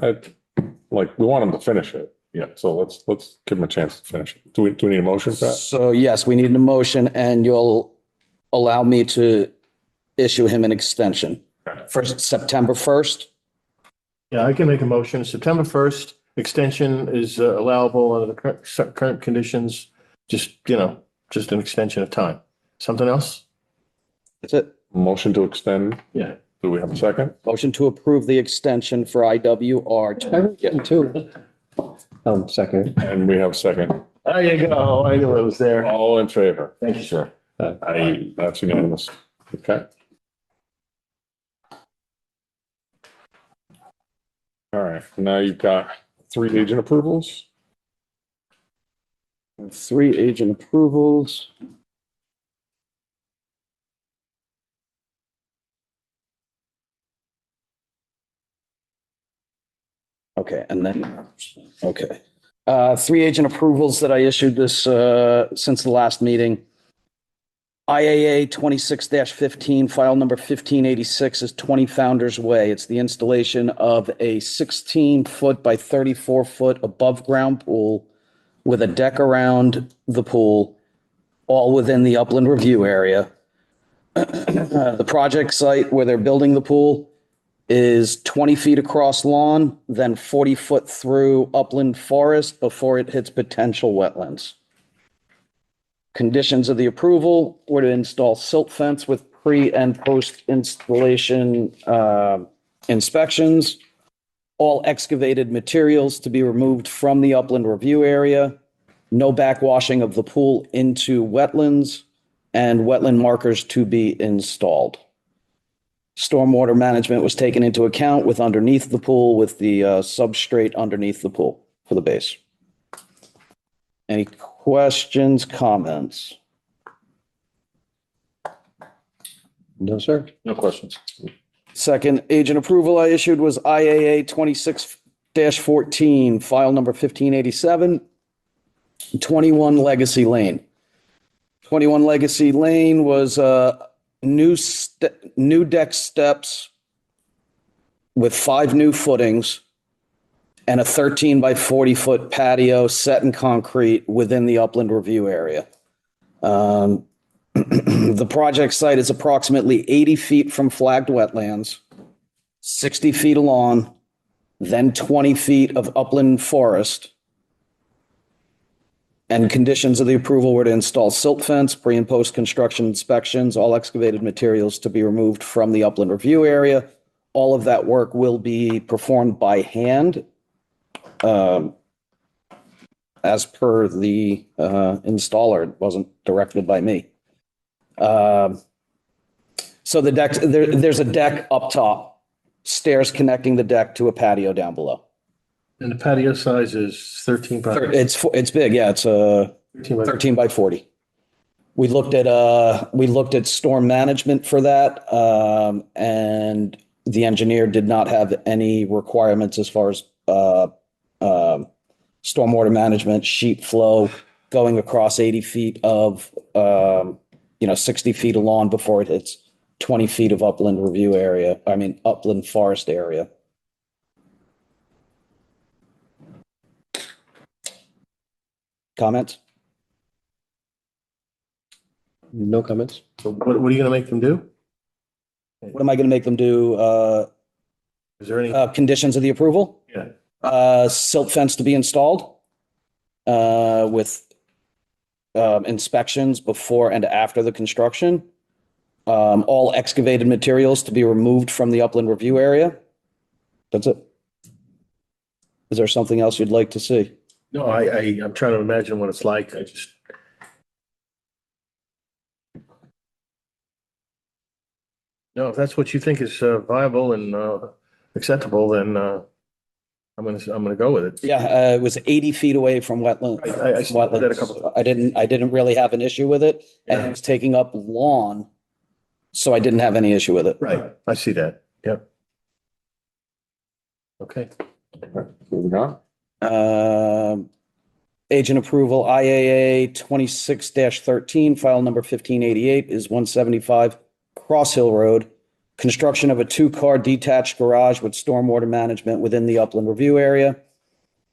Speaker 1: like we want him to finish it. Yeah, so let's give him a chance to finish it. Do we need a motion for that?
Speaker 4: So yes, we need a motion, and you'll allow me to issue him an extension for September 1st.
Speaker 6: Yeah, I can make a motion. September 1st, extension is allowable under the current conditions. Just an extension of time. Something else?
Speaker 4: That's it.
Speaker 1: Motion to extend.
Speaker 6: Yeah.
Speaker 1: Do we have a second?
Speaker 4: Motion to approve the extension for IWR. Getting two.
Speaker 6: Second.
Speaker 1: And we have a second.
Speaker 6: There you go. I knew it was there.
Speaker 1: All in favor?
Speaker 6: Thank you, sir.
Speaker 1: That's unanimous. Okay. All right, now you've got 3 agent approvals.
Speaker 4: 3 agent approvals. Okay, and then, okay. Three agent approvals that I issued this, since the last meeting. IAA 26-15, file number 1586 is 20 Founders Way. It's the installation of a 16-foot by 34-foot above-ground pool with a deck around the pool, all within the upland review area. The project site where they're building the pool is 20 feet across lawn, then 40 foot through upland forest before it hits potential wetlands. Conditions of the approval were to install silt fence with pre and post installation inspections. All excavated materials to be removed from the upland review area. No backwashing of the pool into wetlands, and wetland markers to be installed. Stormwater management was taken into account with underneath the pool, with the substrate underneath the pool for the base. Any questions, comments? No, sir.
Speaker 3: No questions.
Speaker 4: Second agent approval I issued was IAA 26-14, file number 1587, 21 Legacy Lane. 21 Legacy Lane was new deck steps with 5 new footings and a 13 by 40 foot patio set in concrete within the upland review area. The project site is approximately 80 feet from flagged wetlands, 60 feet along, then 20 feet of upland forest. And conditions of the approval were to install silt fence, pre and post construction inspections, all excavated materials to be removed from the upland review area. All of that work will be performed by hand, as per the installer. It wasn't directed by me. So the deck, there's a deck up top, stairs connecting the deck to a patio down below.
Speaker 6: And the patio size is 13 by.
Speaker 4: It's big, yeah. It's 13 by 40. We looked at storm management for that, and the engineer did not have any requirements as far as stormwater management, sheet flow going across 80 feet of 60 feet of lawn before it hits 20 feet of upland review area. I mean upland forest area. Comments? No comments.
Speaker 6: So what are you gonna make them do?
Speaker 4: What am I going to make them do?
Speaker 6: Is there any?
Speaker 4: Conditions of the approval?
Speaker 6: Yeah.
Speaker 4: Silt fence to be installed with inspections before and after the construction. All excavated materials to be removed from the upland review area. That's it. Is there something else you'd like to see?
Speaker 6: No, I'm trying to imagine what it's like. No, if that's what you think is viable and acceptable, then I'm gonna go with it.
Speaker 4: Yeah, it was 80 feet away from wetland.
Speaker 6: I saw that a couple
Speaker 4: Wetlands. I didn't really have an issue with it, and it was taking up lawn, so I didn't have any issue with it.
Speaker 6: Right, I see that. Yep. Okay.
Speaker 1: Moving on.
Speaker 4: Agent approval, IAA 26-13, file number 1588 is 175 Cross Hill Road. Construction of a 2-car detached garage with stormwater management within the upland review area.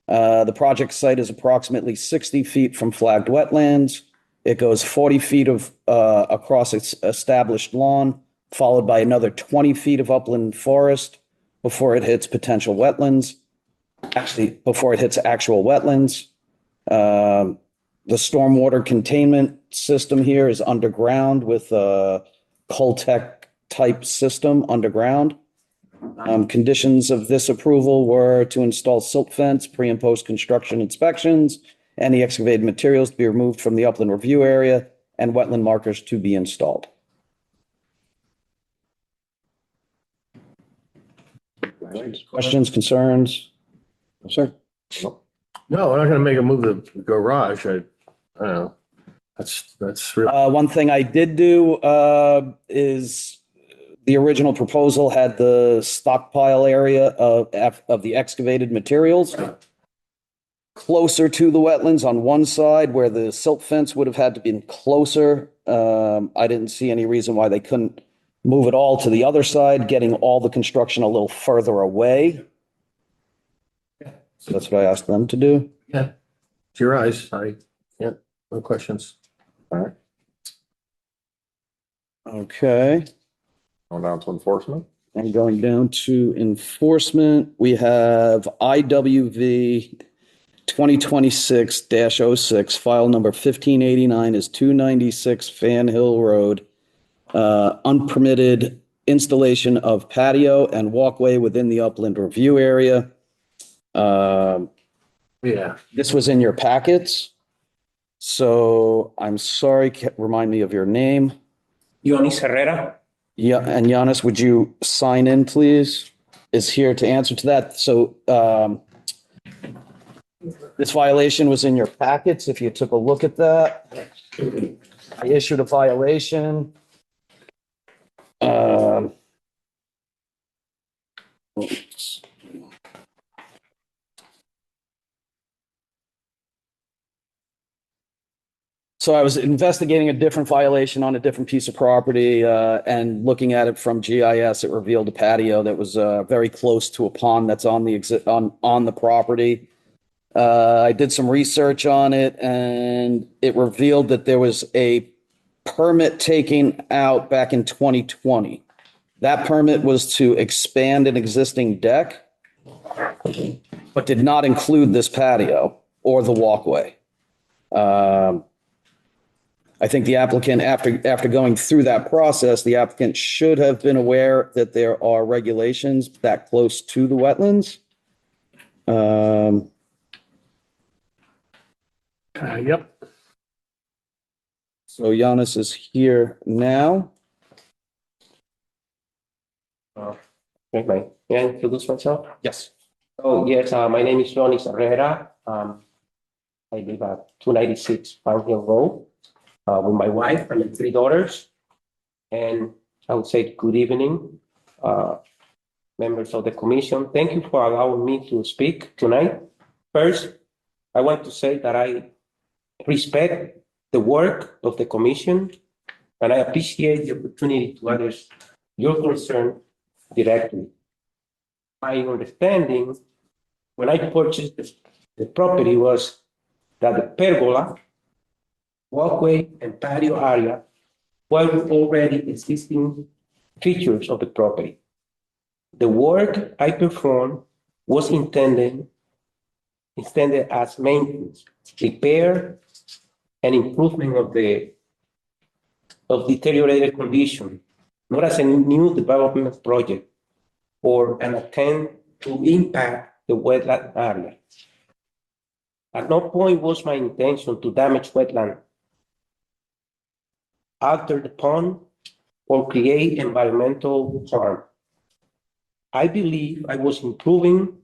Speaker 4: The project site is approximately 60 feet from flagged wetlands. It goes 40 feet of across its established lawn, followed by another 20 feet of upland forest before it hits potential wetlands. Actually, before it hits actual wetlands. The stormwater containment system here is underground with a Coltech type system underground. Conditions of this approval were to install silt fence, pre and post construction inspections, any excavated materials to be removed from the upland review area, and wetland markers to be installed. Questions, concerns? Sir?
Speaker 6: No, we're not gonna make a move the garage. I don't know. That's real.
Speaker 4: One thing I did do is the original proposal had the stockpile area of the excavated materials closer to the wetlands on one side where the silt fence would have had to be closer. I didn't see any reason why they couldn't move it all to the other side, getting all the construction a little further away. So that's what I asked them to do.
Speaker 6: Yeah. It's your eyes. Yeah, no questions.
Speaker 4: Okay.
Speaker 1: Going down to enforcement.
Speaker 4: And going down to enforcement, we have IWV 2026-06, file number 1589 is 296 Fan Hill Road. Unpermitted installation of patio and walkway within the upland review area.
Speaker 6: Yeah.
Speaker 4: This was in your packets. So I'm sorry, remind me of your name.
Speaker 13: Yonis Herrera.
Speaker 4: Yeah, and Giannis, would you sign in, please? Is here to answer to that. So this violation was in your packets. If you took a look at that, I issued a violation. So I was investigating a different violation on a different piece of property, and looking at it from GIS, it revealed a patio that was very close to a pond that's on the property. I did some research on it, and it revealed that there was a permit taken out back in 2020. That permit was to expand an existing deck, but did not include this patio or the walkway. I think the applicant, after going through that process, the applicant should have been aware that there are regulations that close to the wetlands.
Speaker 6: Yep.
Speaker 4: So Giannis is here now.
Speaker 13: May I introduce myself?
Speaker 4: Yes.
Speaker 13: Oh, yes, my name is Yonis Herrera. I live at 296 Farm Hill Road with my wife and 3 daughters. And I would say good evening, members of the commission. Thank you for allowing me to speak tonight. First, I want to say that I respect the work of the commission, and I appreciate the opportunity to address your concern directly. My understanding when I purchased the property was that the pergola, walkway, and patio area were already existing features of the property. The work I performed was intended as maintenance, repair, and improvement of deteriorated condition, not as a new development project or an attempt to impact the wetland area. At no point was my intention to damage wetland, alter the pond, or create environmental harm. I believe I was improving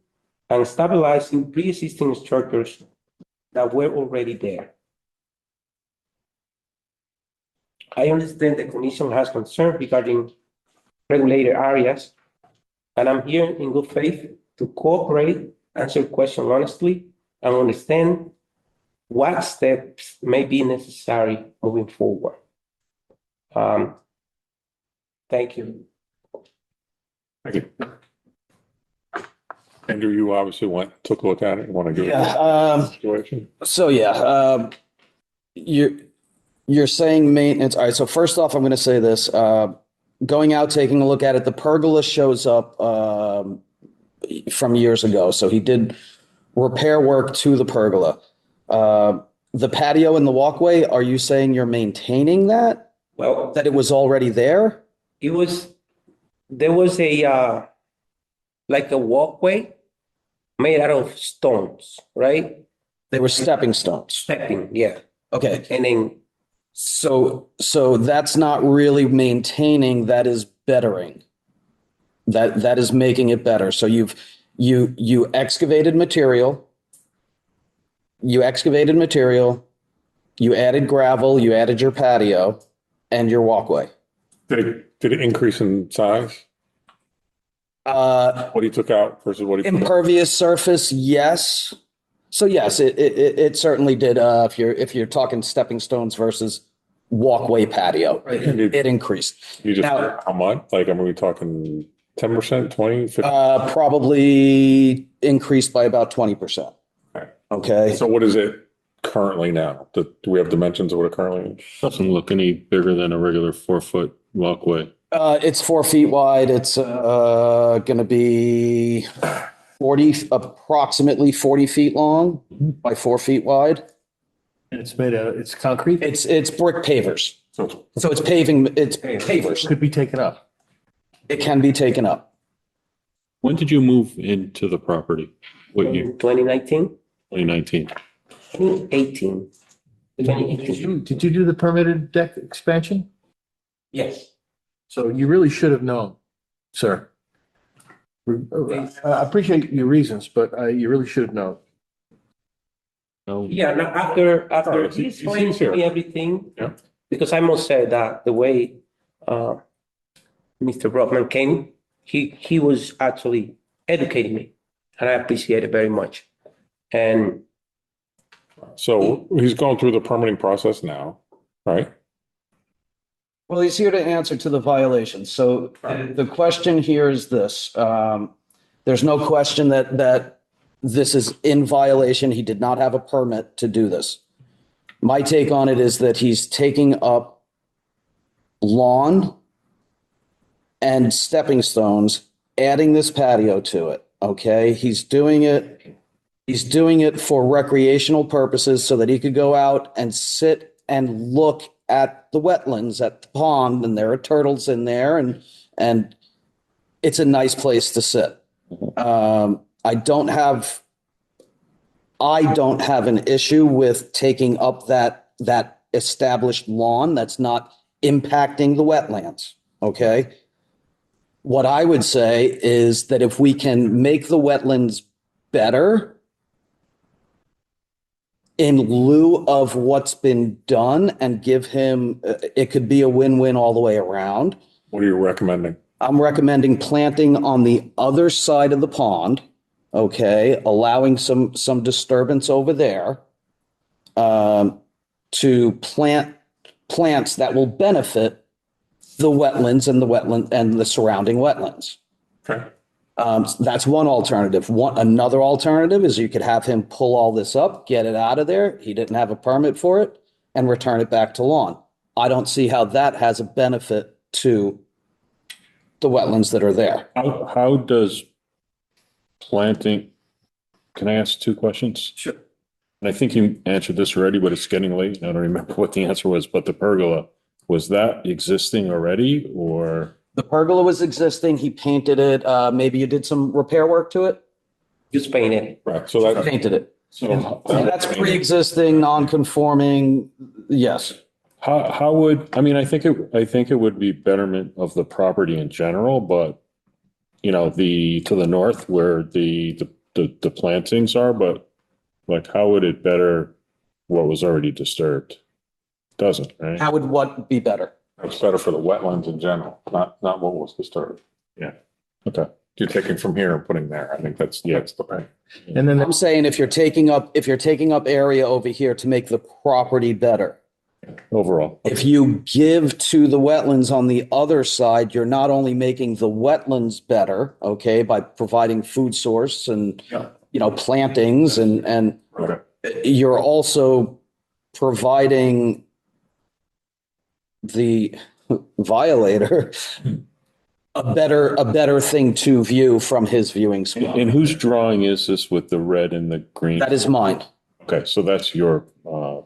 Speaker 13: and stabilizing pre-existing structures that were already there. I understand the commission has concerns regarding regulated areas, and I'm here in good faith to cooperate, answer questions honestly, and understand what steps may be necessary moving forward. Thank you.
Speaker 1: Thank you. Andrew, you obviously took a look at it. You want to give it
Speaker 4: Yeah.
Speaker 1: situation?
Speaker 4: So yeah, you're saying maintenance. All right. So first off, I'm going to say this. Going out, taking a look at it, the pergola shows up from years ago. So he did repair work to the pergola. The patio and the walkway, are you saying you're maintaining that?
Speaker 13: Well,
Speaker 4: that it was already there?
Speaker 13: there was a like a walkway made out of stones, right?
Speaker 4: They were stepping stones.
Speaker 13: Stepping, yeah.
Speaker 4: Okay.
Speaker 13: And then
Speaker 4: So that's not really maintaining, that is bettering. That is making it better. So you excavated material. You added gravel, you added your patio and your walkway.
Speaker 1: Did it increase in size? What he took out versus what he put in?
Speaker 4: Impervious surface, yes. So yes, it certainly did. If you're talking stepping stones versus walkway patio, it increased.
Speaker 1: You just,
Speaker 4: Now,
Speaker 1: how much? Like, are we talking 10%, 20, 50?
Speaker 4: probably increased by about 20%. Okay.
Speaker 1: So what is it currently now? Do we have dimensions of what it currently is?
Speaker 3: Doesn't look any bigger than a regular 4-foot walkway.
Speaker 4: It's 4 feet wide. It's going to be approximately 40 feet long by 4 feet wide.
Speaker 6: And it's concrete?
Speaker 4: It's brick pavers. So it's paving, it's pavers.
Speaker 6: Could be taken up.
Speaker 4: It can be taken up.
Speaker 3: When did you move into the property? What year?
Speaker 13: 2019,
Speaker 3: 2019.
Speaker 13: 2018. 2018.
Speaker 6: Did you do the permitted deck expansion?
Speaker 13: Yes.
Speaker 6: So you really should have known, sir. I appreciate your reasons, but you really should have known.
Speaker 3: No.
Speaker 13: Yeah, now after
Speaker 1: Right,
Speaker 13: he
Speaker 1: he's
Speaker 13: explained to
Speaker 1: here.
Speaker 13: me everything,
Speaker 1: Yeah.
Speaker 13: because I must say that the way Mr. Brockman came, he was actually educating me, and I appreciate it very much. And
Speaker 1: So he's going through the permitting process now, right?
Speaker 4: Well, he's here to answer to the violation. So the question here is this. There's no question that this is in violation. He did not have a permit to do this. My take on it is that he's taking up lawn and stepping stones, adding this patio to it. Okay. He's doing it for recreational purposes so that he could go out and sit and look at the wetlands, at the pond, and there are turtles in there, and it's a nice place to sit. I don't have an issue with taking up that established lawn that's not impacting the wetlands. Okay. What I would say is that if we can make the wetlands better in lieu of what's been done and give him, it could be a win-win all the way around.
Speaker 1: What are you recommending?
Speaker 4: I'm recommending planting on the other side of the pond, okay, allowing some disturbance over there to plant plants that will benefit the wetlands and the surrounding wetlands.
Speaker 1: Okay.
Speaker 4: That's one alternative. Another alternative is you could have him pull all this up, get it out of there. He didn't have a permit for it, and return it back to lawn. I don't see how that has a benefit to the wetlands that are there.
Speaker 3: How does planting, can I ask 2 questions?
Speaker 4: Sure.
Speaker 3: And I think you answered this already, but it's getting late. I don't remember what the answer was, but the pergola, was that existing already or?
Speaker 4: The pergola was existing. He painted it. Maybe you did some repair work to it?
Speaker 13: just painted.
Speaker 1: Right, so that,
Speaker 4: Painted it.
Speaker 1: so.
Speaker 4: That's pre-existing, non-conforming. Yes.
Speaker 3: How would, I mean, I think it would be betterment of the property in general, but you know, to the north where the plantings are, but like, how would it better what was already disturbed? Doesn't, right?
Speaker 4: How would what be better?
Speaker 1: It's better for the wetlands in general, not what was disturbed.
Speaker 3: Yeah. Okay.
Speaker 1: You're taking from here and putting there. I think that's the right.
Speaker 6: And then
Speaker 4: I'm saying if you're taking up area over here to make the property better,
Speaker 3: Overall.
Speaker 4: if you give to the wetlands on the other side, you're not only making the wetlands better, okay, by providing food source and, plantings and
Speaker 1: Okay.
Speaker 4: you're also providing the violator a better thing to view from his viewing spot.
Speaker 3: And whose drawing is this with the red and the green?
Speaker 4: That is mine.
Speaker 3: Okay, so that's your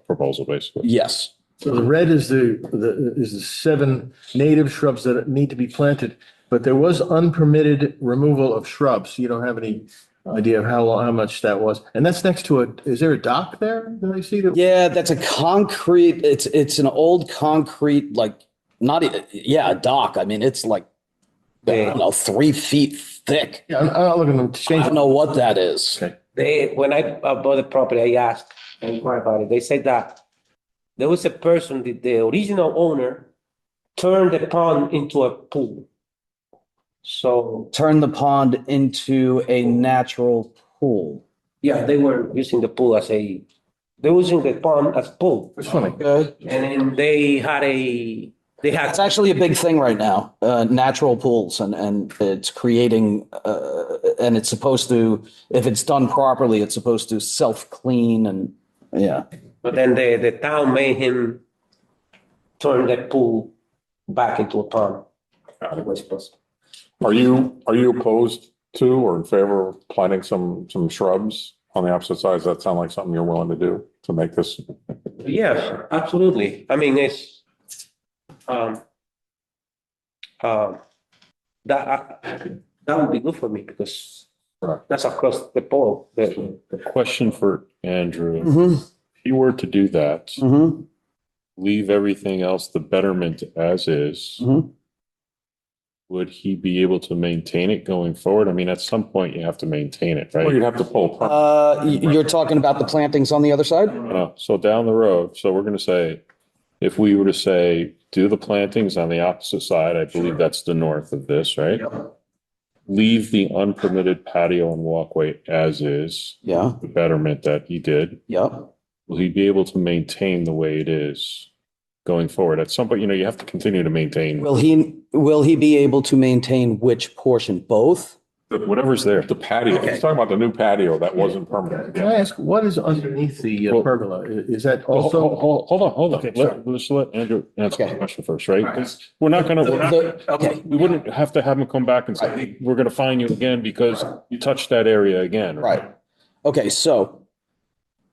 Speaker 3: proposal, basically.
Speaker 4: Yes.
Speaker 6: so the red is the 7 native shrubs that need to be planted, but there was unpermitted removal of shrubs. You don't have any idea of how much that was. And that's next to is there a dock there that I see?
Speaker 4: Yeah, that's a concrete, it's an old concrete, like, a dock. I mean, it's like, I don't know, 3 feet thick.
Speaker 6: Yeah, I'm not looking to
Speaker 4: I
Speaker 6: change.
Speaker 4: don't know what that is.
Speaker 6: Okay.
Speaker 13: When I bought the property, I asked and inquired about it. They said that there was a person, the original owner turn the pond into a pool. So,
Speaker 4: Turn the pond into a natural pool.
Speaker 13: yeah, they were using the pool as they were using the pond as pool.
Speaker 6: It's funny.
Speaker 4: Okay.
Speaker 13: And then they had
Speaker 4: It's actually a big thing right now, natural pools, and it's creating, and it's supposed to, if it's done properly, it's supposed to self-clean and, yeah.
Speaker 13: but then the town made him turn the pool back into a pond. It was supposed
Speaker 1: Are you opposed to or in favor of planting some shrubs on the opposite sides? Does that sound like something you're willing to do to make this?
Speaker 13: Yeah, absolutely. I mean, it's that would be good for me because that's across the pole.
Speaker 3: Question for Andrew.
Speaker 4: Mm-hmm.
Speaker 3: If you were to do that,
Speaker 4: Mm-hmm.
Speaker 3: leave everything else, the betterment as is,
Speaker 4: Mm-hmm.
Speaker 3: would he be able to maintain it going forward? I mean, at some point you have to maintain it,
Speaker 1: Well,
Speaker 3: right?
Speaker 1: you'd have to pull.
Speaker 4: You're talking about the plantings on the other side?
Speaker 3: So down the road, so we're going to say, if we were to say, do the plantings on the opposite side, I believe that's the north of this, right? Leave the unpermitted patio and walkway as is,
Speaker 4: Yeah,
Speaker 3: the betterment that he did.
Speaker 4: yeah.
Speaker 3: Will he be able to maintain the way it is going forward? At some point, you have to continue to maintain
Speaker 4: Will he be able to maintain which portion? Both?
Speaker 3: whatever's there.
Speaker 1: The patio. He's talking about the new patio that wasn't permanent.
Speaker 6: Can I ask, what is underneath the pergola? Is that
Speaker 3: Well,
Speaker 6: also?
Speaker 3: hold on.
Speaker 6: Okay, sorry.
Speaker 3: Let's let Andrew answer the
Speaker 4: Okay.
Speaker 3: question first, right? Because we're not gonna,
Speaker 4: Okay.
Speaker 3: we wouldn't have to have him come back and say, hey, we're gonna fine you again because you touched that area again.
Speaker 4: Right. Okay, so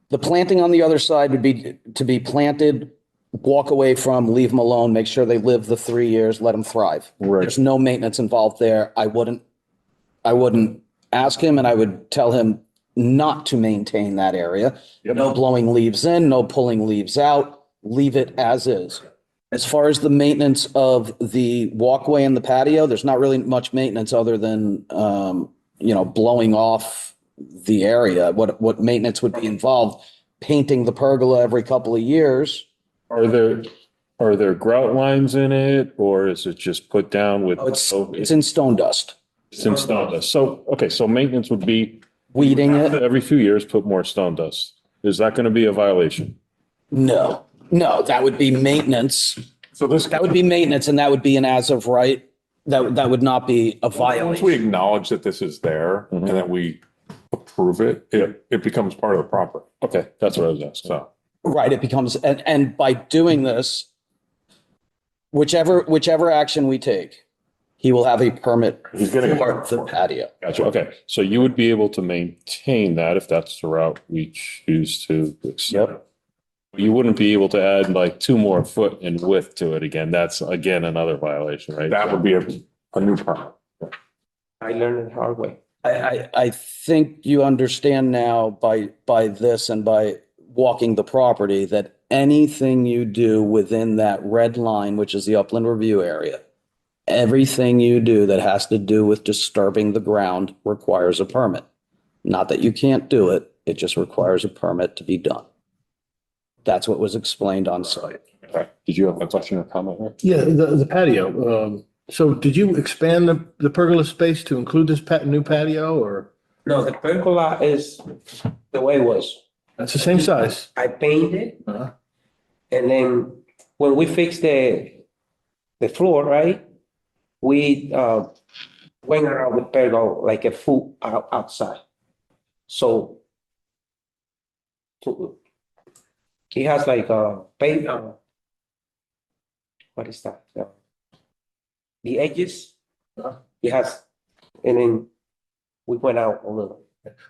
Speaker 4: the planting on the other side would be to be planted, walk away from, leave them alone, make sure they live the 3 years, let them thrive.
Speaker 3: Right.
Speaker 4: There's no maintenance involved there. I wouldn't ask him, and I would tell him not to maintain that area.
Speaker 3: Yep.
Speaker 4: No blowing leaves in, no pulling leaves out, leave it as is. As far as the maintenance of the walkway and the patio, there's not really much maintenance other than, blowing off the area. What maintenance would be involved? Painting the pergola every couple of years.
Speaker 3: Are there grout lines in it, or is it just put down with?
Speaker 4: It's in stone dust.
Speaker 3: It's in stone dust. So, okay, so maintenance would be
Speaker 4: Weeding it?
Speaker 3: every few years, put more stone dust. Is that going to be a violation?
Speaker 4: No, that would be maintenance.
Speaker 1: So
Speaker 4: That would be maintenance, and that would be an as of right. That would not be a
Speaker 1: once
Speaker 4: violation.
Speaker 1: we acknowledge that this is there and that we approve it, it becomes part of the property.
Speaker 3: Okay, that's what I was asking.
Speaker 1: So
Speaker 4: Right, it becomes, and by doing this, whichever action we take, he will have a permit
Speaker 1: he's getting
Speaker 4: for the patio.
Speaker 3: Gotcha. Okay, so you would be able to maintain that if that's the route we choose to accept.
Speaker 4: Yep.
Speaker 3: You wouldn't be able to add like 2 more foot in width to it again. That's again another violation, right?
Speaker 1: that would be a new permit.
Speaker 13: I learned it the hard way.
Speaker 4: I think you understand now by this and by walking the property that anything you do within that red line, which is the upland review area, everything you do that has to do with disturbing the ground requires a permit. Not that you can't do it, it just requires a permit to be done. That's what was explained on site.
Speaker 3: Okay. Did you have a question or comment there?
Speaker 6: Yeah, the patio. So did you expand the pergola space to include this new patio, or?
Speaker 13: No, the pergola is the way it was.
Speaker 6: That's the same size.
Speaker 13: I painted,
Speaker 6: Uh-huh.
Speaker 13: and then when we fixed the floor, right, we went around the pergola like a foot outside. So he has like a paint. What is that? The edges. He has, and then we went out a little.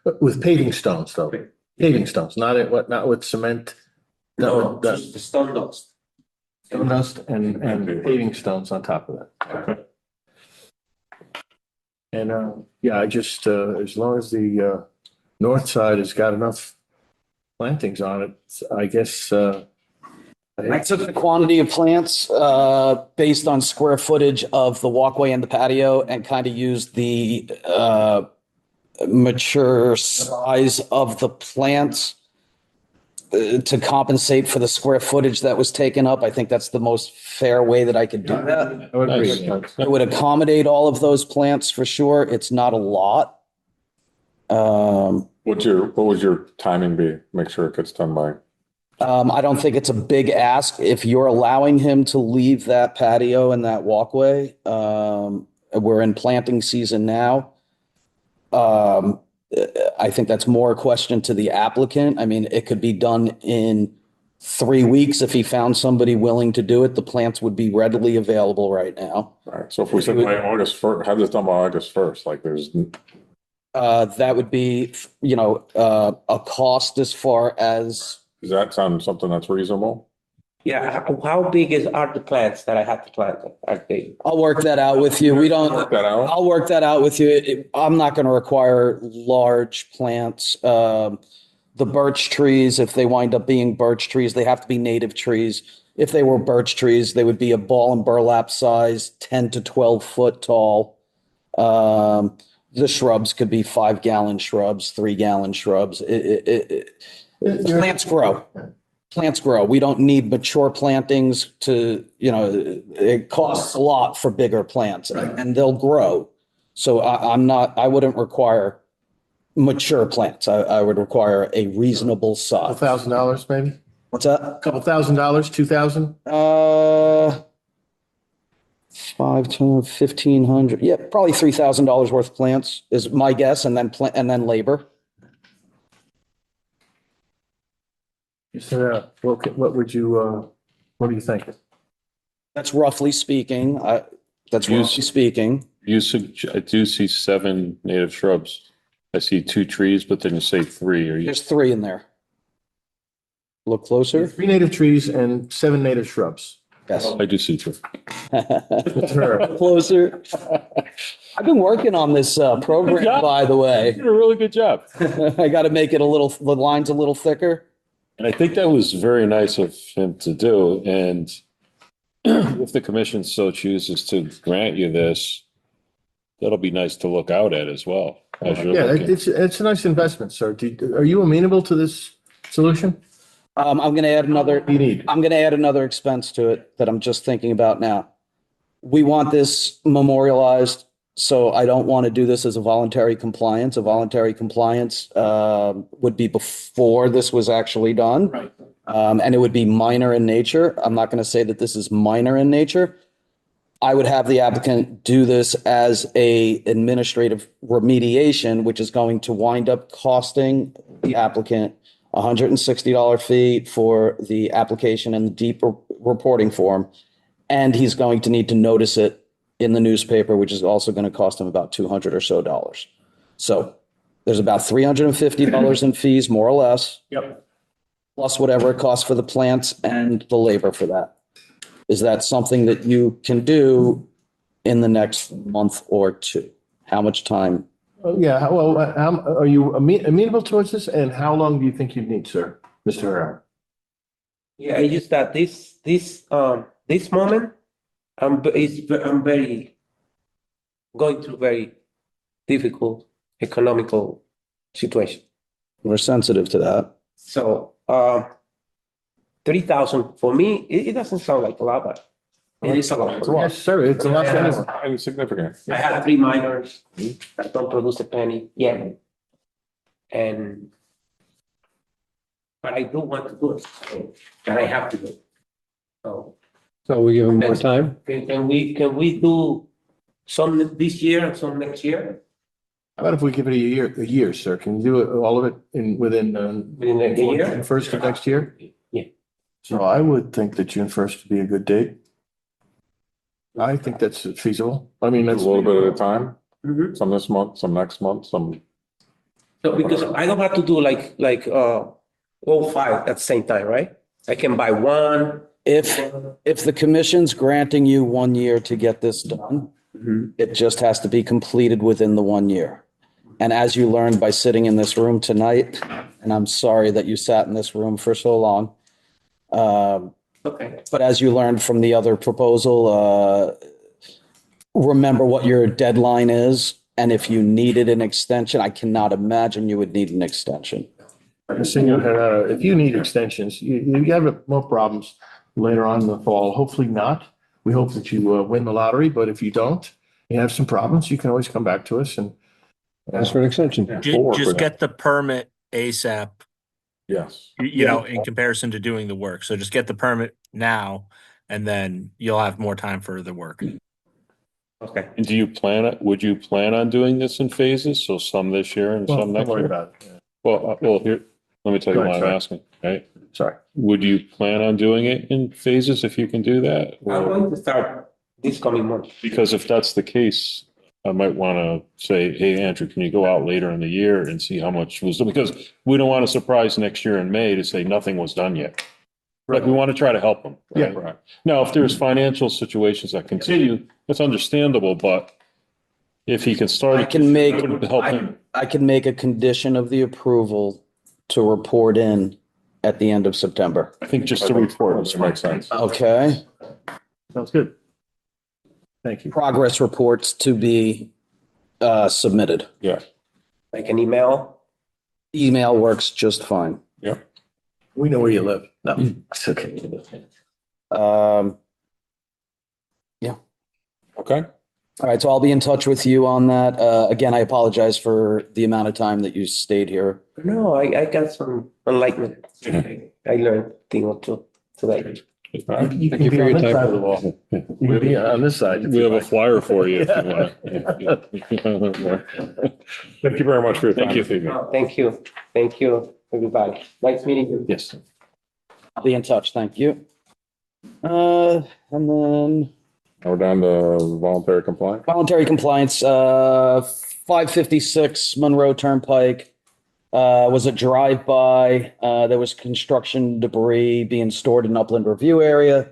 Speaker 6: But with paving stones, though. Paving stones, not with cement.
Speaker 13: No, just the stone dust.
Speaker 6: Stone dust and paving stones on top of that. And I just as long as the north side has got enough plantings on it, I guess.
Speaker 4: I took the quantity of plants based on square footage of the walkway and the patio and kind of used the mature size of the plants to compensate for the square footage that was taken up. I think that's the most fair way that I could do that.
Speaker 6: I would agree.
Speaker 4: It would accommodate all of those plants for sure. It's not a lot.
Speaker 1: What would your timing be? Make sure it gets done by.
Speaker 4: I don't think it's a big ask. If you're allowing him to leave that patio and that walkway, we're in planting season now. I think that's more a question to the applicant. I mean, it could be done in 3 weeks if he found somebody willing to do it. The plants would be readily available right now.
Speaker 1: All right. So if we said by August 1st, have this done by August 1st, like there's.
Speaker 4: That would be, a cost as far as.
Speaker 1: Does that sound something that's reasonable?
Speaker 13: Yeah, how big are the plants that I have to plant? Are they?
Speaker 4: I'll work that out with you. We don't.
Speaker 1: Work that out.
Speaker 4: I'll work that out with you. I'm not going to require large plants. The birch trees, if they wind up being birch trees, they have to be native trees. If they were birch trees, they would be a ball and burlap size, 10 to 12 foot tall. The shrubs could be 5-gallon shrubs, 3-gallon shrubs. Plants grow. Plants grow. We don't need mature plantings to, it costs a lot for bigger plants and they'll grow. So I wouldn't require mature plants. I would require a reasonable size.
Speaker 6: $1,000 maybe?
Speaker 4: What's that?
Speaker 6: A couple $1,000, 2,000?
Speaker 4: 5 to 1,500. Yeah, probably $3,000 worth of plants is my guess, and then labor.
Speaker 6: So, what would you, what do you think?
Speaker 4: That's roughly speaking. That's roughly speaking.
Speaker 3: I do see 7 native shrubs. I see 2 trees, but then you say 3.
Speaker 4: There's 3 in there. Look closer.
Speaker 6: 3 native trees and 7 native shrubs.
Speaker 4: Yes.
Speaker 3: I do see 2.
Speaker 4: Closer. I've been working on this program, by the way.
Speaker 3: You did a really good job.
Speaker 4: I got to make it the lines a little thicker.
Speaker 3: And I think that was very nice of him to do. And if the commission so chooses to grant you this, that'll be nice to look out at as well. As you're looking.
Speaker 6: It's a nice investment, sir. Are you amenable to this solution?
Speaker 4: I'm going to add another.
Speaker 6: You need.
Speaker 4: I'm going to add another expense to it that I'm just thinking about now. We want this memorialized, so I don't want to do this as a voluntary compliance. A voluntary compliance would be before this was actually done.
Speaker 6: Right.
Speaker 4: And it would be minor in nature. I'm not going to say that this is minor in nature. I would have the applicant do this as a administrative remediation, which is going to wind up costing the applicant $160 fee for the application and the deep reporting form. And he's going to need to notice it in the newspaper, which is also going to cost him about $200 or so dollars. So there's about $350 in fees, more or less.
Speaker 6: Yep.
Speaker 4: Plus whatever it costs for the plants and the labor for that. Is that something that you can do in the next month or 2? How much time?
Speaker 6: Yeah, well, are you amenable towards this, and how long do you think you'd need, sir, Mr. Herrera?
Speaker 13: Yeah, I just that this moment, I'm very going through very difficult economical situation.
Speaker 4: We're sensitive to that.
Speaker 13: So 3,000 for me, it doesn't sound like a lot, but it is a lot.
Speaker 6: Yes, sir, it's a lot for anyone.
Speaker 1: Insignificant.
Speaker 13: I have 3 minors that don't produce a penny yet. But I do want to do it, and I have to do it.
Speaker 10: So we give him more time?
Speaker 13: Can we do some this year and some next year?
Speaker 6: How about if we give it a year, sir? Can you do it, all of it within
Speaker 13: Within a year?
Speaker 6: June 1st of next year?
Speaker 13: Yeah.
Speaker 6: So I would think that June 1st would be a good date. I think that's feasible. I mean,
Speaker 1: A
Speaker 6: that's
Speaker 1: little bit at a time.
Speaker 13: Mhm.
Speaker 1: Some this month, some next month, some.
Speaker 13: So because I don't have to do like all 5 at the same time, right? I can buy one.
Speaker 4: If the commission's granting you 1 year to get this done, it just has to be completed within the 1 year. And as you learned by sitting in this room tonight, and I'm sorry that you sat in this room for so long.
Speaker 13: Okay.
Speaker 4: But as you learned from the other proposal, remember what your deadline is. And if you needed an extension, I cannot imagine you would need an extension.
Speaker 6: Senor, if you need extensions, you have more problems later on in the fall. Hopefully not. We hope that you win the lottery, but if you don't, you have some problems, you can always come back to us and
Speaker 12: Ask for an extension.
Speaker 1: We'll work
Speaker 11: Just
Speaker 1: with
Speaker 11: get the permit ASAP,
Speaker 1: Yes.
Speaker 11: you know, in comparison to doing the work. So just get the permit now, and then you'll have more time for the work.
Speaker 13: Okay.
Speaker 3: And would you plan on doing this in phases? So some this year and
Speaker 6: well,
Speaker 3: some
Speaker 6: don't
Speaker 3: next
Speaker 6: worry
Speaker 3: year?
Speaker 6: about it. Yeah.
Speaker 3: Well, here, let me tell you
Speaker 6: Go
Speaker 3: why
Speaker 6: ahead,
Speaker 3: I'm
Speaker 6: sorry.
Speaker 3: asking, right?
Speaker 6: Sorry.
Speaker 3: Would you plan on doing it in phases if you can do that?
Speaker 13: I'm
Speaker 3: Or,
Speaker 13: going to start this coming month.
Speaker 3: because if that's the case, I might want to say, hey, Andrew, can you go out later in the year and see how much was, because we don't want to surprise next year in May to say nothing was done yet. Like, we want to try to help them. Right?
Speaker 12: Yeah.
Speaker 3: Now, if there's financial situations that continue, that's understandable, but if he can start.
Speaker 4: I can make,
Speaker 3: it would help him.
Speaker 4: I can make a condition of the approval to report in at the end of September.
Speaker 3: I think just the report makes sense.
Speaker 4: Okay.
Speaker 6: Sounds good. Thank you.
Speaker 4: Progress reports to be submitted.
Speaker 3: Yeah.
Speaker 13: Like an email.
Speaker 4: Email works just fine.
Speaker 3: Yeah.
Speaker 6: We know where you live. No, it's okay.
Speaker 4: Yeah.
Speaker 1: Okay.
Speaker 4: All right. So I'll be in touch with you on that. Again, I apologize for the amount of time that you stayed here.
Speaker 13: No, I got some enlightenment. I learned a thing or two today.
Speaker 6: You can be on this side of the wall. You can be on this side.
Speaker 3: We have a flyer for you if you want to.
Speaker 1: Thank you very much for your time
Speaker 3: Thank you.
Speaker 1: this evening.
Speaker 13: Oh, thank you. Thank you, everybody. Nice meeting you.
Speaker 3: Yes.
Speaker 4: I'll be in touch. Thank you. And then
Speaker 1: Now we're down to voluntary compliance.
Speaker 4: voluntary compliance, 556 Monroe Turnpike. Was a drive-by. There was construction debris being stored in upland review area.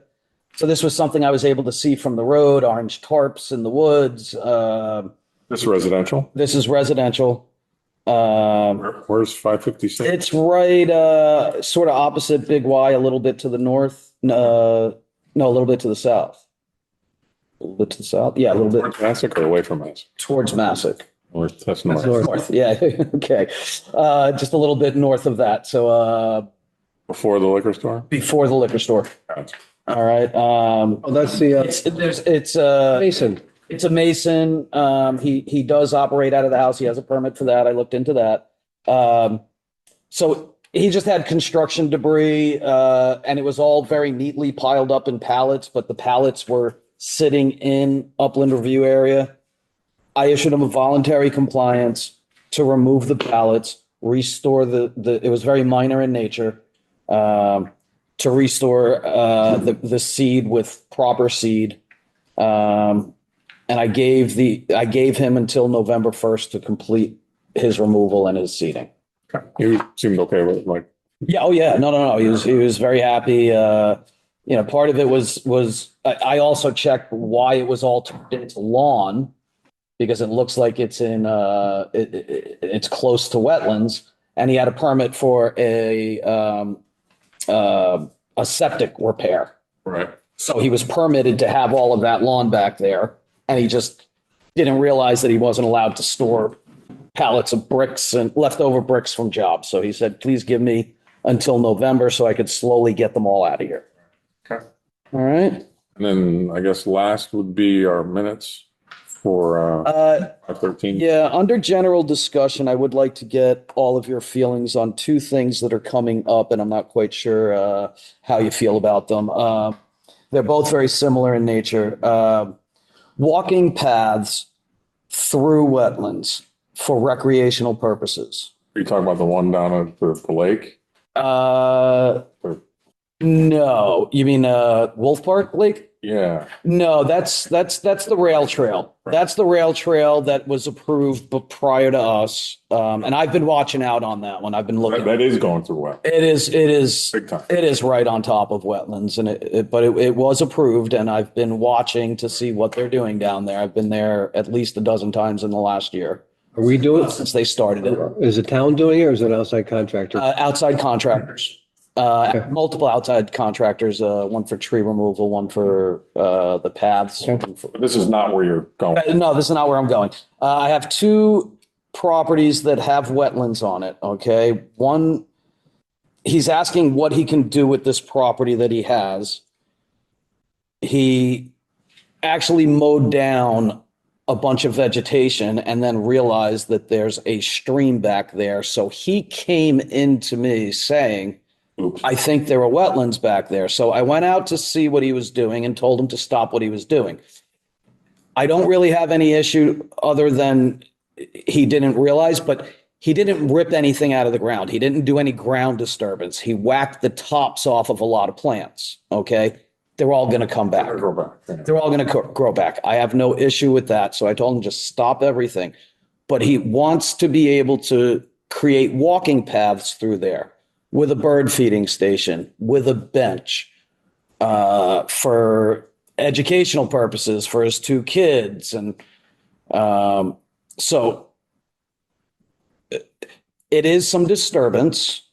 Speaker 4: So this was something I was able to see from the road, orange tarps in the woods.
Speaker 1: This is residential.
Speaker 4: This is residential.
Speaker 1: Where's 556?
Speaker 4: It's right, sort of opposite Big Y, a little bit to the north. No, a little bit to the south. A little bit to the south. Yeah, a little bit
Speaker 1: Towards Massac or away from Massac?
Speaker 4: towards Massac.
Speaker 1: North, that's north.
Speaker 4: North. Yeah. Okay. Just a little bit north of that. So,
Speaker 1: Before the liquor store?
Speaker 4: before the liquor store.
Speaker 1: Gotcha.
Speaker 4: All right.
Speaker 12: Oh, that's the
Speaker 4: It's
Speaker 12: Mason.
Speaker 4: it's a Mason. He does operate out of the house. He has a permit for that. I looked into that. So he just had construction debris, and it was all very neatly piled up in pallets, but the pallets were sitting in upland review area. I issued him a voluntary compliance to remove the pallets, restore it was very minor in nature, to restore the seed with proper seed. And I gave him until November 1st to complete his removal and his seeding.
Speaker 1: You seemed okay with it, like,
Speaker 4: Yeah. Oh yeah. No. He was very happy. Part of it was I also checked why it was all turned into lawn, because it looks like it's in it's close to wetlands, and he had a permit for a septic repair.
Speaker 1: right.
Speaker 4: So he was permitted to have all of that lawn back there, and he just didn't realize that he wasn't allowed to store pallets of bricks and leftover bricks from jobs. So he said, please give me until November so I could slowly get them all out of here.
Speaker 1: Okay.
Speaker 4: All right.
Speaker 1: And then I guess last would be our minutes for 513.
Speaker 4: Yeah, under general discussion, I would like to get all of your feelings on two things that are coming up, and I'm not quite sure how you feel about them. They're both very similar in nature. Walking paths through wetlands for recreational purposes.
Speaker 1: Are you talking about the one down at the lake?
Speaker 4: No, you mean Wolf Park Lake?
Speaker 1: Yeah.
Speaker 4: No, that's the rail trail.
Speaker 1: Right.
Speaker 4: That's the rail trail that was approved but prior to us. And I've been watching out on that one. I've been looking.
Speaker 1: That is going through well.
Speaker 4: It is
Speaker 1: Big time.
Speaker 4: It is right on top of wetlands, and it was approved, and I've been watching to see what they're doing down there. I've been there at least a dozen times in the last year.
Speaker 12: Are we doing,
Speaker 4: Since they started it.
Speaker 12: is the town doing it or is it an outside contractor?
Speaker 4: Outside contractors. Multiple outside contractors, one for tree removal, one for the paths.
Speaker 1: But this is not where you're going.
Speaker 4: No, this is not where I'm going. I have two properties that have wetlands on it, okay? One he's asking what he can do with this property that he has. He actually mowed down a bunch of vegetation and then realized that there's a stream back there. So he came into me saying, I think there are wetlands back there. So I went out to see what he was doing and told him to stop what he was doing. I don't really have any issue other than he didn't realize, but he didn't rip anything out of the ground. He didn't do any ground disturbance. He whacked the tops off of a lot of plants. Okay. They're all going to come back. They're all going to grow back. I have no issue with that. So I told him just stop everything. But he wants to be able to create walking paths through there with a bird feeding station, with a bench, for educational purposes for his 2 kids. And so it is some disturbance,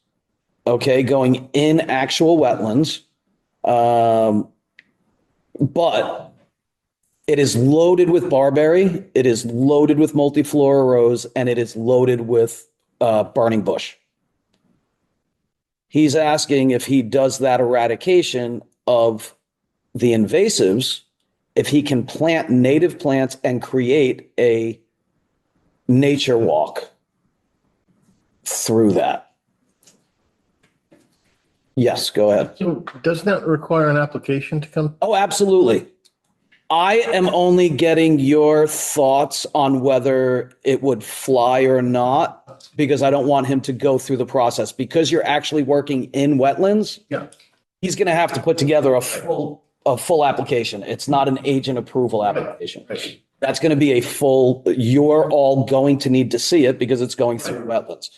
Speaker 4: okay, going in actual wetlands. But it is loaded with barberry, it is loaded with multiflora rose, and it is loaded with burning bush. He's asking if he does that eradication of the invasives, if he can plant native plants and create a nature walk through that. Yes, go ahead.
Speaker 6: So doesn't that require an application to come?
Speaker 4: Oh, absolutely. I am only getting your thoughts on whether it would fly or not, because I don't want him to go through the process. Because you're actually working in wetlands,
Speaker 6: Yeah.
Speaker 4: he's going to have to put together a full application. It's not an agent approval application. That's going to be a full, you're all going to need to see it because it's going through wetlands.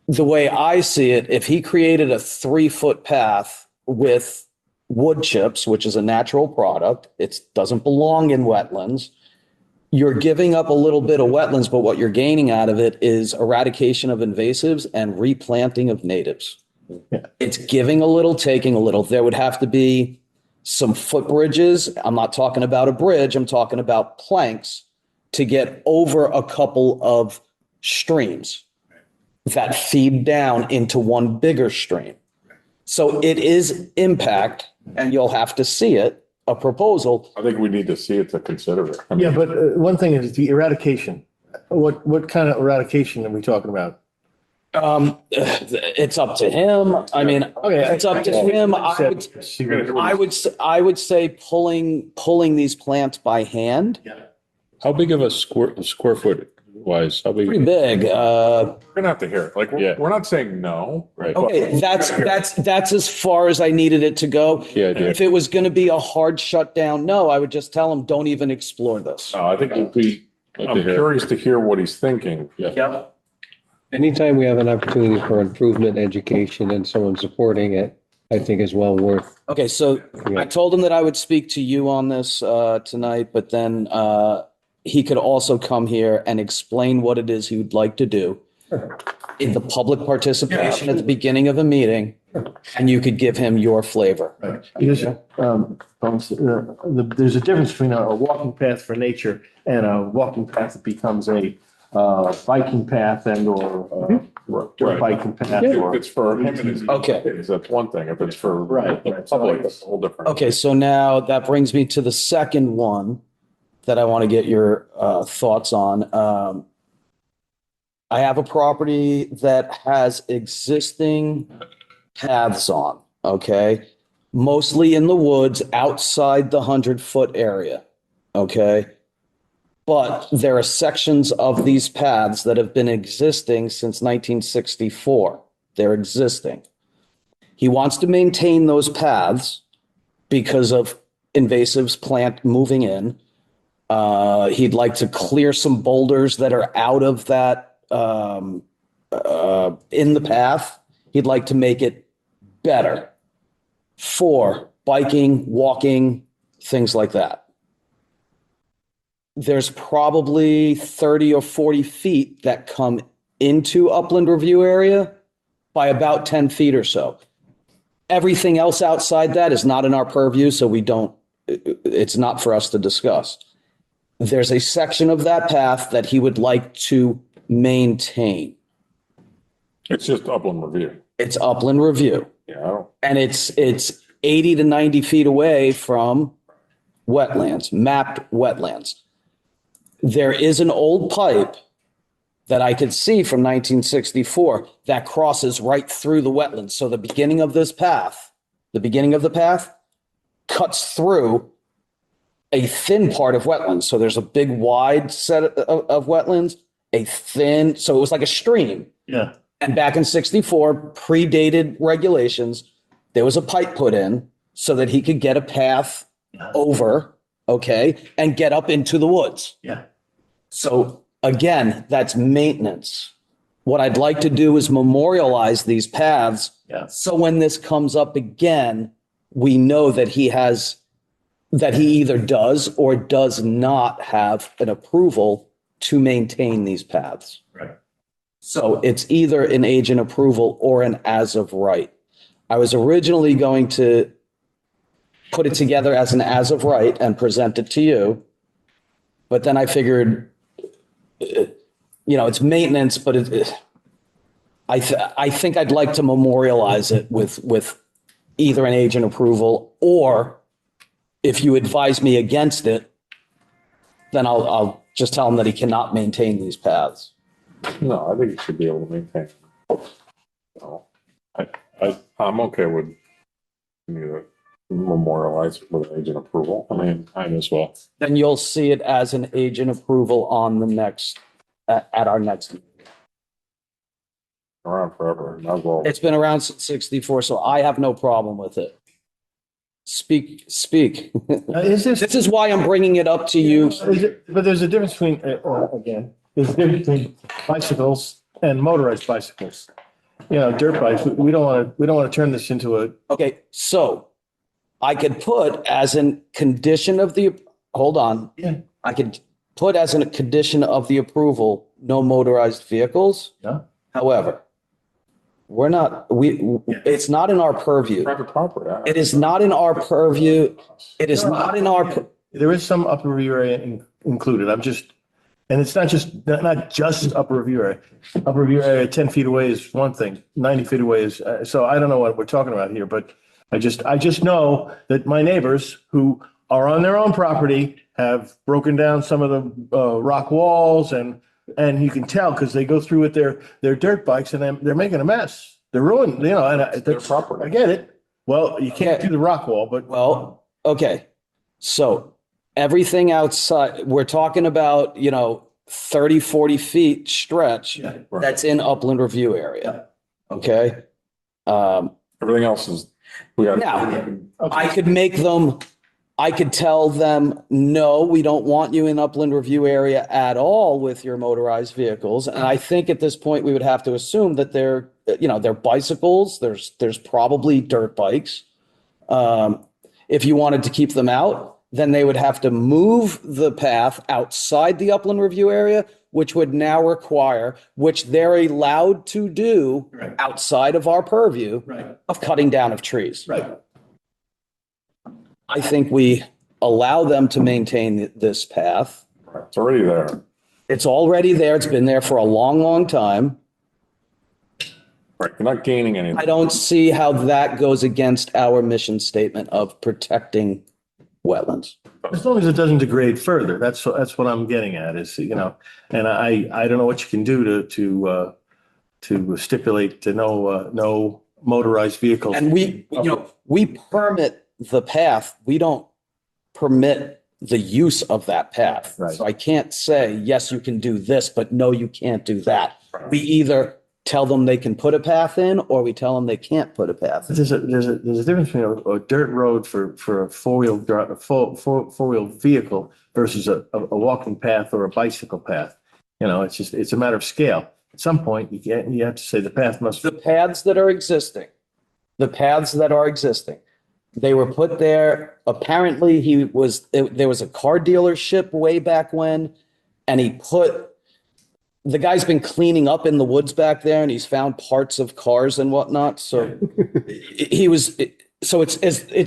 Speaker 4: The way I see it, if he created a 3-foot path with wood chips, which is a natural product, it doesn't belong in wetlands. You're giving up a little bit of wetlands, but what you're gaining out of it is eradication of invasives and replanting of natives.
Speaker 6: Yeah.
Speaker 4: It's giving a little, taking a little. There would have to be some footbridges. I'm not talking about a bridge. I'm talking about planks to get over a couple of streams that feed down into one bigger stream. So it is impact, and you'll have to see it, a proposal.
Speaker 1: I think we need to see it to consider it. I mean,
Speaker 6: Yeah, but one thing is the eradication. What kind of eradication are we talking about?
Speaker 4: It's up to him. I mean,
Speaker 6: Okay,
Speaker 4: it's up to him. I would say pulling these plants by hand.
Speaker 3: How big of a square foot wise? How big?
Speaker 4: Pretty big.
Speaker 1: We're gonna have to hear it. Like,
Speaker 3: Yeah.
Speaker 1: we're not saying no.
Speaker 3: Right.
Speaker 4: Okay, that's as far as I needed it to go.
Speaker 3: Yeah, yeah.
Speaker 4: If it was going to be a hard shutdown, no, I would just tell him, don't even explore this.
Speaker 1: No, I think it'd be, I'm curious to hear what he's thinking.
Speaker 3: Yeah.
Speaker 13: Anytime we have an opportunity for improvement, education, and someone supporting it, I think is well worth.
Speaker 4: Okay, so I told him that I would speak to you on this tonight, but then he could also come here and explain what it is he would like to do in the public participation at the beginning of a meeting, and you could give him your flavor.
Speaker 6: Because there's a difference between a walking path for nature and a walking path that becomes a biking path and or
Speaker 1: Right.
Speaker 6: biking path.
Speaker 1: If
Speaker 6: or
Speaker 1: it's for him and his
Speaker 4: Okay.
Speaker 1: kids, that's one thing. If it's for
Speaker 6: Right.
Speaker 1: the public, that's a whole different.
Speaker 4: Okay, so now that brings me to the second one that I want to get your thoughts on. I have a property that has existing paths on, okay? Mostly in the woods outside the 100-foot area, okay? But there are sections of these paths that have been existing since 1964. They're existing. He wants to maintain those paths because of invasives plant moving in. He'd like to clear some boulders that are out of that in the path. He'd like to make it better for biking, walking, things like that. There's probably 30 or 40 feet that come into upland review area by about 10 feet or so. Everything else outside that is not in our purview, so it's not for us to discuss. There's a section of that path that he would like to maintain.
Speaker 1: It's just upland review.
Speaker 4: It's upland review.
Speaker 1: Yeah, I don't,
Speaker 4: And it's 80 to 90 feet away from wetlands, mapped wetlands. There is an old pipe that I could see from 1964 that crosses right through the wetlands. So the beginning of this path, the beginning of the path cuts through a thin part of wetlands. So there's a big wide set of wetlands, a thin, so it was like a stream.
Speaker 6: Yeah.
Speaker 4: And back in 64, predated regulations, there was a pipe put in so that he could get a path over, okay, and get up into the woods.
Speaker 6: Yeah.
Speaker 4: So again, that's maintenance. What I'd like to do is memorialize these paths.
Speaker 6: Yeah.
Speaker 4: So when this comes up again, we know that he either does or does not have an approval to maintain these paths.
Speaker 6: Right.
Speaker 4: So it's either an agent approval or an as of right. I was originally going to put it together as an as of right and present it to you. But then I figured, it's maintenance, but I think I'd like to memorialize it with either an agent approval, or if you advise me against it, then I'll just tell him that he cannot maintain these paths.
Speaker 1: no, I think you should be able to maintain. No, I'm okay with you to memorialize it with agent approval. I mean,
Speaker 3: I'm as well.
Speaker 4: Then you'll see it as an agent approval on the next, at our next.
Speaker 1: around forever, might as well.
Speaker 4: It's been around since 64, so I have no problem with it. Speak.
Speaker 6: Is this,
Speaker 4: This is why I'm bringing it up to you.
Speaker 6: but there's a difference between, again, there's a difference between bicycles and motorized bicycles. Dirt bikes, we don't want to turn this into a,
Speaker 4: Okay, so I could put as a condition of the, hold on.
Speaker 6: Yeah.
Speaker 4: I could put as a condition of the approval, no motorized vehicles.
Speaker 6: Yeah.
Speaker 4: However, it's not in our purview.
Speaker 1: Private property.
Speaker 4: It is not in our purview. It is not in our,
Speaker 6: there is some upper review area included. And it's not just upper review area. Upper review area 10 feet away is one thing, 90 feet away is, so I don't know what we're talking about here, but I just know that my neighbors who are on their own property have broken down some of the rock walls, and you can tell because they go through with their dirt bikes and they're making a mess. They're ruined, and
Speaker 1: Their property.
Speaker 6: I get it. Well, you can't do the rock wall, but
Speaker 4: well, okay. So everything outside, we're talking about, 30, 40 feet stretch
Speaker 1: Right.
Speaker 4: that's in upland review area. Okay.
Speaker 1: Everything else is, we got.
Speaker 4: Now, I could tell them, no, we don't want you in upland review area at all with your motorized vehicles. And I think at this point, we would have to assume that they're bicycles. There's probably dirt bikes. If you wanted to keep them out, then they would have to move the path outside the upland review area, which would now require, which they're allowed to do
Speaker 6: Right.
Speaker 4: outside of our purview
Speaker 6: Right.
Speaker 4: of cutting down of trees.
Speaker 6: Right.
Speaker 4: I think we allow them to maintain this path.
Speaker 1: It's already there.
Speaker 4: It's already there. It's been there for a long, long time.
Speaker 1: Right. You're not gaining anything.
Speaker 4: I don't see how that goes against our mission statement of protecting wetlands.
Speaker 6: as long as it doesn't degrade further, that's what I'm getting at is, and I don't know what you can do to stipulate to no motorized vehicles.
Speaker 4: And we permit the path. We don't permit the use of that path.
Speaker 6: Right.
Speaker 4: So I can't say, yes, you can do this, but no, you can't do that. We either tell them they can put a path in, or we tell them they can't put a path in.
Speaker 6: There's a difference between a dirt road for a four-wheel vehicle versus a walking path or a bicycle path. It's a matter of scale. At some point, you have to say the path must.
Speaker 4: The paths that are existing, they were put there. Apparently there was a car dealership way back when, and the guy's been cleaning up in the woods back there, and he's found parts of cars and whatnot. So it's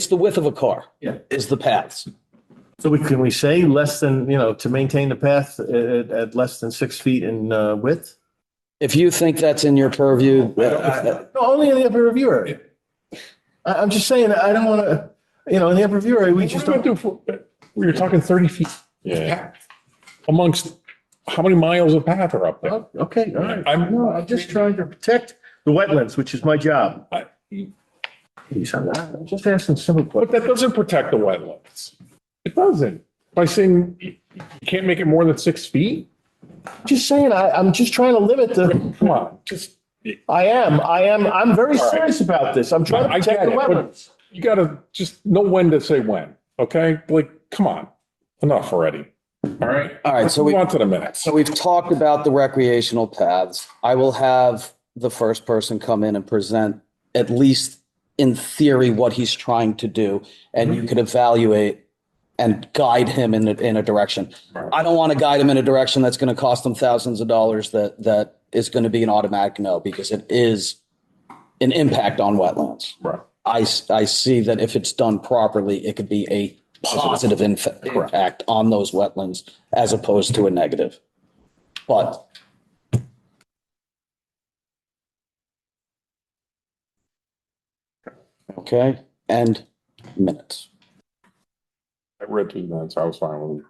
Speaker 4: the width of a car.
Speaker 6: Yeah.
Speaker 4: Is the paths.
Speaker 6: So can we say less than, to maintain the path at less than 6 feet in width?
Speaker 4: If you think that's in your purview,
Speaker 6: No, only in the upper review area. I'm just saying, I don't want to, in the upper review area, we just don't.
Speaker 1: We were talking 30 feet.
Speaker 3: Yeah.
Speaker 1: Amongst how many miles of path are up there?
Speaker 6: Okay, all right.
Speaker 1: I'm-
Speaker 6: I'm just trying to protect the wetlands, which is my job.
Speaker 1: I-
Speaker 6: I'm just asking simple
Speaker 1: But
Speaker 6: questions.
Speaker 1: that doesn't protect the wetlands. It doesn't. By saying you can't make it more than 6 feet?
Speaker 6: Just saying, I'm just trying to limit the,
Speaker 1: Come on, just,
Speaker 6: I'm very
Speaker 1: All right.
Speaker 6: serious about this. I'm trying to
Speaker 1: I
Speaker 6: protect
Speaker 1: get
Speaker 6: the
Speaker 1: it, but
Speaker 6: wetlands.
Speaker 1: you gotta just know when to say when, okay? Like, come on, enough already. All right?
Speaker 4: All right,
Speaker 1: Let's
Speaker 4: so
Speaker 1: move
Speaker 4: we-
Speaker 1: on to the minutes.
Speaker 4: so we've talked about the recreational paths. I will have the first person come in and present, at least in theory, what he's trying to do, and you can evaluate and guide him in a direction. I don't want to guide him in a direction that's going to cost him thousands of dollars that is going to be an automatic no, because it is an impact on wetlands.
Speaker 1: Right.
Speaker 4: I see that if it's done properly, it could be a positive impact on those wetlands as opposed to a negative. But okay, and minutes.
Speaker 1: I read through the minutes, I was fine with it.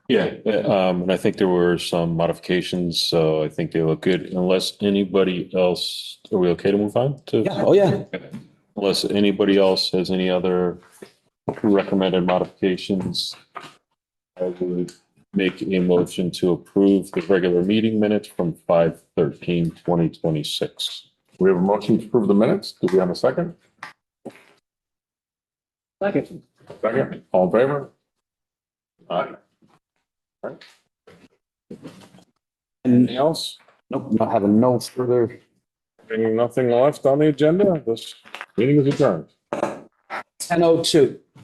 Speaker 3: Yeah, and I think there were some modifications, so I think they look good. Unless anybody else, are we okay to move on to?
Speaker 4: Yeah, oh yeah.
Speaker 3: Unless anybody else has any other recommended modifications, I would make a motion to approve the regular meeting minutes from 5/13/2026.
Speaker 1: We have a motion to approve the minutes. Do we have a second?
Speaker 6: Second.
Speaker 1: Second, all in favor? Aye. All right. Anything else?
Speaker 4: Nope, not having no further.
Speaker 1: Nothing left on the agenda. This meeting is adjourned.
Speaker 4: 10:02.